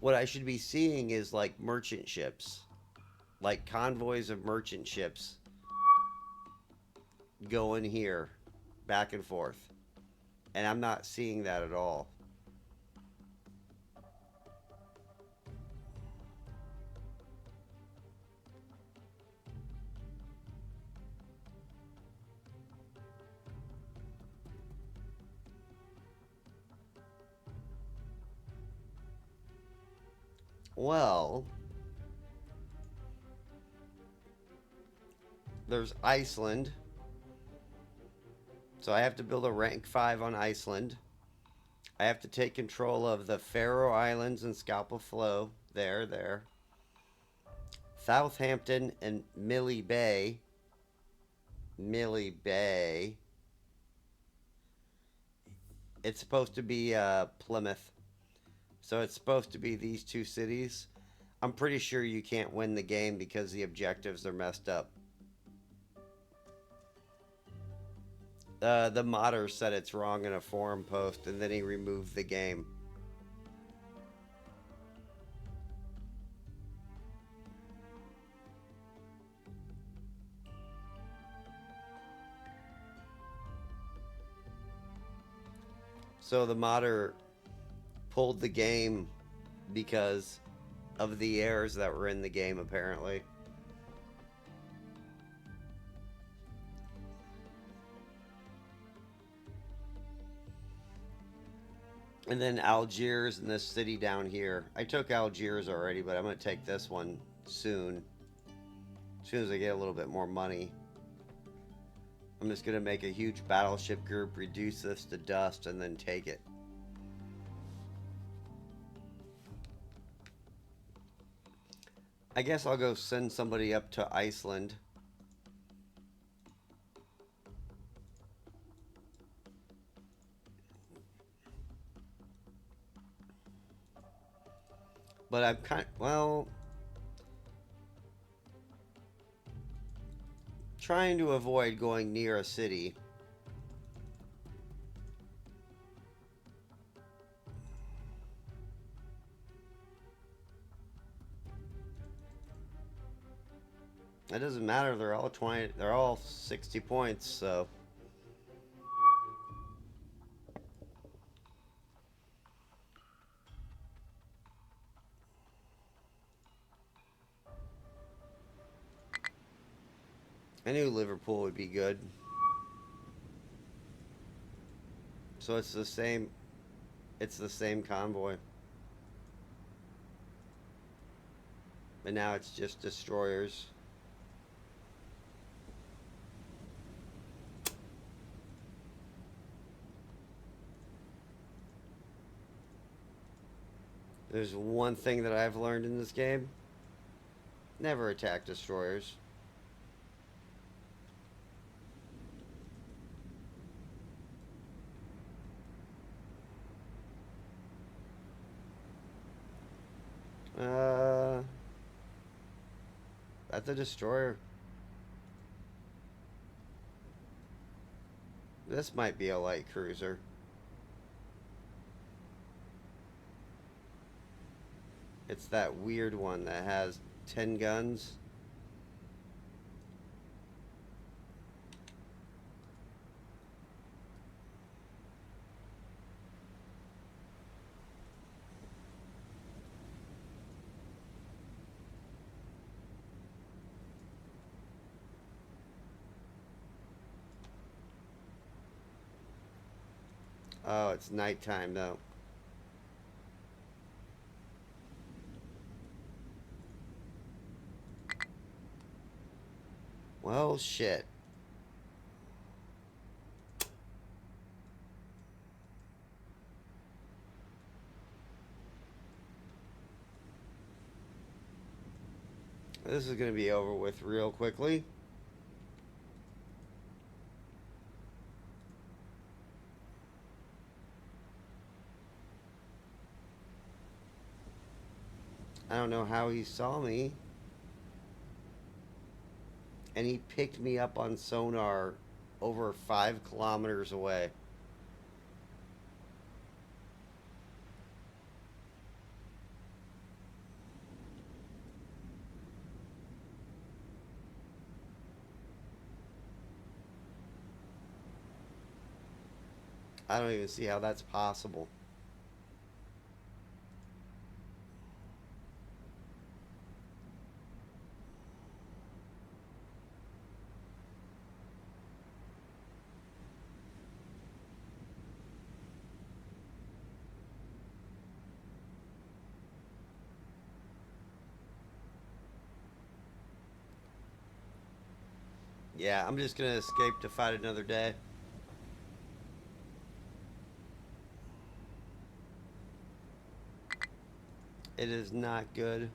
What I should be seeing is like merchant ships. Like convoys of merchant ships going here back and forth. And I'm not seeing that at all. Well, there's Iceland. So I have to build a rank 5 on Iceland. I have to take control of the Faroe Islands and Scalpa Flow. There. Southampton and Millie Bay. Millie Bay. It's supposed to be Plymouth. So it's supposed to be these 2 cities. I'm pretty sure you can't win the game because the objectives are messed up. The modder said it's wrong in a forum post, and then he removed the game. So the modder pulled the game because of the errors that were in the game, apparently. And then Algiers and this city down here. I took Algiers already, but I'm going to take this one soon. As soon as I get a little bit more money. I'm just going to make a huge battleship group, reduce this to dust, and then take it. I guess I'll go send somebody up to Iceland. But I'm well, trying to avoid going near a city. It doesn't matter. They're all 20. They're all 60 points. So I knew Liverpool would be good. So it's the same. It's the same convoy. But now it's just destroyers. There's one thing that I've learned in this game. Never attack destroyers. That's a destroyer. This might be a light cruiser. It's that weird one that has 10 guns. Oh, it's nighttime though. Well, shit. This is going to be over with real quickly. I don't know how he saw me. And he picked me up on sonar over 5 kilometers away. I don't even see how that's possible. Yeah, I'm just gonna escape to fight another day. It is not good.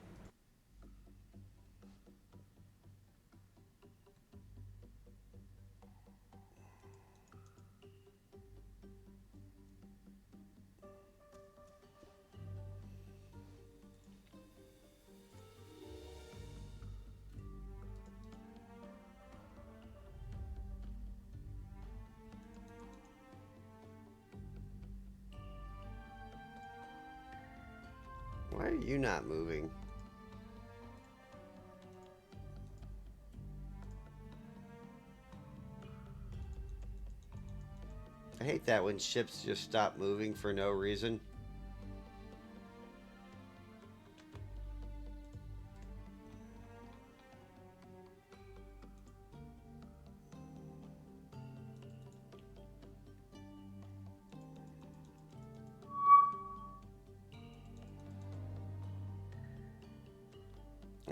Why are you not moving? I hate that when ships just stop moving for no reason.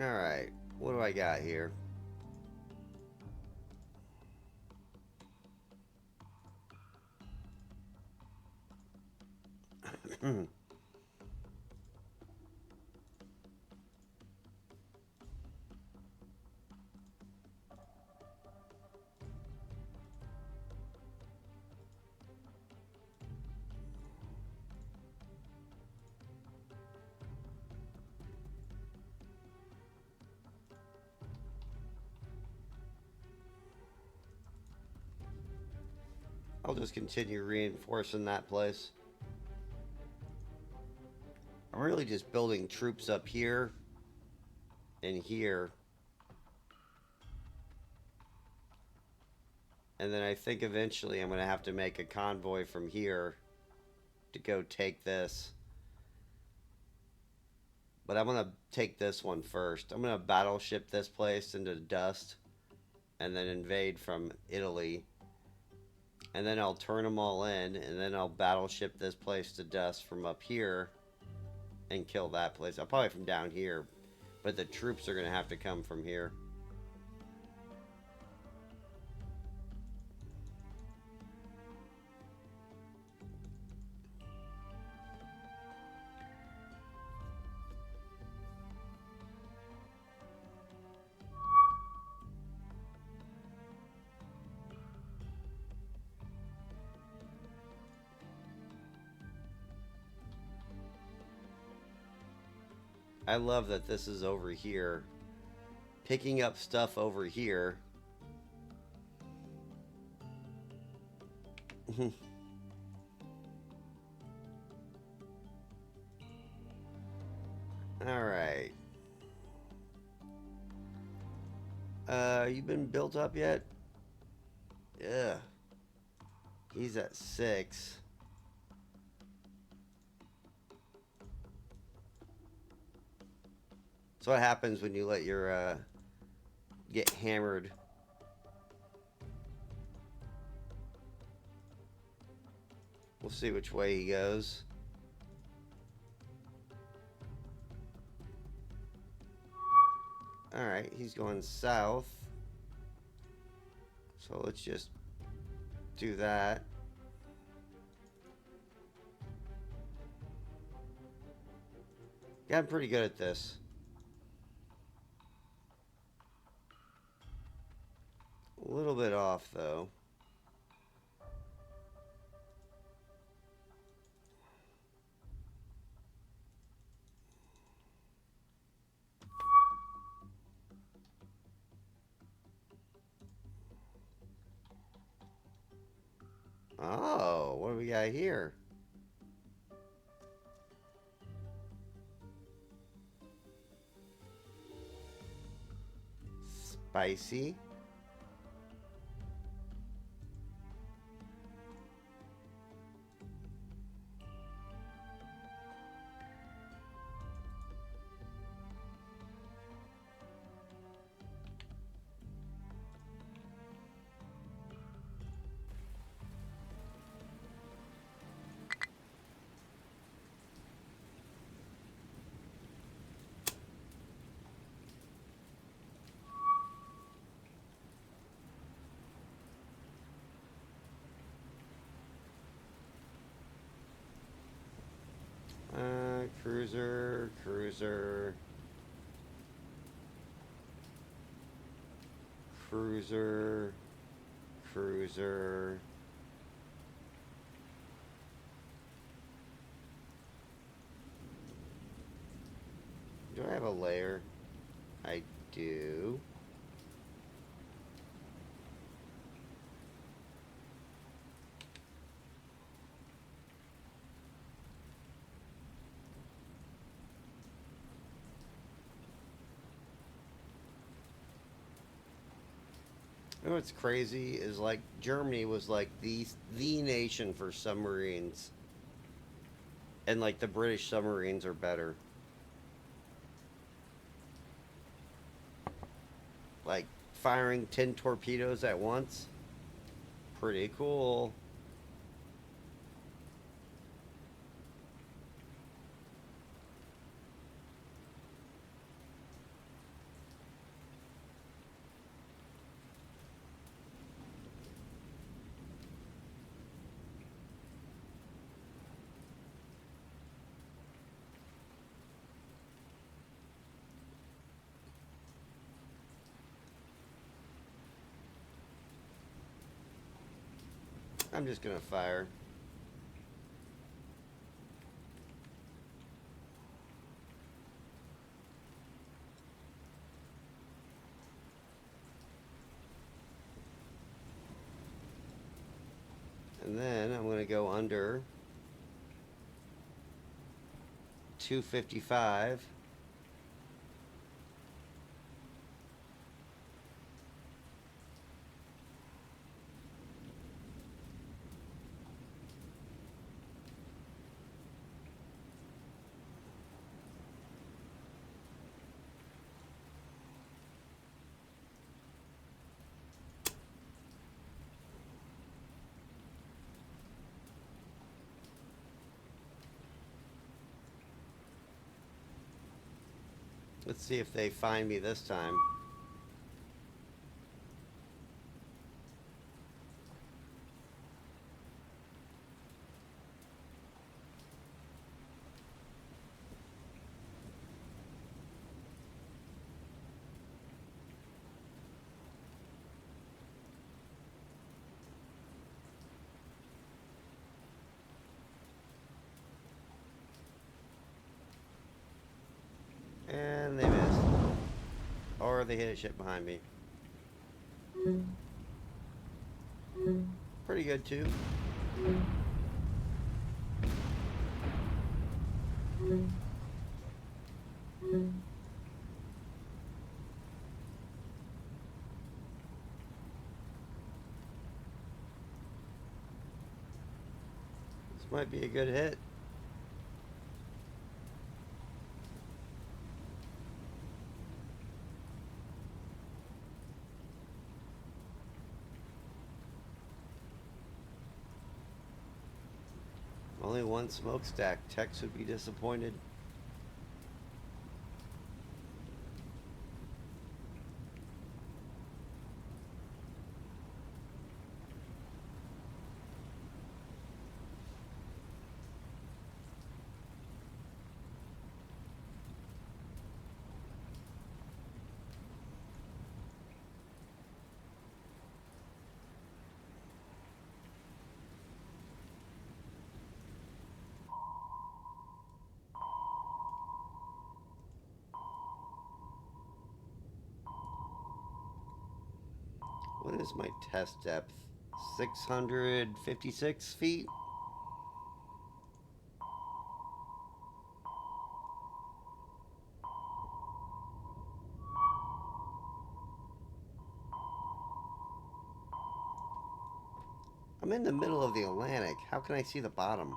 Alright, what do I got here? I'll just continue reinforcing that place. I'm really just building troops up here and here. And then I think eventually I'm going to have to make a convoy from here to go take this. But I'm going to take this one first. I'm going to battleship this place into dust and then invade from Italy. And then I'll turn them all in, and then I'll battleship this place to dust from up here and kill that place. I'll probably from down here, but the troops are going to have to come from here. I love that this is over here. Picking up stuff over here. Alright. You been built up yet? Yeah. He's at 6. So what happens when you let your get hammered? We'll see which way he goes. Alright, he's going south. So let's just do that. Yeah, I'm pretty good at this. A little bit off, though. Oh, what do we got here? Spicy. Cruiser, cruiser. Cruiser, cruiser. Do I have a layer? I do. You know what's crazy is like Germany was like the nation for submarines, and like the British submarines are better. Like firing 10 torpedoes at once, pretty cool. I'm just gonna fire. And And then I'm going to go under 255. Let's see if they find me this time. And they missed. Or they hit a ship behind me. Pretty good too. This might be a good hit. Only one smokestack. Tex would be disappointed. What is my test depth? 656 feet? I'm in the middle of the Atlantic. How can I see the bottom?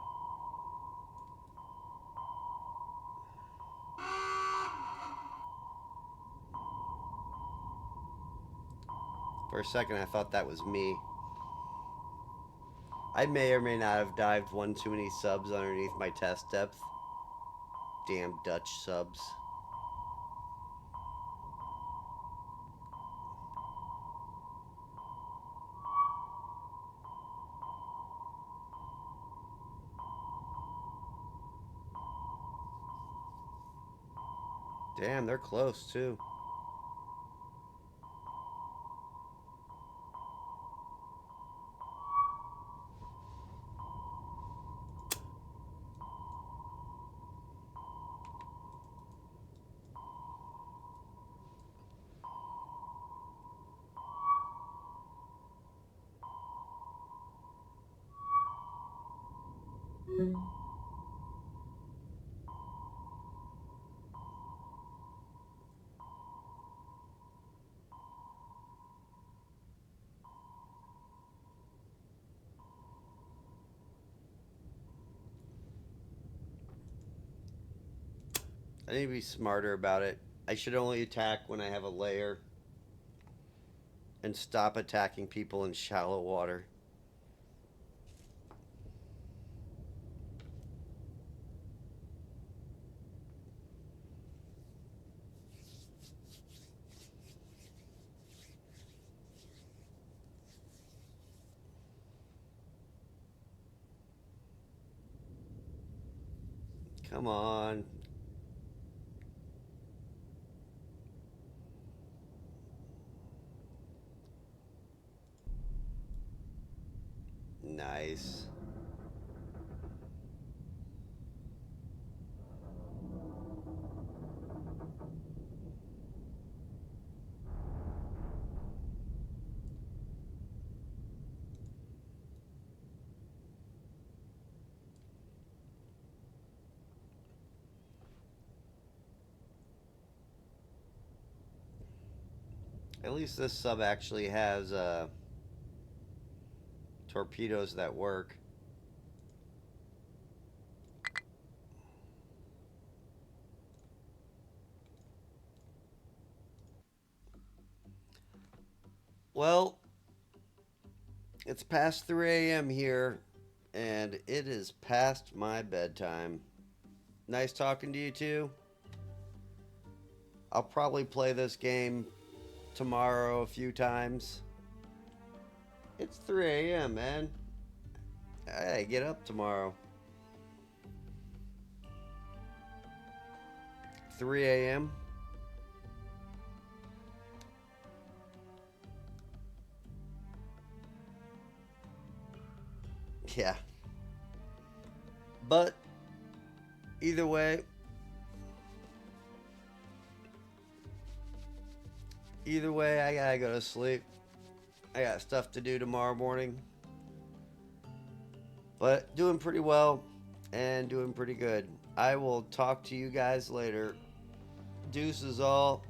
For a second, I thought that was me. I may or may not have dived one too many subs underneath my test depth. Damn Dutch subs. Damn, they're close too. I need to be smarter about it. I should only attack when I have a layer and stop attacking people in shallow water. Come on. Nice. At least this sub actually has torpedoes that work. Well, it's past 3 a.m. here, and it is past my bedtime. Nice talking to you too. I'll probably play this game tomorrow a few times. It's 3 a.m., man. I gotta get up tomorrow. 3 a.m. Yeah. But either way, I gotta go to sleep. I got stuff to do tomorrow morning. But doing pretty well and doing pretty good. I will talk to you guys later. Deuces all.